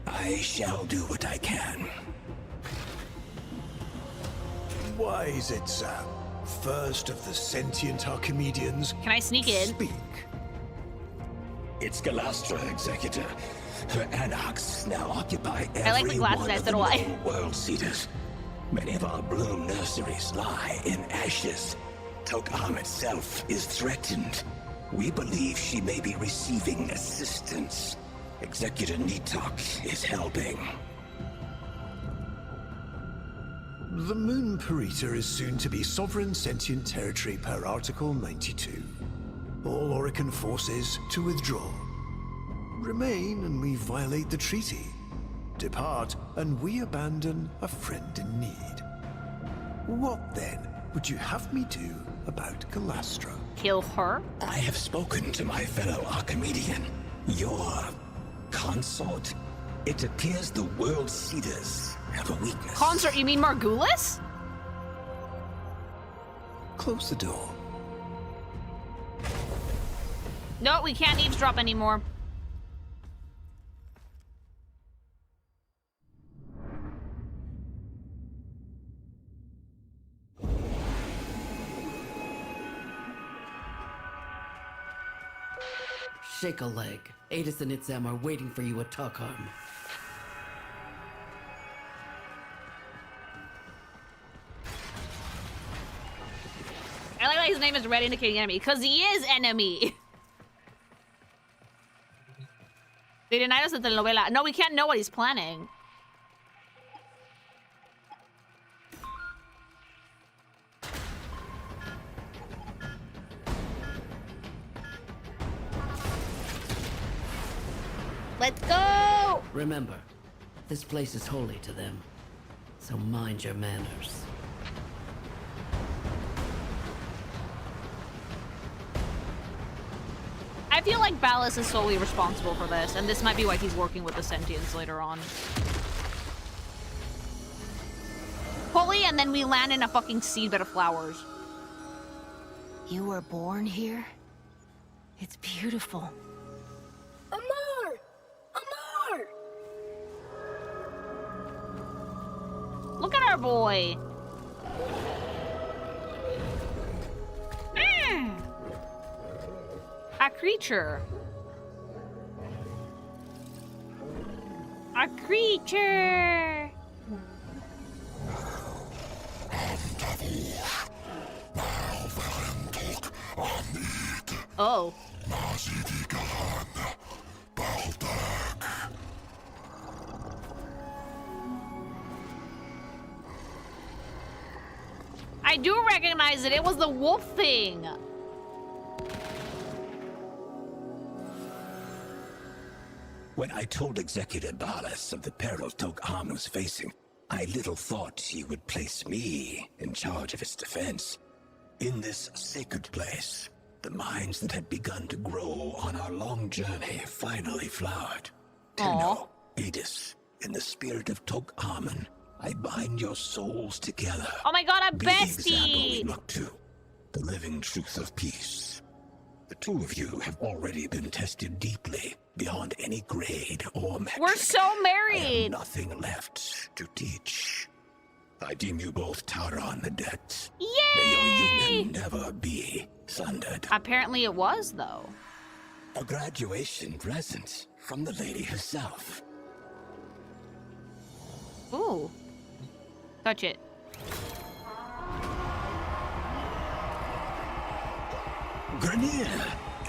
I shall do what I can. Wise Itzam, first of the sentient Archimedeans. Can I sneak in? Speak. It's Galastra, Executor. Her anarchs now occupy I like the every glasses, one I of said the why. known world cedars. Many of our bloom nurseries lie in ashes. Tok-Am itself is threatened. We believe she may be receiving assistance. Executor Nitok is helping. The Moon Parita is soon to be sovereign sentient territory per Article 92. All Orican forces to withdraw. Remain and we violate the treaty. Depart and we abandon a friend in need. What then would you have me do about Galastra? Kill her? I have spoken to my fellow Archimedean. Your consort. It appears the world cedars have a weakness. Consort? You mean Margulis? Close the door. No, we can't eavesdrop anymore. Shake a leg. Adis and Itzam are waiting for you at Tok-Am. I like that his name is Red indicating enemy, because he is enemy. They denied us the telenovela. No, we can't know what he's planning. Let's go! Remember, this place is holy to them, so mind your manners. I feel like Ballas is solely responsible for this, and this might be why he's working with the Sentients later on. Holy, and then we land in a fucking seedbed of flowers. You were born here? It's beautiful. Amar! Amar! Look at our boy. A creature. A creature. Oh. I do recognize it. It was the wolf thing. When I told Executor Ballas of the peril Tok-Am was facing, I little thought he would place me in charge of its defense. In this sacred place, the minds that had begun to grow on our long journey finally flowered. Tenno, Adis, in the spirit of Tok-Amen, I bind your souls together. Oh my god, I'm Be the example we bestie! look to, the living truth of peace. The two of you have already been tested deeply, beyond any grade or metric. We're so I married! have nothing left to teach. I deem you both Tauron the debt. Yay! May your union never be sundered. Apparently it was, though. A graduation present from the lady herself. Ooh. Touch it. Grenier,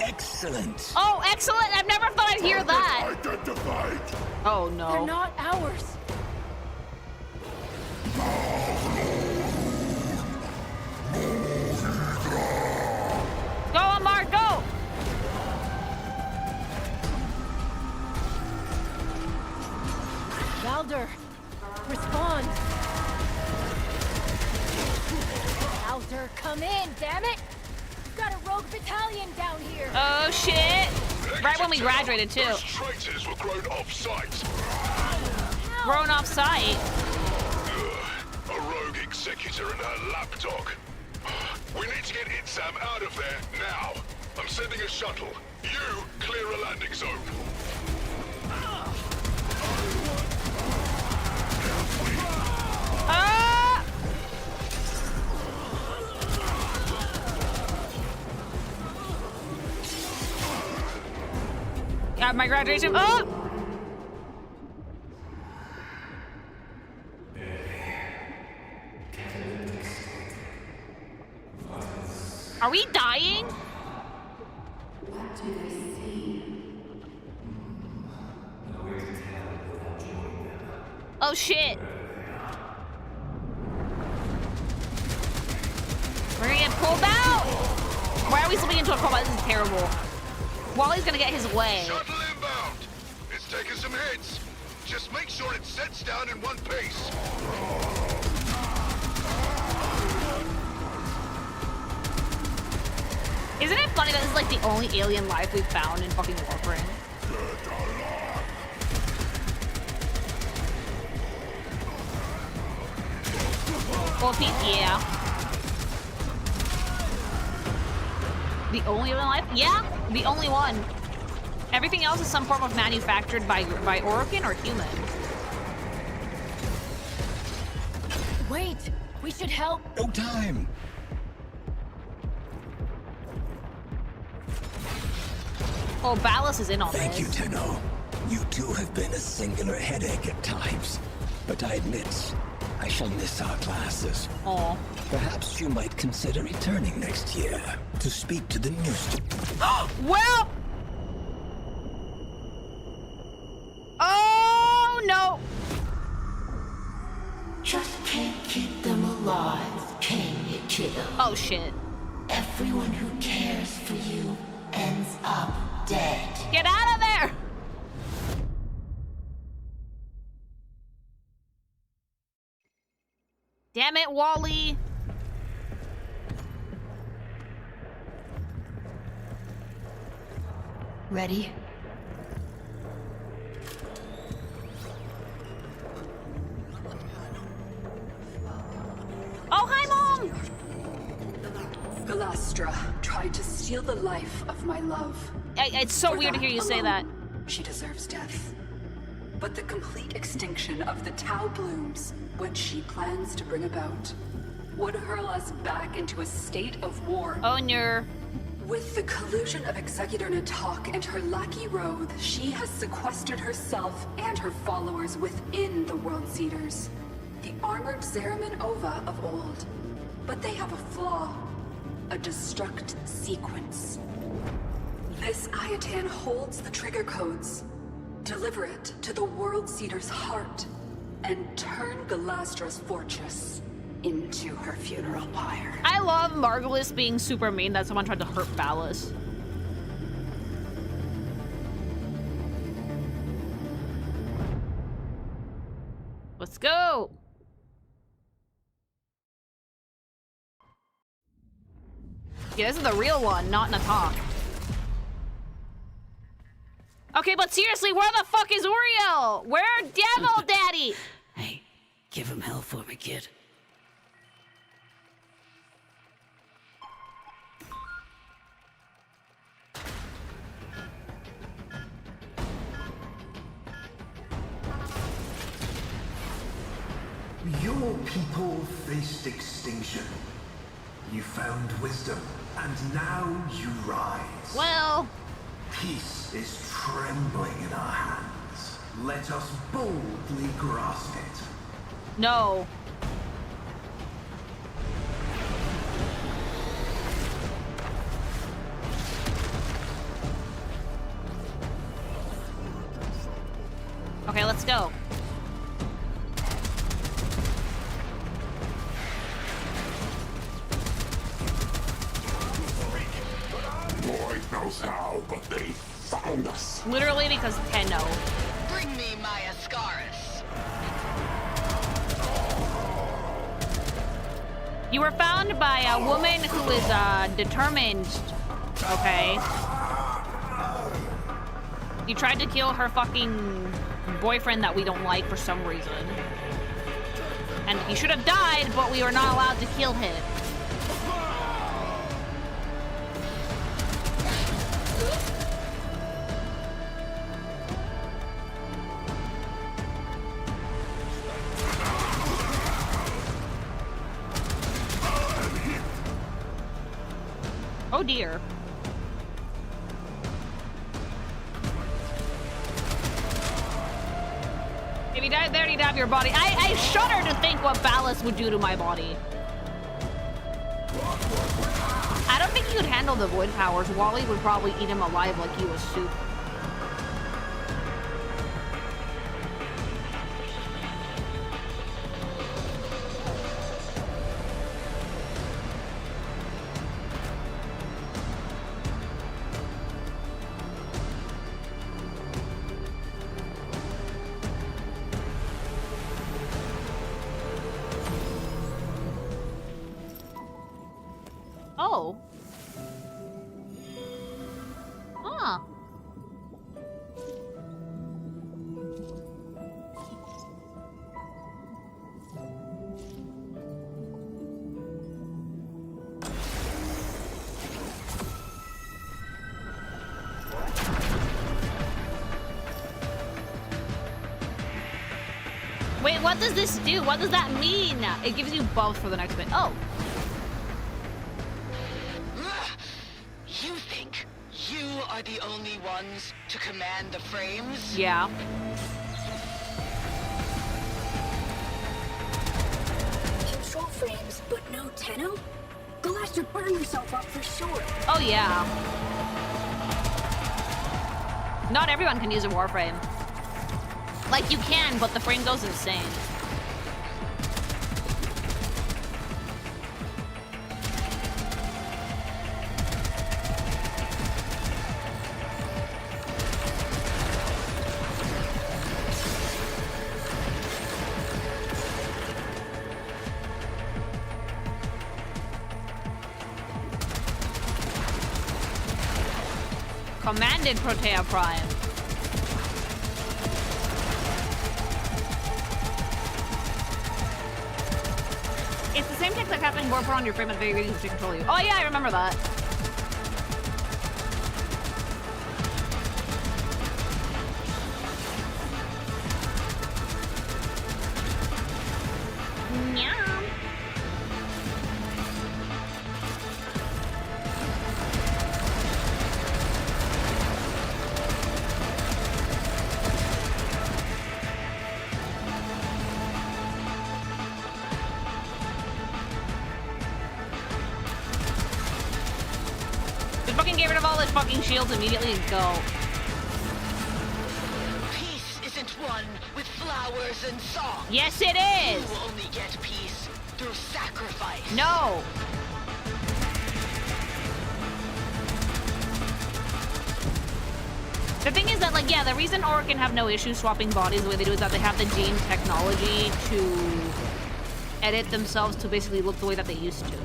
excellent. Oh, excellent! I've never thought I'd hear that. Identified. Oh no. They're not ours. Go, Amar, go! Valder, respond. Valder, come in, damn it! We've got a rogue battalion down here. Oh shit! Right when we graduated too. Those traitors were grown off-site. Grown off site. A rogue executor and her lapdog. We need to get Itzam out of there now. I'm sending a shuttle. You clear a landing zone. Ah! have my graduation. Oh! Are we dying? What do they see? Oh shit. We're gonna get pulled out! Why are we slipping into a coma? This is terrible. Wally's gonna get his way. Shuttle inbound. It's taking some hits. Just make sure it sets down in one piece. Isn't it funny that this is like the only alien life we've found in fucking Warframe? Well, yeah. The only alien life? Yeah, the only one. Everything else is some form of manufactured by Orokin or human. Wait, we should help. No time. Oh, Ballas is in on this. Thank you, Tenno. You too have been a singular headache at times. But I admit, I shall miss our classes. Aw. Perhaps you might consider returning next year to speak to the new students. Well! Oh, no! Just can't keep them alive, can you, kiddo? Oh, shit. Everyone who cares for you ends up dead. Get out of there! Damn it, Wally! Ready? Oh, hi, Mom! Galastra tried to steal the life of my love. It's so weird to hear you say that. She deserves death. But the complete extinction of the Tau blooms, which she plans to bring about, would hurl us back into a state of war. Oh, no. With the collusion of Executor Natak and her lackey Roth, she has sequestered herself and her followers within the World Seeders. The armored Zeraman Ova of old. But they have a flaw. A destruct sequence. This Ayatan holds the trigger codes. Deliver it to the World Seeder's heart, and turn Galastra's fortress into her funeral pyre. I love Margulis being super mean that someone tried to hurt Ballas. Let's go! Yeah, this is the real one, not Natak. Okay, but seriously, where the fuck is Uriel? Where Devil Daddy? Hey, give him hell for me, kid. Your people faced extinction. You found wisdom, and now you rise. Well... Peace is trembling in our hands. Let us boldly grasp it. No. Okay, let's go. Lord knows how, but they found us. Literally because Tenno. Bring me my Ascaris. You were found by a woman who is determined. Okay. You tried to kill her fucking boyfriend that we don't like for some reason. And he should have died, but we were not allowed to kill him. Oh dear. He died there, he'd have your body. I shudder to think what Ballas would do to my body. I don't think he could handle the void powers. Wally would probably eat him alive like he was soup. Oh. Huh. Wait, what does this do? What does that mean? It gives you buffs for the next bit. Oh. You think you are the only ones to command the frames? Yeah. Control frames, but no Tenno? Go after burn yourself up for sure. Oh yeah. Not everyone can use a warframe. Like you can, but the frame goes insane. Commanded Protea Prime. It's the same text like happening more on your frame at the very beginning to control you. Oh yeah, I remember that. Meow. Just fucking get rid of all his fucking shields immediately and go. Peace isn't won with flowers and song. Yes, it is. You only get peace through sacrifice. No. The thing is that, like, yeah, the reason Orokin have no issue swapping bodies the way they do is that they have the gene technology to edit themselves to basically look the way that they used to.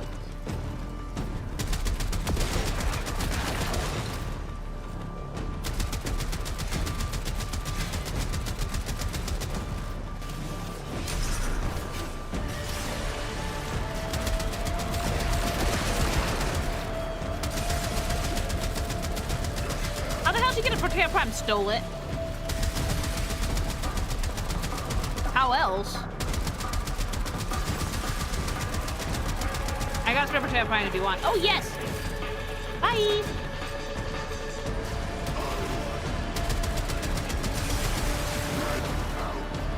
How the hell did you get a Protea Prime? Stole it. How else? I got a Protea Prime if you want. Oh, yes! Bye!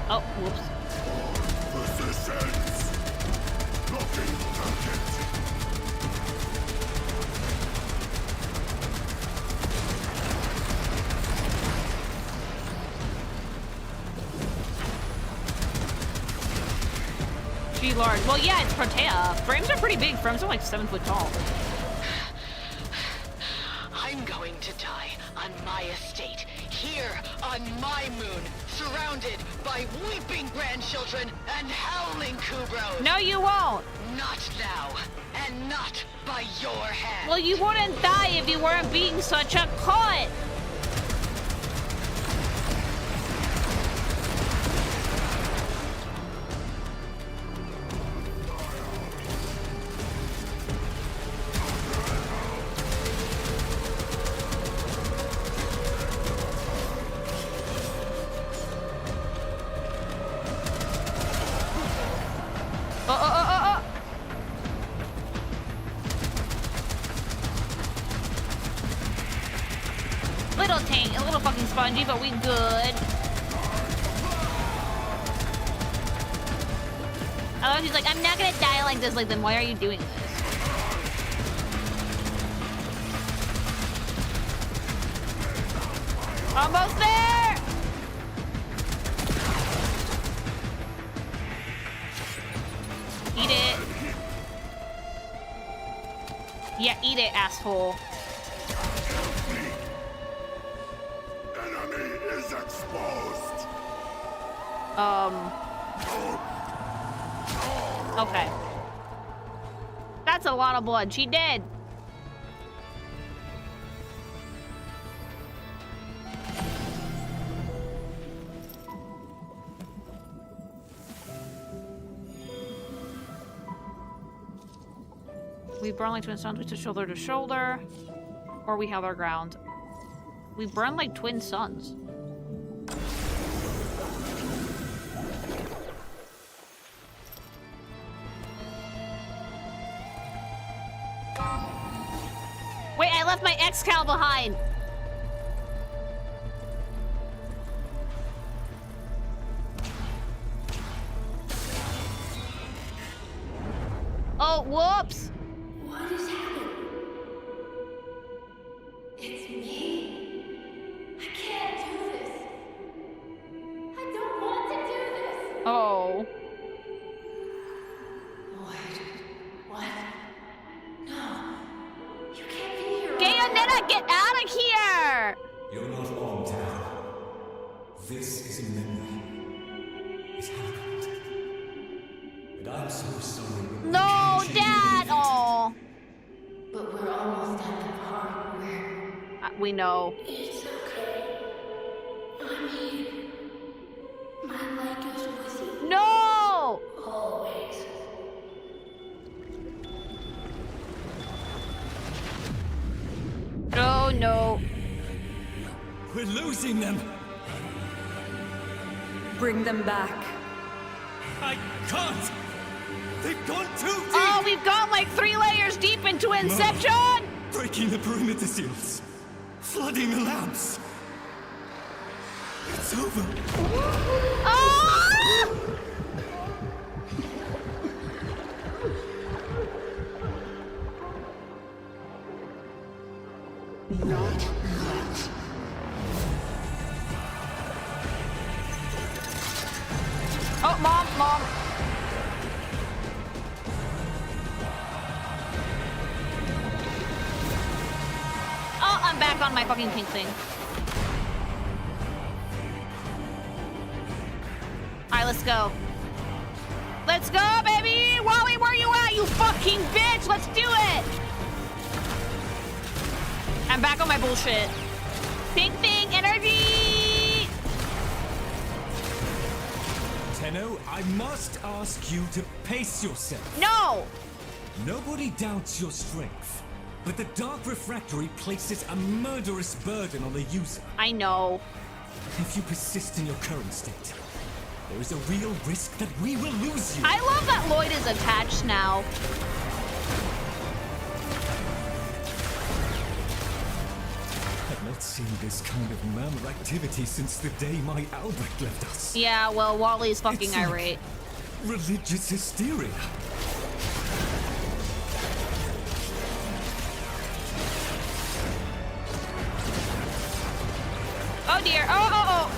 Oh, whoops. Gee, large. Well, yeah, it's Protea. Frames are pretty big. Frames are like 7 foot tall. I'm going to die on my estate, here on my moon, surrounded by weeping grandchildren and howling Kubros. No, you won't. Not now, and not by your hand. Well, you wouldn't die if you weren't being such a cunt. Little tank, a little fucking spongy, but we good. Oh, she's like, I'm not gonna die like this. Like, then why are you doing this? Almost there! Eat it. Yeah, eat it, asshole. Enemy is exposed. Okay. That's a lot of blood. She did. We burn like twin suns. We stood shoulder to shoulder. Or we held our ground. We burn like twin suns. Wait, I left my X-Cal behind. Oh, whoops. What is happening? It's me. I can't do this. I don't want to do this. Oh. Wait. What? No. You can't be here. Gayonetta, get out of here! You're not on, Dad. This is a memory. It happened. And I'm so sorry. No, Dad! Oh. But we're almost at the part where... We know. It's okay. I'm here. My leg is with you. No! Always. Oh, no. We're losing them. Bring them back. I can't. They've gone too deep. Oh, we've gone like 3 layers deep into Inception. Mom, breaking the perimeter seals. Flooding the labs. It's over. Ah! Not yet. Oh, Mom. Oh, I'm back on my fucking pink thing. Alright, let's go. Let's go, baby! Wally, where you at, you fucking bitch? Let's do it! I'm back on my bullshit. Pink thing, energy! Tenno, I must ask you to pace yourself. No! Nobody doubts your strength, but the Dark Refractory places a murderous burden on the user. I know. If you persist in your current state, there is a real risk that we will lose you. I love that Lloyd is attached now. I've not seen this kind of mammal activity since the day my Albert left us. Yeah, well, Wally's fucking It's like irate. Religious hysteria. Oh dear. Oh.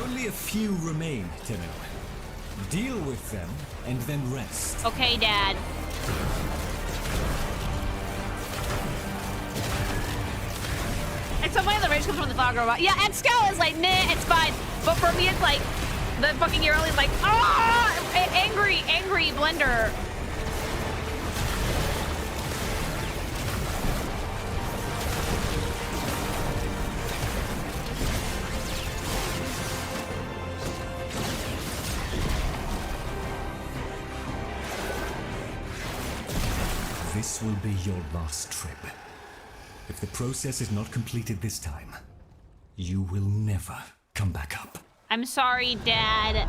Only a few remain, Tenno. Deal with them and then rest. Okay, Dad. And so the rage comes from the fog robot. Yeah, and Scal is like, nah, it's fine. But for me, it's like, the fucking Yearly's like, ah, angry blender. This will be your last trip. If the process is not completed this time, you will never come back up. I'm sorry, Dad.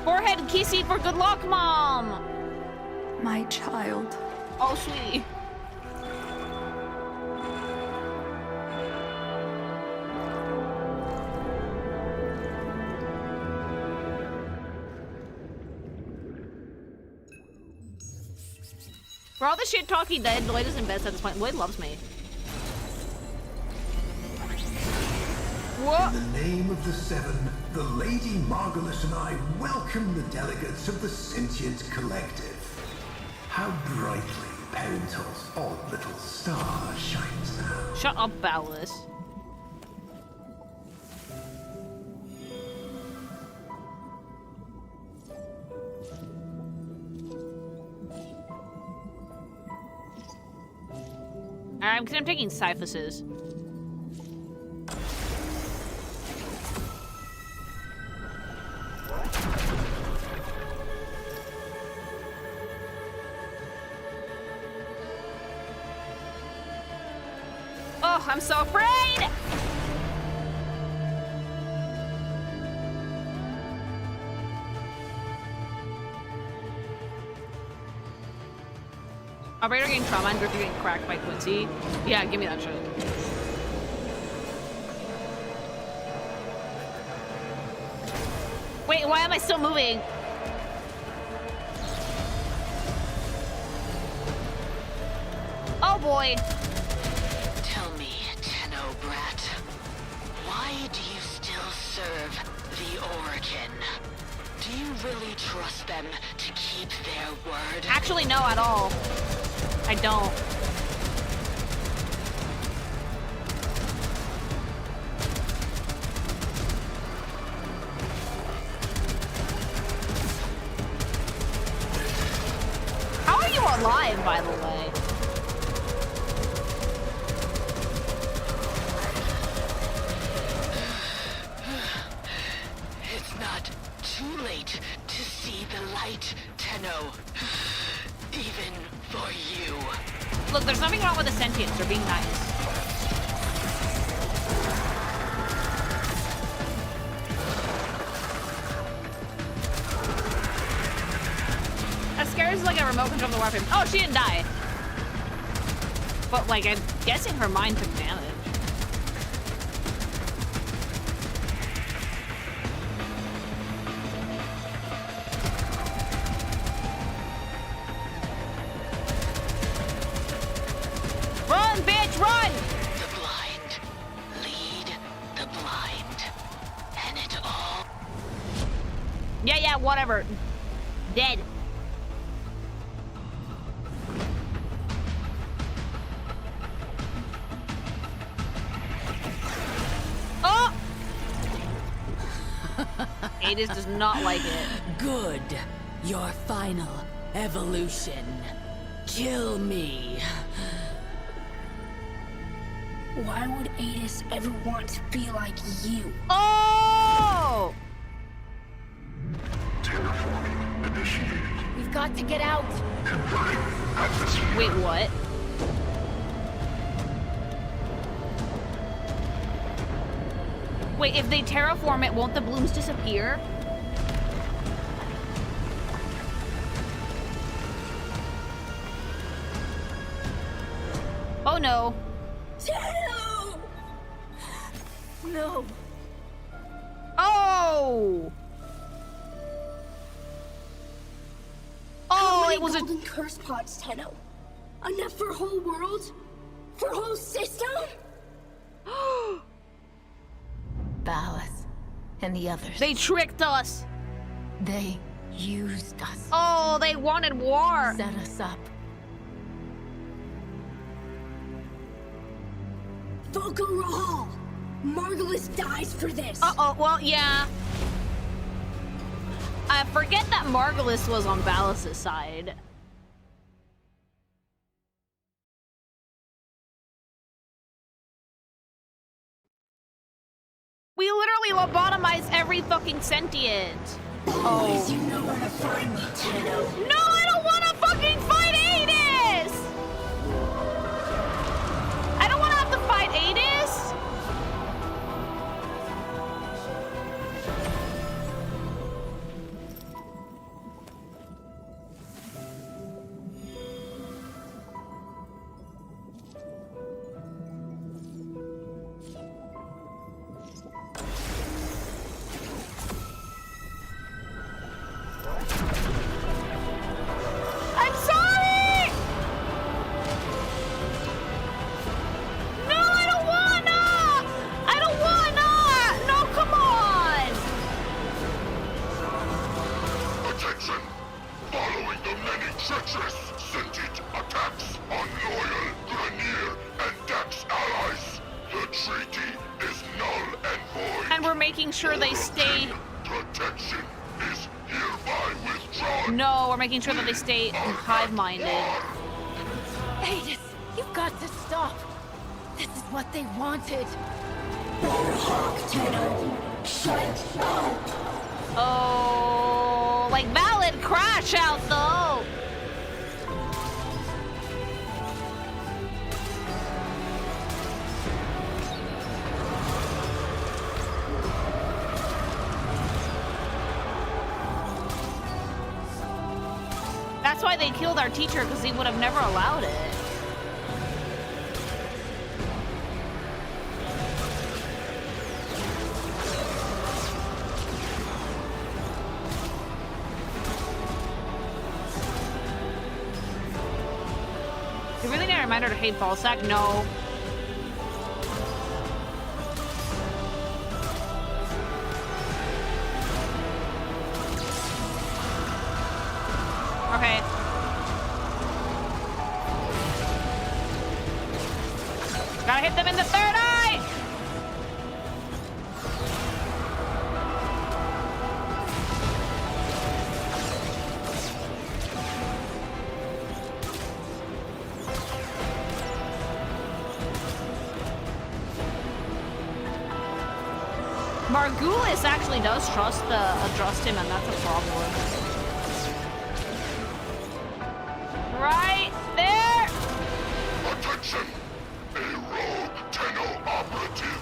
Forehead kissy for good luck, Mom. My child. Oh, sweetie. For all the shit talking dead, Lloyd is in best at this point. Lloyd loves me. What? In the name of the Seven, the Lady Margulis and I welcome the delegates of the Sentient Collective. How brightly Parental's odd little star shines now. Shut up, Ballas. I'm taking Cyphuses. Oh, I'm so afraid! Operator getting trauma and Drifter getting cracked by Quincy. Yeah, give me that shit. Wait, why am I still moving? Oh boy. Tell me, Tenno Brat, why do you still serve the Orkin? Do you really trust them to keep their word? Actually, no, at all. I don't. How are you alive, by the way? It's not too late to see the light, Tenno. Even for you. Look, there's nothing wrong with the sentients. They're being nice. As scary as like a remote control of the Warframe. Oh, she didn't die. But like, I'm guessing her mind took damage. Run, bitch, run! The blind lead the blind. And it all... Yeah, whatever. Dead. Oh! Adis does not like it. Good. Your final evolution. Kill me. Why would Adis ever want to be like you? Oh! Terraforming initiated. We've got to get out. Confine atmosphere. Wait, what? Wait, if they terraform it, won't the blooms disappear? Oh no. No. Oh! Oh, it was a golden curse pods, Tenno. Enough for a whole world? For a whole system? Ballas and the others. They tricked us. They used us. Oh, they wanted war. Set us up. Volko Rahal! Margulis dies for this! Uh-oh, well, yeah. I forget that Margulis was on Ballas' side. We literally lobotomized every fucking sentient. Oh. You know where to find me, Tenno. No, I don't want to fucking fight Adis! I don't want to have to fight Adis! And we're making sure they stay... Protection is hereby withdrawn. No, we're making sure that they stay hive-minded. Adis, you've got to stop. This is what they wanted. Oh, like valid crash out though. That's why they killed our teacher, because he would have never allowed it. You really need a reminder to hate Ballsack? No. Okay. Gotta hit them in the third eye! Margulis actually does trust him, and that's a problem. Right there! Attention! A rogue Tenno operative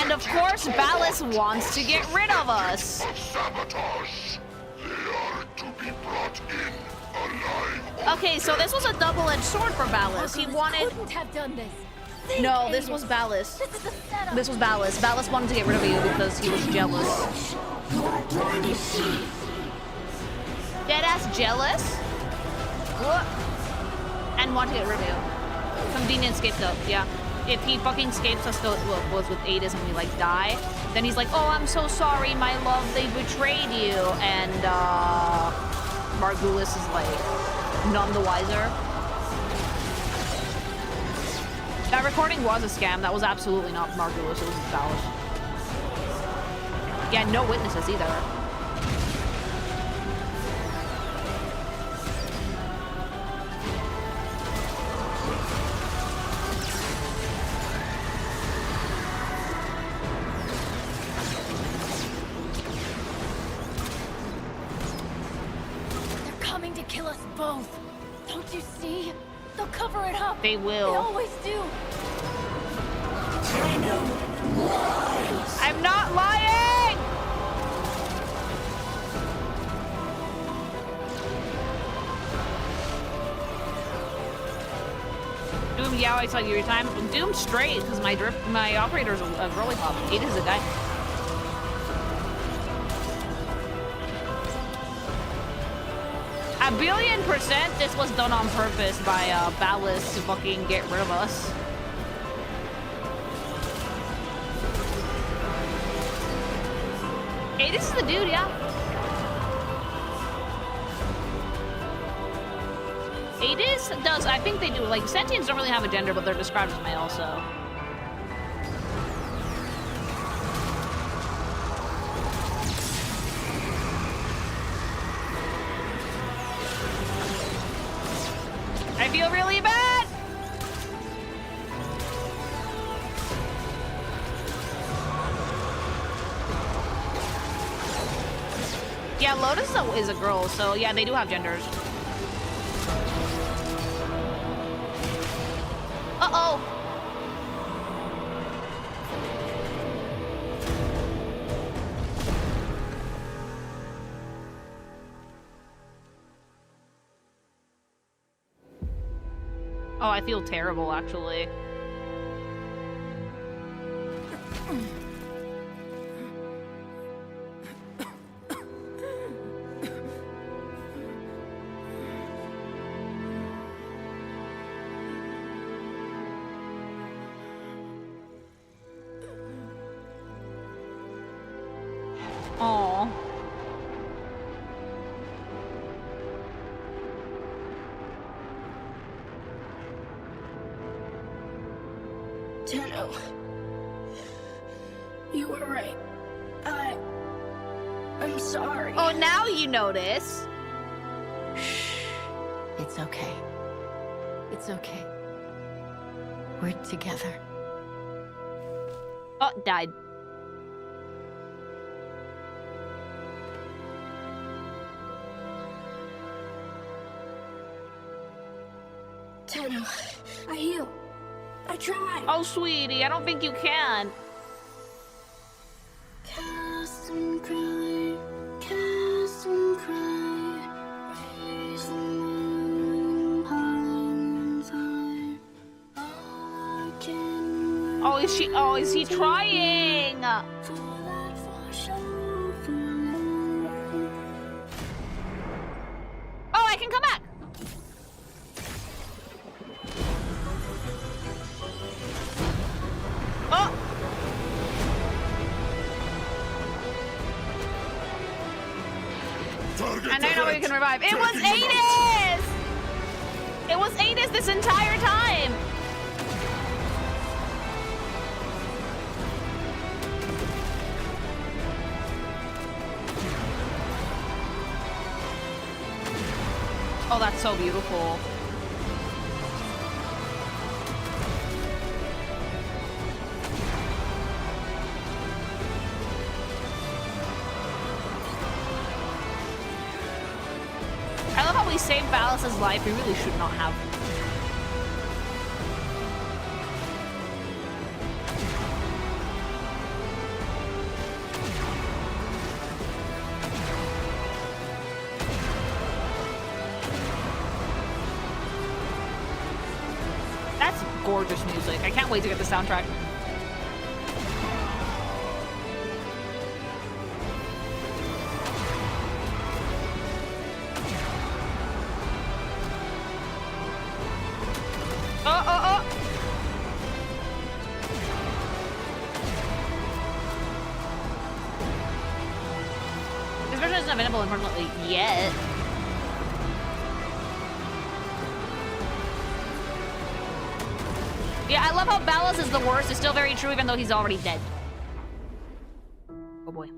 And of course, Ballas wants to get rid of us. sabotage. They are to be brought in alive. Okay, so this was a double-edged sword for Ballas. He wanted... Couldn't have done this. No, this was Ballas. This was Ballas. Ballas wanted to get rid of you because he was jealous. Deadass jealous? What? And want to get rid of you. Convenient scapegoat, yeah. If he fucking escapes us, was with Adis and we like die, then he's like, oh, I'm so sorry, my love, they betrayed you. And Margulis is like, none the wiser. That recording was a scam. That was absolutely not Margulis, it was Ballas. Yeah, no witnesses either. Kill us both. Don't you see? They'll cover it up. They will. They always do. I'm not lying! Doom, yeah, I saw you your time. Doom straight, because my operator's a rolling pop. It is a guy. A billion% this was done on purpose by Ballas to fucking get rid of us. Hey, this is the dude, yeah. Adis does, I think they do, like, sentients don't really have a gender, but they're described as male, so. I feel really bad! Yeah, Lotus is a girl, so yeah, they do have genders. Uh-oh! Oh, I feel terrible, actually. Aww. Tenno, you You were right. I'm sorry. Oh, now you notice. Shh. It's okay. It's okay. We're together. Oh, died. Tenno, I heal. I tried. Oh, sweetie, I don't think you can. Cast and cry, cast and cry, raise the moon, high. All I can Oh, is he trying? for that wash over. Oh, I can come back. Oh. And I know we can revive. It was Adis! It was Adis this entire time! Oh, that's so beautiful. I love how we saved Valis' life. We really should not have. That's gorgeous music. I can't wait to get the soundtrack. Oh. This version isn't available permanently yet. Yeah, I love how Valis is the worst. It's still very true even though he's already dead. Oh boy.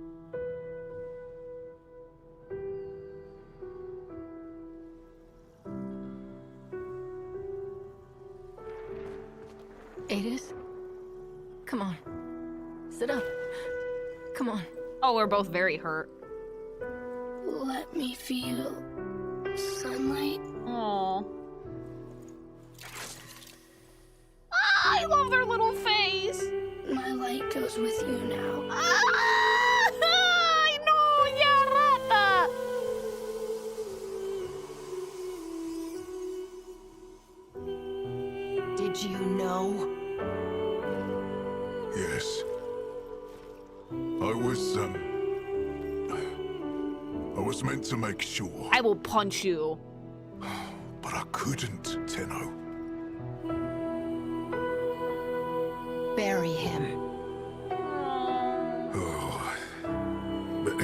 Adis? Come on. Sit up. Come on. Oh, we're both very hurt. Let me feel sunlight. Aww. I love their little face. My light goes with you now. I know, yeah, Rata. Did you know? Yes. I was meant to make sure. I will punch you. But I couldn't, Tenno. Bury him. Oh. But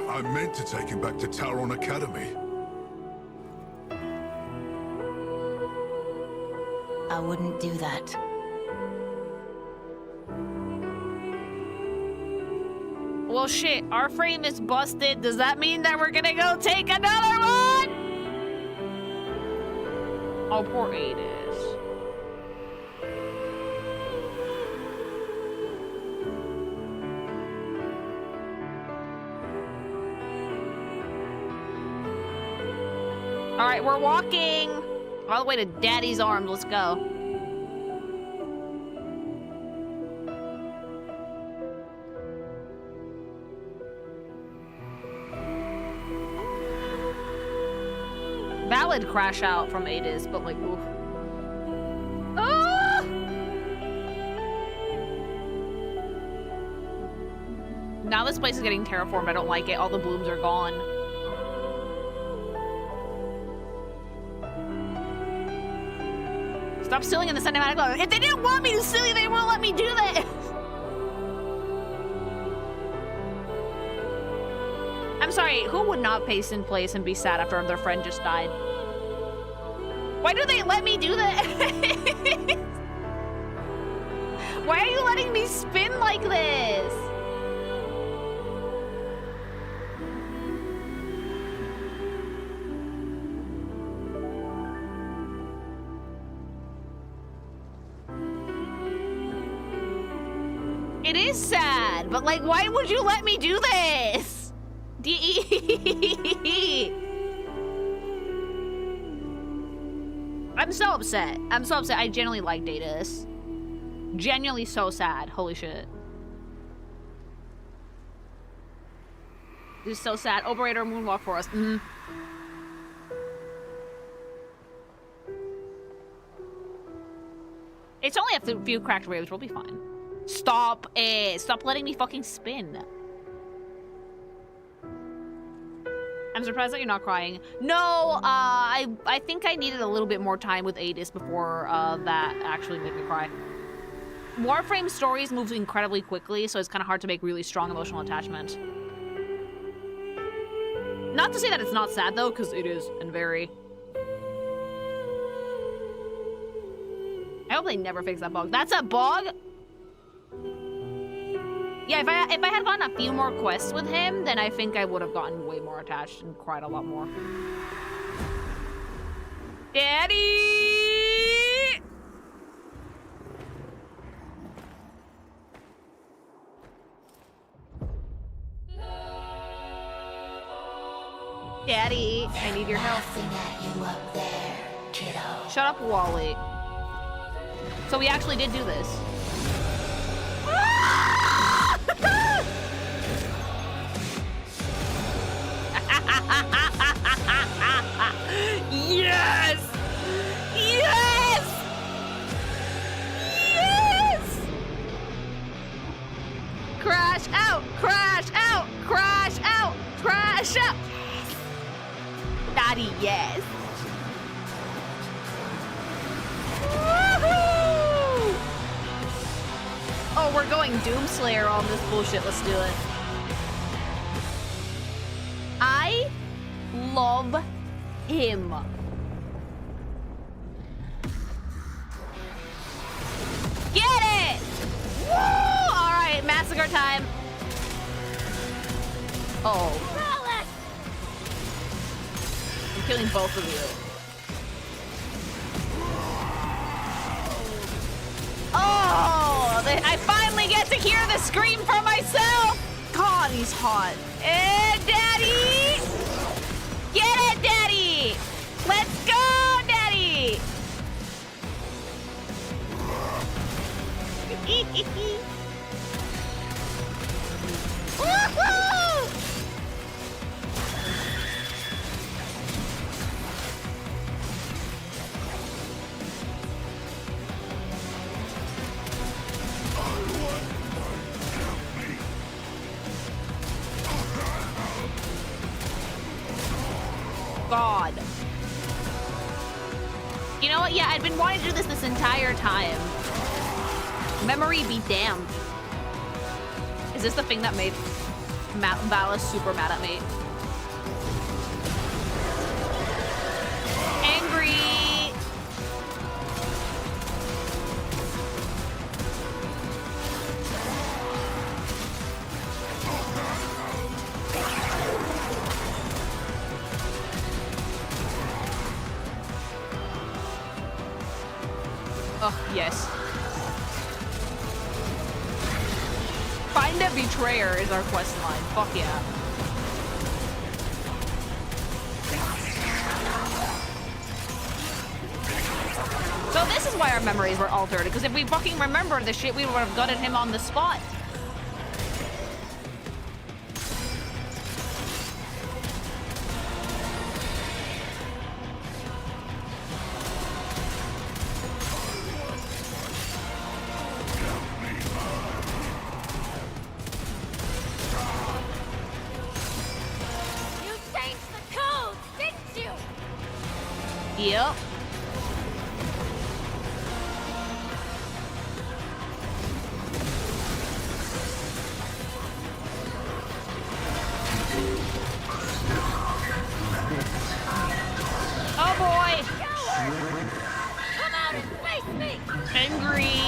I meant to take him back to Taron Academy. I wouldn't do that. Well, shit, our frame is busted. Does that mean that we're gonna go take another one? Oh, poor Adis. All right, we're walking all the way to Daddy's arms. Let's go. Valid crash out from Adis, but like, oof. Ah! Now this place is getting terraformed. I don't like it. All the blooms are gone. Stop stealing in the cinematic level. If they didn't want me to steal, they won't let me do that. I'm sorry, who would not pace in place and be sad after their friend just died? Why do they let me do that? Why are you letting me spin like this? It is sad, but like, why would you let me do this? I'm so upset. I'm so upset. I genuinely like Datus. Genuinely so sad. Holy shit. This is so sad. Operator moonwalk for us. It's only a few cracked ribs. We'll be fine. Stop it. Stop letting me fucking spin. I'm surprised that you're not crying. No, I think I needed a little bit more time with Adis before that actually made me cry. Warframe stories move incredibly quickly, so it's kind of hard to make really strong emotional attachment. Not to say that it's not sad though, because it is, and very. I hope they never fix that bug. That's a bug? Yeah, if I had gotten a few more quests with him, then I think I would have gotten way more attached and cried a lot more. Daddy! Daddy, I need your help. Shut up, Wally. So we actually did do this. Yes! Yes! Yes! Crash out! Crash out! Crash out! Crash out! Daddy, yes! Woohoo! Oh, we're going Doomslayer on this bullshit. Let's do it. I love him. Get it! Woo! All right, massacre time. Oh. I'm killing both of you. Oh, I finally get to hear the scream for myself. God, he's hot. And Daddy! Get it, Daddy! Let's go, Daddy! Woohoo! God. You know what? Yeah, I'd been wanting to do this entire time. Memory be damned. Is this the thing that made Valis super mad at me? Angry. Oh, yes. Find a betrayer is our quest line. Fuck yeah. So this is why our memories were altered, because if we fucking remembered the shit, we would have gutted him on the spot. Yep. Oh boy. Come out and face me. Angry.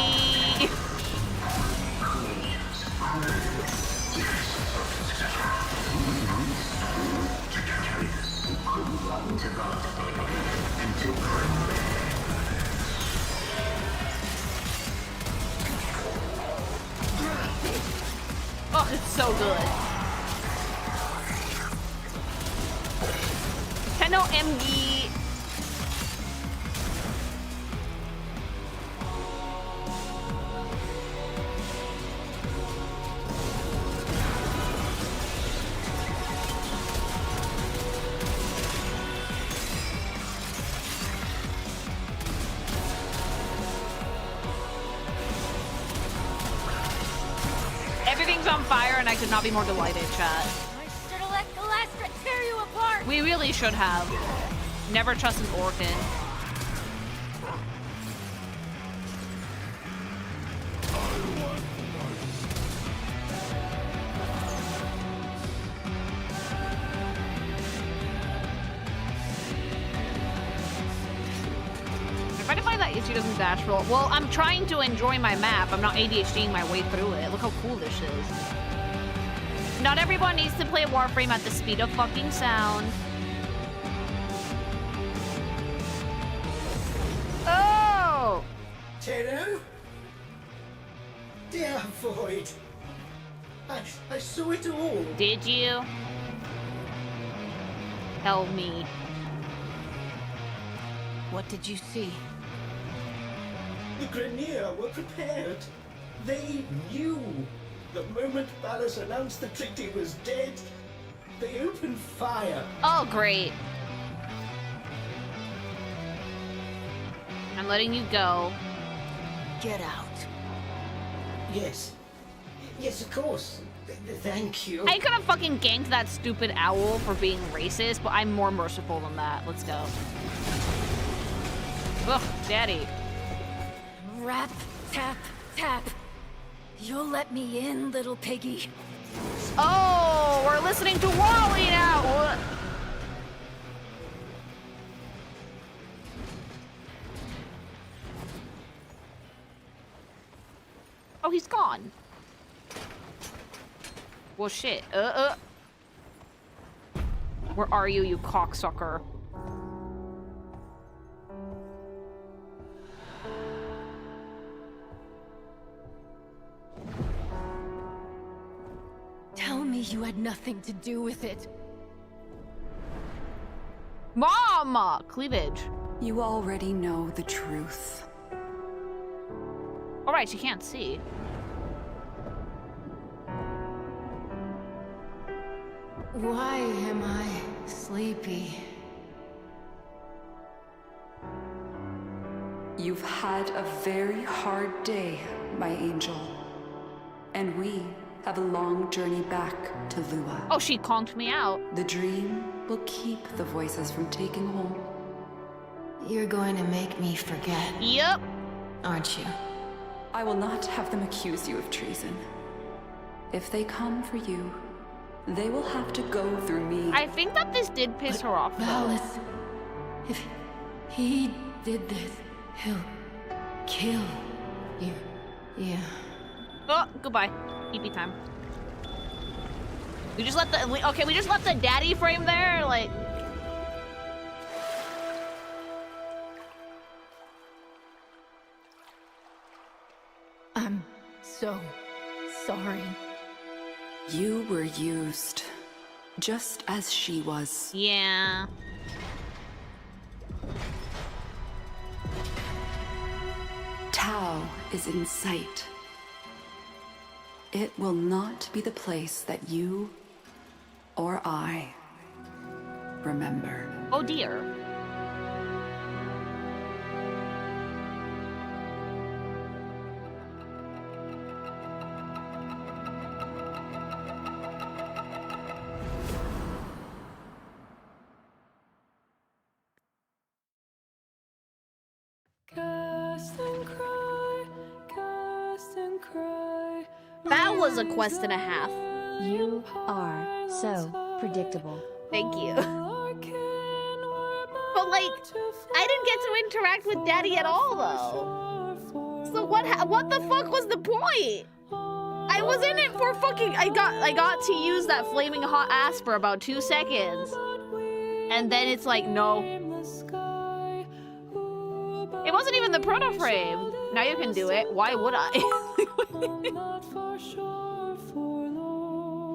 Oh, it's so good. gamimg. Everything's on fire and I could not be more delighted, chat. I should have let Galastra tear you apart. We really should have. Never trust an Orkin. I'm trying to find that issue doesn't dash roll. Well, I'm trying to enjoy my map. I'm not ADHDing my way through it. Look how cool this is. Not everyone needs to play Warframe at the speed of fucking sound. Oh! Tenno? Dear Void. I saw it all. Did you? Tell me. What did you see? The Grenier were prepared. They knew. The moment Ballas announced the treaty was dead, they opened fire. Oh, great. I'm letting you go. Get out. Yes. Yes, of course. Thank you. I could have fucking ganked that stupid owl for being racist, but I'm more merciful than that. Let's go. Ugh, daddy. Rap, tap, tap. You'll let me in, little piggy. Oh, we're listening to Wally now. What? Oh, he's gone. Well, shit. Where are you, you cocksucker? Tell me you had nothing to do with it. Mama! Cleavage. You already know the truth. Alright, she can't see. Why am I sleepy? You've had a very hard day, my angel. And we have a long journey back to Lua. Oh, she conked me out. The dream will keep the voices from taking hold. You're going to make me forget. Yep. Aren't you? I will not have them accuse you of treason. If they come for you, they will have to go through me. I think that this did piss her off, though. Ballas, if he did this, he'll kill you. Yeah. Oh, goodbye. EP time. We just let the we just left the daddy frame there, like. I'm so sorry. You were used, just as she was. Yeah. Tau is in sight. It will not be the place that you or I remember. Oh dear. That was a quest and a half. You are so predictable. Thank you. But like, I didn't get to interact with Daddy at all, though. So what the fuck was the point? I was in it for fucking. I got to use that flaming hot ass for about 2 seconds, and then it's like no. It wasn't even the proto frame. Now you can do it. Why would I?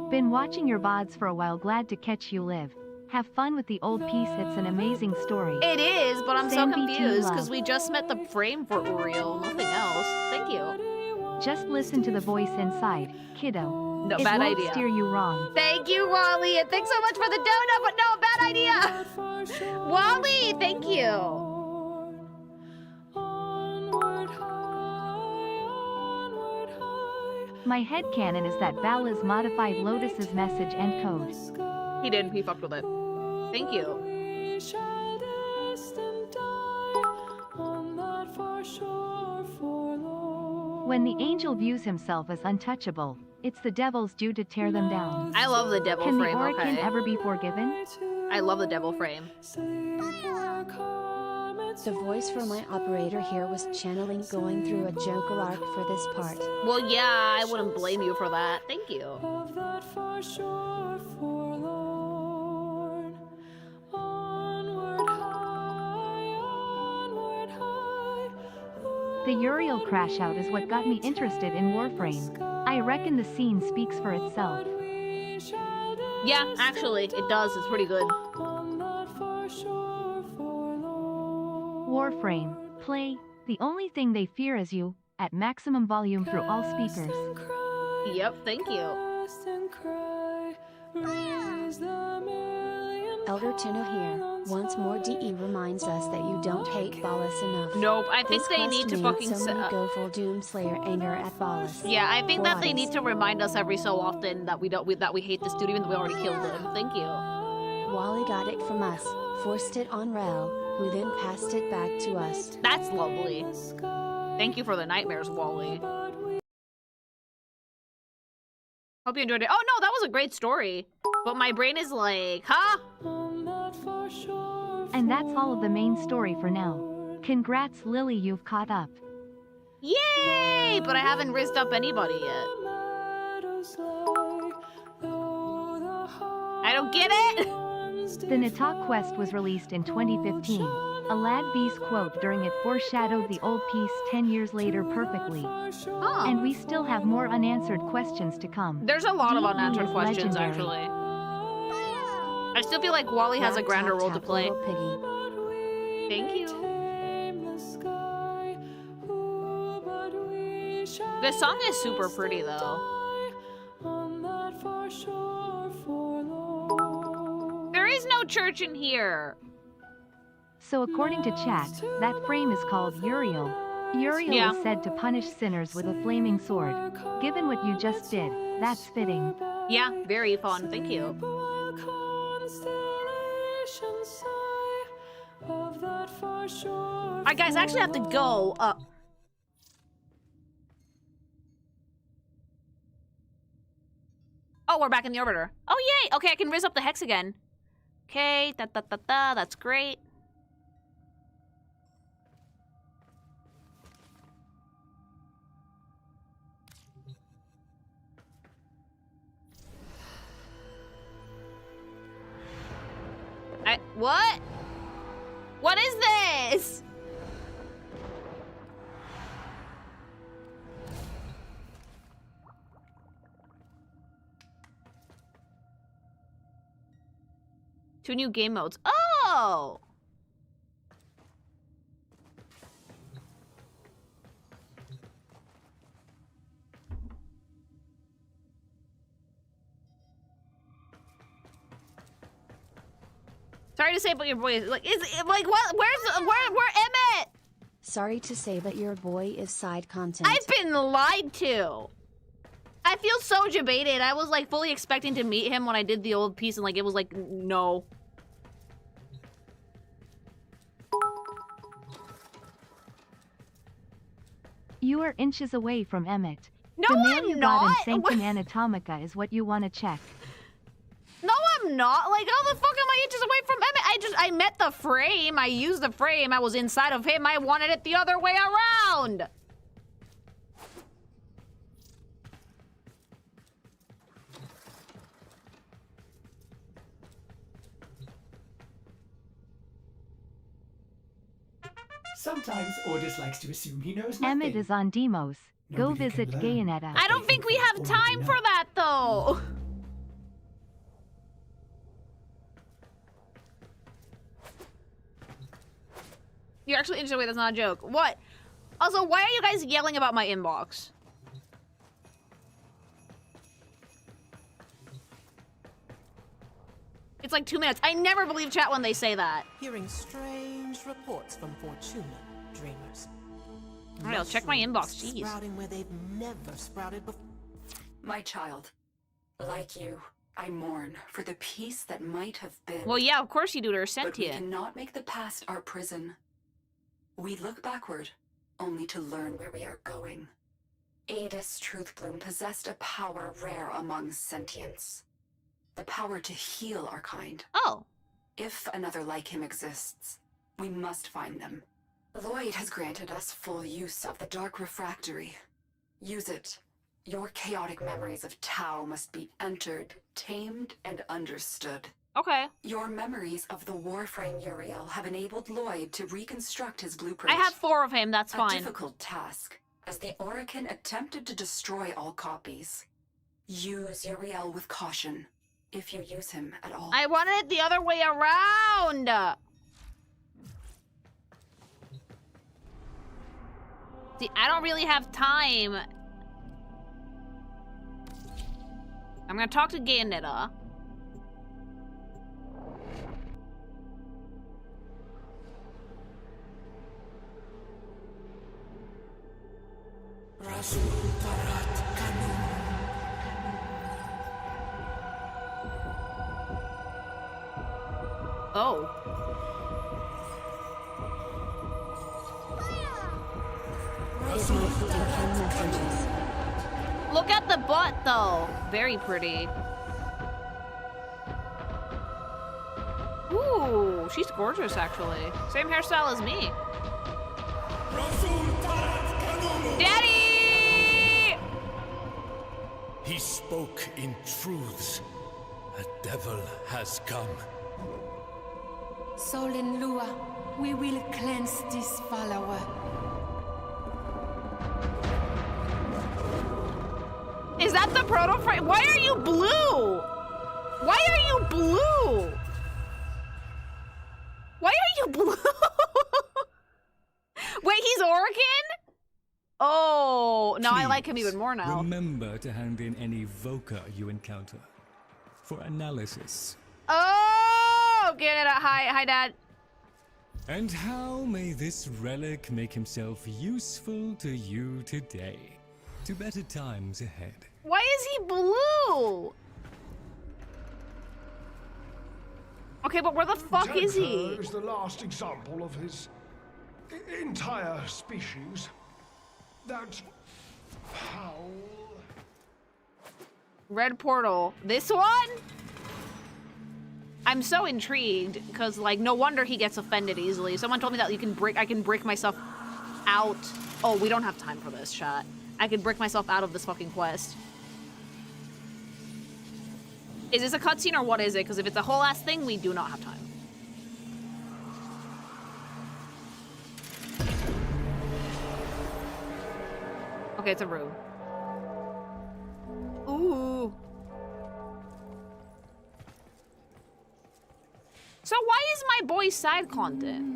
Been watching your VODs for a while. Glad to catch you live. Have fun with the old piece. It's an amazing story. It is, but I'm so Sam confused BT because we just met the frame for Uriel, nothing else. Thank you. Just listen to the voice inside, kiddo. No, it bad won't idea. steer you wrong. Thank you, Wally, and thanks so much for the donut, but no, bad idea. Wally, thank you. My headcanon is that Vala's modified Lotus's message and code. He did, he fucked with it. Thank you. When the angel views himself as untouchable, it's the devil's due to tear them down. I love the devil Can frame, the Orokin okay. ever be forgiven? I love the devil frame. The voice for my operator here was channeling going through a Joker arc for this part. Well, yeah, I wouldn't blame you for that. Thank you. The Uriel crash out is what got me interested in Warframe. I reckon the scene speaks for itself. Yeah, actually, it does. It's pretty good. Warframe, play The Only Thing They Fear Is You, at maximum volume through all speakers. Yep, thank you. Elder Tino here. Once more, DE reminds us that you don't hate Ballas enough. Nope, I think This they quest need to made fucking so many go full Doomslayer anger at Ballas. Yeah, I think that they Ballas. need to remind us every so often that we hate this dude even though we already killed him. Thank you. Wally got it from us, forced it on Rel, who then passed it back to us. That's lovely. Thank you for the nightmares, Wally. Hope you enjoyed it. Oh no, that was a great story. But my brain is like, huh? And that's all of the main story for now. Congrats, Lily, you've caught up. Yay! But I haven't rizzed up anybody yet. I don't get it! The Natak quest was released in 2015. A Lad V's quote during it foreshadowed the old piece 10 years later perfectly. Huh. And we still have more unanswered questions to come. There's a lot of DE unanswered is questions, legendary. actually. I still feel like Wally has a grander role to play. Thank you. The song is super pretty, though. There is no church in here. So according to chat, that frame is called Uriel. Uriel Yeah. is said to punish sinners with a flaming sword. Given what you just did, that's fitting. Yeah, very fun. Thank you. Alright, guys, I actually have to go. Oh, we're back in the orbiter. Oh, yay! Okay, I can raise up the hex again. Okay, that's great. What? What is this? Two new game modes. Oh! Sorry to say, but your boy is like, like what? Where Emmett? Sorry to say, but your boy is side content. I've been lied to. I feel so debated. I was like fully expecting to meet him when I did the old piece, and like it was like no. You are inches away from Emmett. No, the I'm not. Sanctum Anatomica is what you want to check. No, I'm not. Like, how the fuck am I inches away from Emmett? I met the frame. I used the frame. I was inside of him. I wanted it the other way around. Sometimes Ordis likes to assume he knows nothing. Emmett is on Demos. Go Nobody can visit learn. Gayanetta. I don't think we have time for that, though. You're actually interested. Wait, that's not a joke. What? Also, why are you guys yelling about my inbox? It's like 2 minutes. I never believe chat when they say that. Hearing strange reports from Fortuna, dreamers. Alright, I'll check my inbox. Jeez. Sprouting where they've never sprouted before. My child, like you, I mourn for the peace that might have been. Well, yeah, of course you do. They're But we sentient. cannot make the past our prison. We look backward, only to learn where we are going. Adis Truthbloom possessed a power rare among sentients. The power to heal our kind. Oh. If another like him exists, we must find them. Lloyd has granted us full use of the Dark Refractory. Use it. Your chaotic memories of Tau must be entered, tamed, and understood. Okay. Your memories of the Warframe Uriel have enabled Lloyd to reconstruct his blueprint. I have 4 of him, that's fine. A difficult task, as the Orokin attempted to destroy all copies. Use Uriel with caution, if you use him at all. I wanted it the other way around. See, I don't really have time. I'm gonna talk to Gayanetta. Oh. Look at the butt, though. Very pretty. Ooh, she's gorgeous, actually. Same hairstyle as me. Daddy! He spoke in truths. A devil has come. Sol in Lua, we will cleanse this follower. Is that the proto-frame? Why are you blue? Why are you blue? Why are you blue? Wait, he's Orokin? Oh, now I like him even more now. Remember to hand in any Voca you encounter for analysis. Oh, get it. Hi, Dad. And how may this relic make himself useful to you today? To better times ahead. Why is he blue? Okay, but where the fuck is he? Is the last example of his entire species. That howl. Red portal. This one? I'm so intrigued because, like, no wonder he gets offended easily. Someone told me that I can break myself out. Oh, we don't have time for this, chat. I could break myself out of this fucking quest. Is this a cutscene or what is it? Because if it's a whole ass thing, we do not have time. Okay, it's a room. Ooh. So why is my boy side content?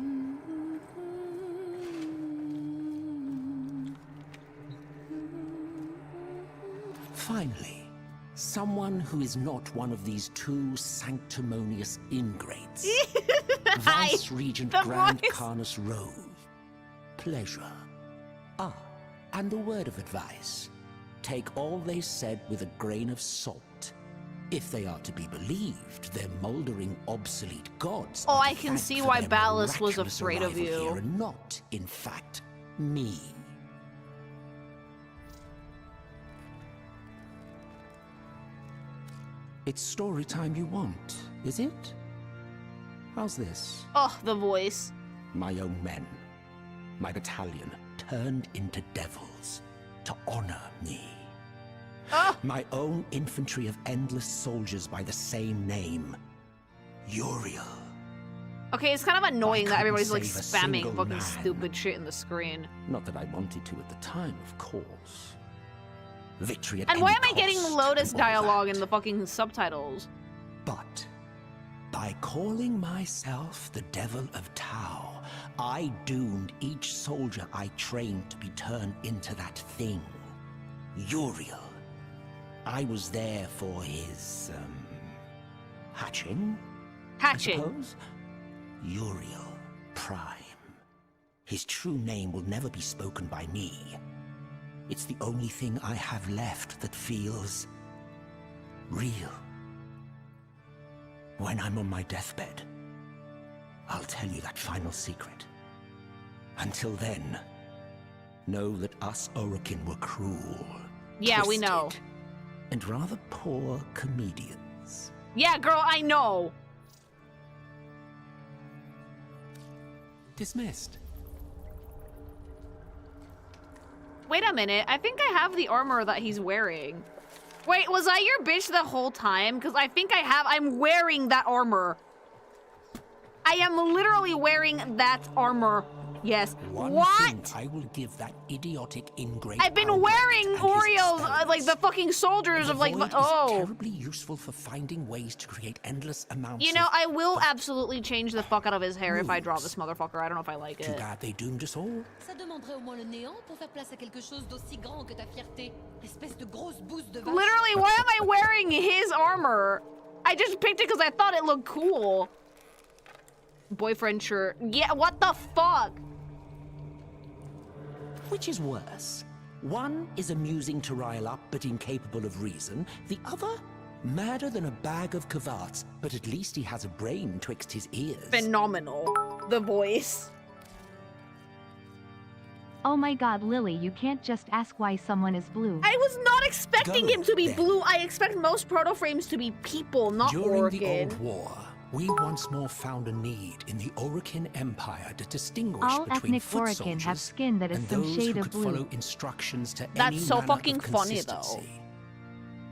Finally, someone who is not one of these two sanctimonious ingrates. Vice Regent Grand Carnus Rove. Pleasure. Ah, and a word of advice. Take all they said with a grain of salt. If they are to be believed, their moldering, obsolete gods. Oh, are I to can thank see for why their Ballas was miraculous afraid of arrival you. Here and not, in fact, me. It's story time you want, is it? How's this? Oh, the voice. My own men, my battalion, turned into devils to honor me. Oh. My own infantry of endless soldiers by the same name, Uriel. Okay, it's kind of annoying that everybody's like save a spamming single fucking man. stupid shit in the screen. Not that I wanted to at the time, of course. Victory at And why any am I getting cost Lotus and all dialogue that. in the fucking subtitles? But by calling myself the Devil of Tau, I doomed each soldier I trained to be turned into that thing. Uriel. I was there for his, hatching? Hatching. I suppose? Uriel Prime. His true name will never be spoken by me. It's the only thing I have left that feels real. When I'm on my deathbed, I'll tell you that final secret. Until then, know that us Orokin were cruel. Yeah, we know. twisted, And rather poor comedians. Yeah, girl, I know. Dismissed. Wait a minute, I think I have the armor that he's wearing. Wait, was I your bitch the whole time? Because I think I'm wearing that armor. I am literally wearing that armor. Yes. One What? thing I will give that idiotic ingrate. I've been wearing Orioles, like the fucking soldiers of like, oh. Terribly useful for finding ways to create endless amounts. You know, I will absolutely change the fuck out of his hair if I draw this motherfucker. I don't know if I like Too it. bad they doomed us all. Ça demanderait au moins le néant pour faire place à quelque chose d'aussi grand que ta fierté. Espèce de grosse bouse de vache. Literally, why am I wearing his armor? I just picked it because I thought it looked cool. Boyfriend shirt. Yeah, what the fuck? Which is worse? One is amusing to rile up, but incapable of reason. The other, madder than a bag of kvatz, but at least he has a brain twixt his ears. Phenomenal. The voice. Oh my god, Lily, you can't just ask why someone is blue. I was not expecting Go him to be then. blue. I expect most proto-frames to be people, not During the Orokin. Old War, we once more found a need in the Orokin Empire to distinguish All between ethnic foot Orokin have soldiers skin that is and some those shade who of could blue. follow instructions to That's any so manner fucking of funny, though. consistency.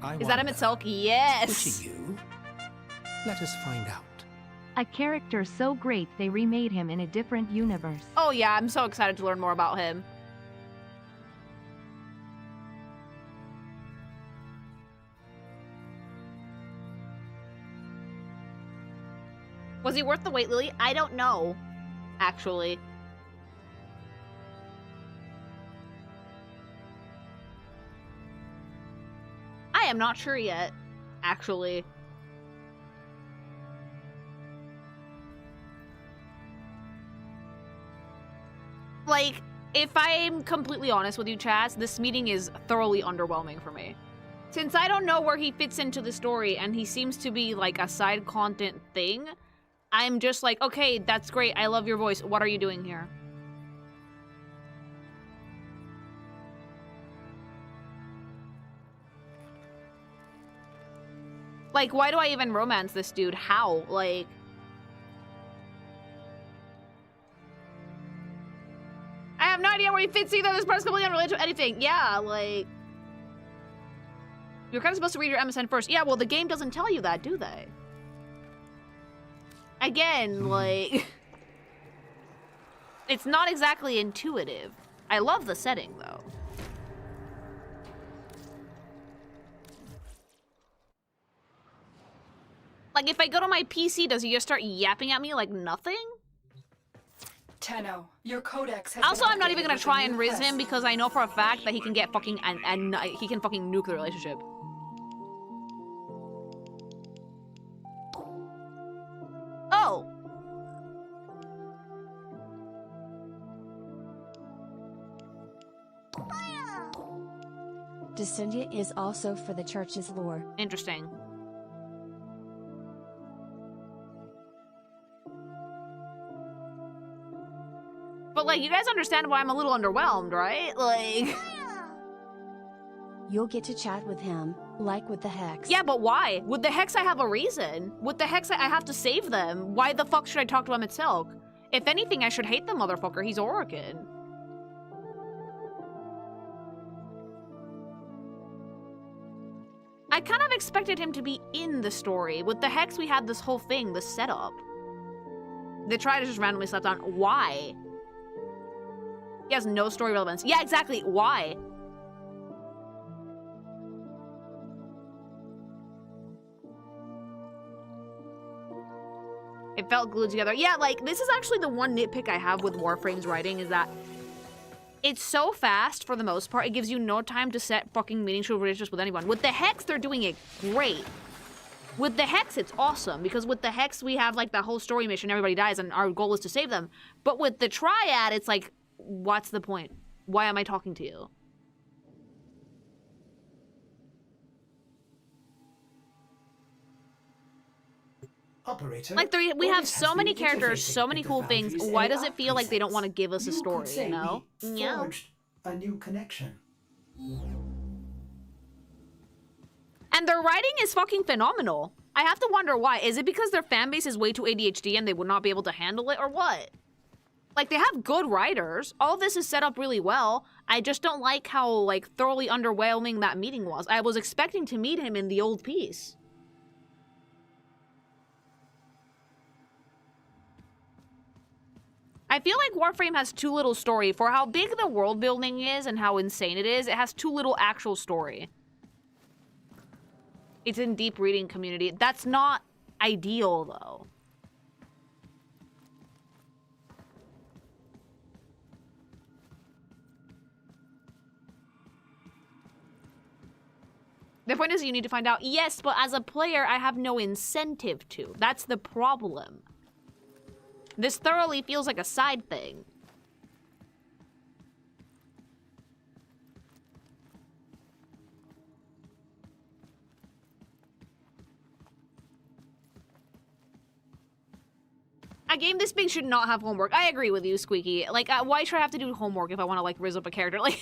I Is that wonder, Emitselk? Yes. Which are you? Let us find out. A character so great they remade him in a different universe. Oh yeah, I'm so excited to learn more about him. Was he worth the wait, Lily? I don't know, actually. I am not sure yet, actually. Like, if I'm completely honest with you, Chaz, this meeting is thoroughly underwhelming for me. Since I don't know where he fits into the story and he seems to be like a side content thing, I'm just like, okay, that's great. I love your voice. What are you doing here? Like, why do I even romance this dude? How? Like... I have no idea where he fits either. This part's completely unrelated to anything. Yeah, like... You're kind of supposed to read your MSN first. Yeah, well, the game doesn't tell you that, do they? Again, like... It's not exactly intuitive. I love the setting, though. Like, if I go to my PC, does he just start yapping at me like nothing? Tenno, your codex has Also, been I'm not even updated gonna with try a and new riz quest. him because I know for a fact that he can get fucking he can fucking nuke the relationship. Oh. Descendia is also for the church's lore. Interesting. But like, you guys understand why I'm a little underwhelmed, right? Like... You'll get to chat with him, like with the Hex. Yeah, but why? With the Hex, I have a reason. With the Hex, I have to save them. Why the fuck should I talk to him itself? If anything, I should hate the motherfucker. He's Orokin. I kind of expected him to be in the story. With the Hex, we had this whole thing, the setup. The Triad is just randomly slept on. Why? He has no story relevance. Yeah, exactly. Why? It felt glued together. Yeah, like, this is actually the one nitpick I have with Warframe's writing is that it's so fast for the most part. It gives you no time to set fucking meaningful relationships with anyone. With the Hex, they're doing it great. With the Hex, it's awesome because with the Hex, we have like the whole story mission. Everybody dies and our goal is to save them. But with the Triad, it's like, what's the point? Why am I talking to you? Operator, Like, we have Orbis so has many been characters, interfacing so many with the cool things. Foundry's Why does AI it feel like they don't want to give us a presets. story, You could say you know? we Yeah. forged a new connection. And their writing is fucking phenomenal. I have to wonder why. Is it because their fan base is way too ADHD and they would not be able to handle it, or what? Like, they have good writers. All this is set up really well. I just don't like how, like, thoroughly underwhelming that meeting was. I was expecting to meet him in the old piece. I feel like Warframe has too little story. For how big the world building is and how insane it is, it has too little actual story. It's in deep reading community. That's not ideal, though. The point is you need to find out. Yes, but as a player, I have no incentive to. That's the problem. This thoroughly feels like a side thing. A game this big should not have homework. I agree with you, Squeaky. Like, why should I have to do homework if I want to, like, rizz up a character? Like...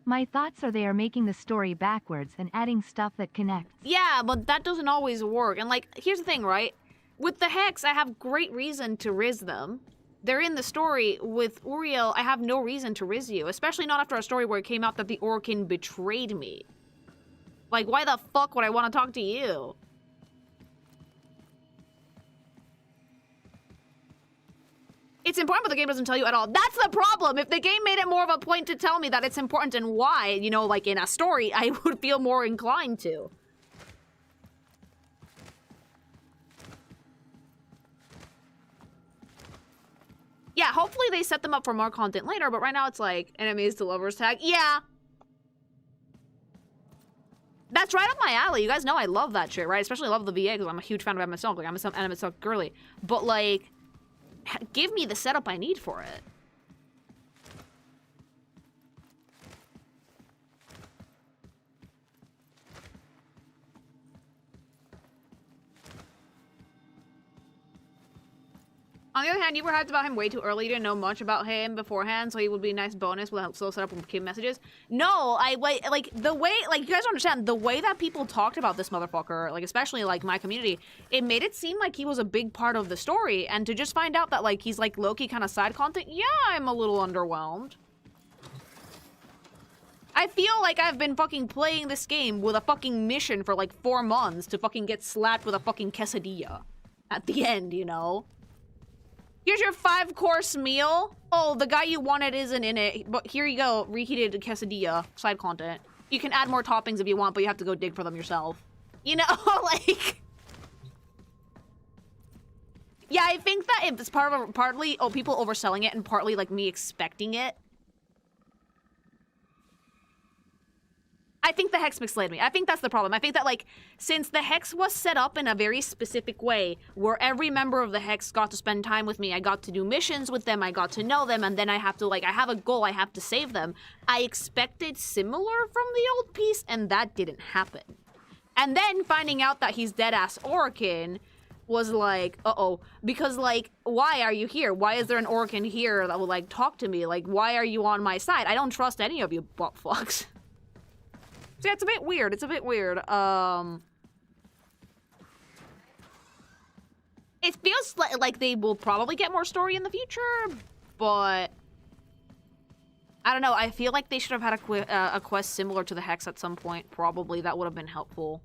My thoughts are they are making the story backwards and adding stuff that connects. Yeah, but that doesn't always work. And, like, here's the thing, right? With the Hex, I have great reason to rizz them. They're in the story. With Uriel, I have no reason to rizz you. Especially not after a story where it came out that the Orkin betrayed me. Like, why the fuck would I want to talk to you? It's important, but the game doesn't tell you at all. That's the problem! If the game made it more of a point to tell me that it's important and why, you know, like in a story, I would feel more inclined to. Yeah, hopefully they set them up for more content later, but right now it's like, enemies to lovers tag. Yeah. That's right up my alley. You guys know I love that shit, right? Especially love the VA because I'm a huge fan of MSL. Like, I'm a MSL girly. But, like, give me the setup I need for it. On the other hand, you were hyped about him way too early. You didn't know much about him beforehand, so he would be a nice bonus with a slow setup with Kim messages. No, like, the way, like, you guys don't understand, the way that people talked about this motherfucker, like, especially, like, my community, it made it seem like he was a big part of the story, and to just find out that, like, he's, like, low-key kind of side content, yeah, I'm a little underwhelmed. I feel like I've been fucking playing this game with a fucking mission for, like, 4 months to fucking get slapped with a fucking quesadilla at the end, you know? Here's your 5-course meal. Oh, the guy you wanted isn't in it, but here you go, reheated quesadilla, side content. You can add more toppings if you want, but you have to go dig for them yourself. You know, like... Yeah, I think that it's partly, oh, people overselling it, and partly, like, me expecting it. I think the Hex misled me. I think that's the problem. I think that, like, since the Hex was set up in a very specific way, where every member of the Hex got to spend time with me, I got to do missions with them, I got to know them, and then I have to, like, I have a goal, I have to save them. I expected similar from the old piece, and that didn't happen. And then finding out that he's dead-ass Orokin was like, uh-oh. Because, like, why are you here? Why is there an Orokin here that will, like, talk to me? Like, why are you on my side? I don't trust any of you butt fucks. So yeah, it's a bit weird. It's a bit weird. It feels like they will probably get more story in the future, but I don't know. I feel like they should have had a quest similar to the Hex at some point. Probably that would have been helpful.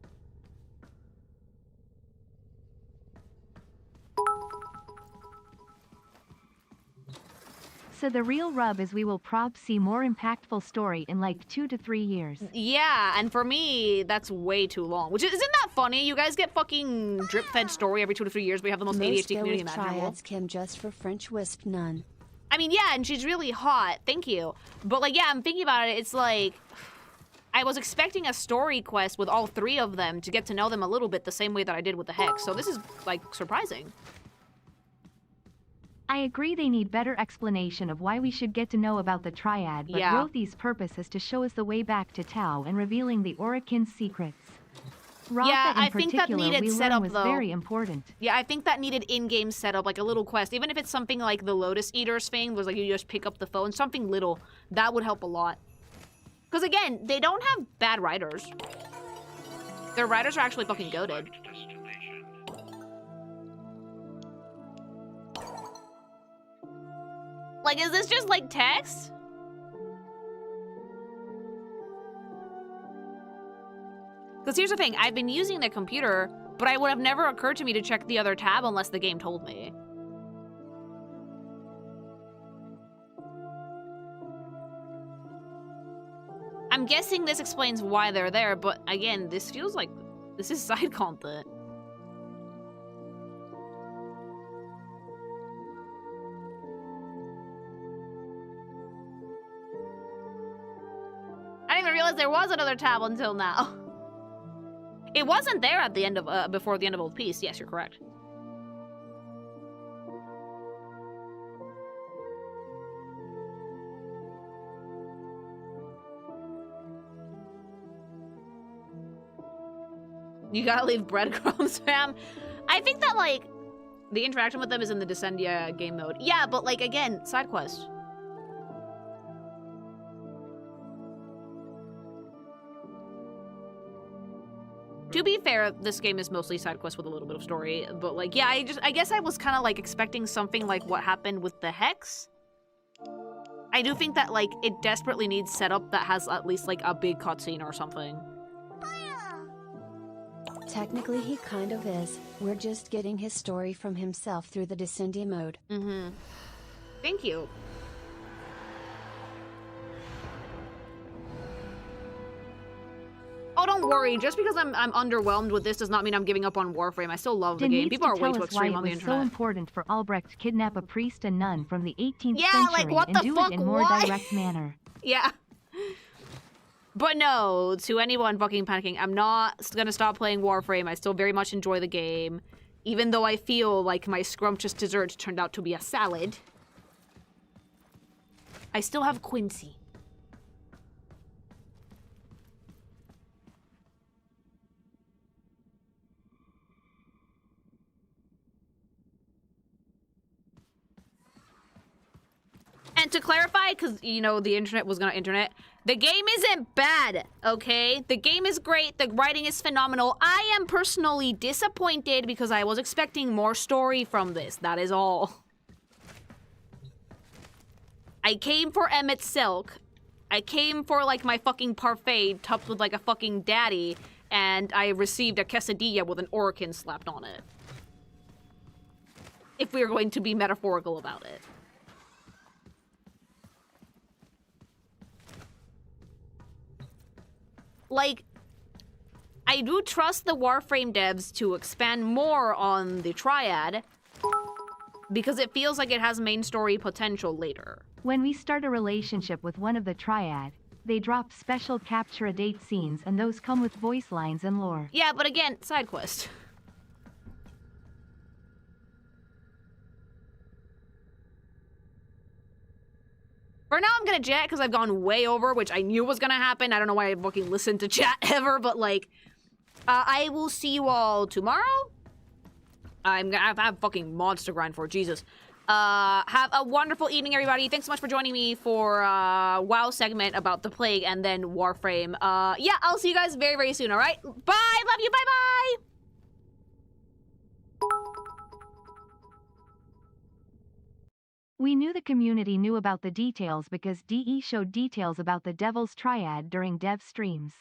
So the real rub is we will prob see more impactful story in like 2 to 3 years. Yeah, and for me, that's way too long. Which isn't that funny? You guys get fucking drip-fed story every 2 to 3 years. We have the most ADHD community imaginable. Triads Kim just for French wisp nun. I mean, yeah, and she's really hot. Thank you. But like, yeah, I'm thinking about it. It's like, I was expecting a story quest with all 3 of them to get to know them a little bit the same way that I did with the Hex. So this is like surprising. I agree they need better explanation of why we should get to know about the Triad, but Yeah. Rothy's purpose is to show us the way back to Tau and revealing the Orokin's secrets. Ratha Yeah, in I think that particular needed we learned setup, was though. very important. Yeah, I think that needed in-game setup, like a little quest. Even if it's something like the Lotus Eaters thing, was like you just pick up the phone, something little, that would help a lot. Because again, they don't have bad writers. Their writers are actually fucking goated. Like, is this just like text? Because here's the thing, I've been using the computer, but it would have never occurred to me to check the other tab unless the game told me. I'm guessing this explains why they're there, but again, this feels like this is side content. I didn't even realize there was another tab until now. It wasn't there at the end of before the end of Old Peace. Yes, you're correct. You gotta leave breadcrumbs, fam. I think that like the interaction with them is in the Descendia game mode. Yeah, but like again, side quest. To be fair, this game is mostly side quest with a little bit of story, but like, yeah, I guess I was kind of like expecting something like what happened with the Hex. I do think that like it desperately needs setup that has at least like a big cutscene or something. Technically he kind of is, we're just getting his story from himself through the Descendia mode. Mm-hmm. Thank you. Oh, don't worry. Just because I'm underwhelmed with this does not mean I'm giving up on Warframe. I still love the game. People are way too extreme on the internet. It was so important for Albrecht to kidnap a priest and nun from the 18th Yeah, century like, what and the do fuck? it in more Why? direct manner. Yeah. But no, to anyone fucking panicking, I'm not gonna stop playing Warframe. I still very much enjoy the game. Even though I feel like my scrumptious dessert turned out to be a salad. I still have Quincy. And to clarify, because, you know, the internet was gonna internet, the game isn't bad, okay? The game is great, the writing is phenomenal. I am personally disappointed because I was expecting more story from this, that is all. I came for Emmett Silk. I came for, like, my fucking parfait topped with, like, a fucking daddy, and I received a quesadilla with an Orokin slapped on it. If we're going to be metaphorical about it. Like, I do trust the Warframe devs to expand more on the Triad because it feels like it has main story potential later. When we start a relationship with one of the Triad, they drop special capture a date scenes and those come with voice lines and lore. Yeah, but again, side quest. For now, I'm gonna chat because I've gone way over, which I knew was gonna happen. I don't know why I fucking listened to chat ever, but like, I will see you all tomorrow. I'm gonna have fucking monster grind for Jesus. Have a wonderful evening, everybody. Thanks so much for joining me for WoW segment about the plague and then Warframe. Yeah, I'll see you guys very, very soon. All right, bye. Love you. Bye, bye. We knew the community knew about the details because DE showed details about the Devil's Triad during dev streams.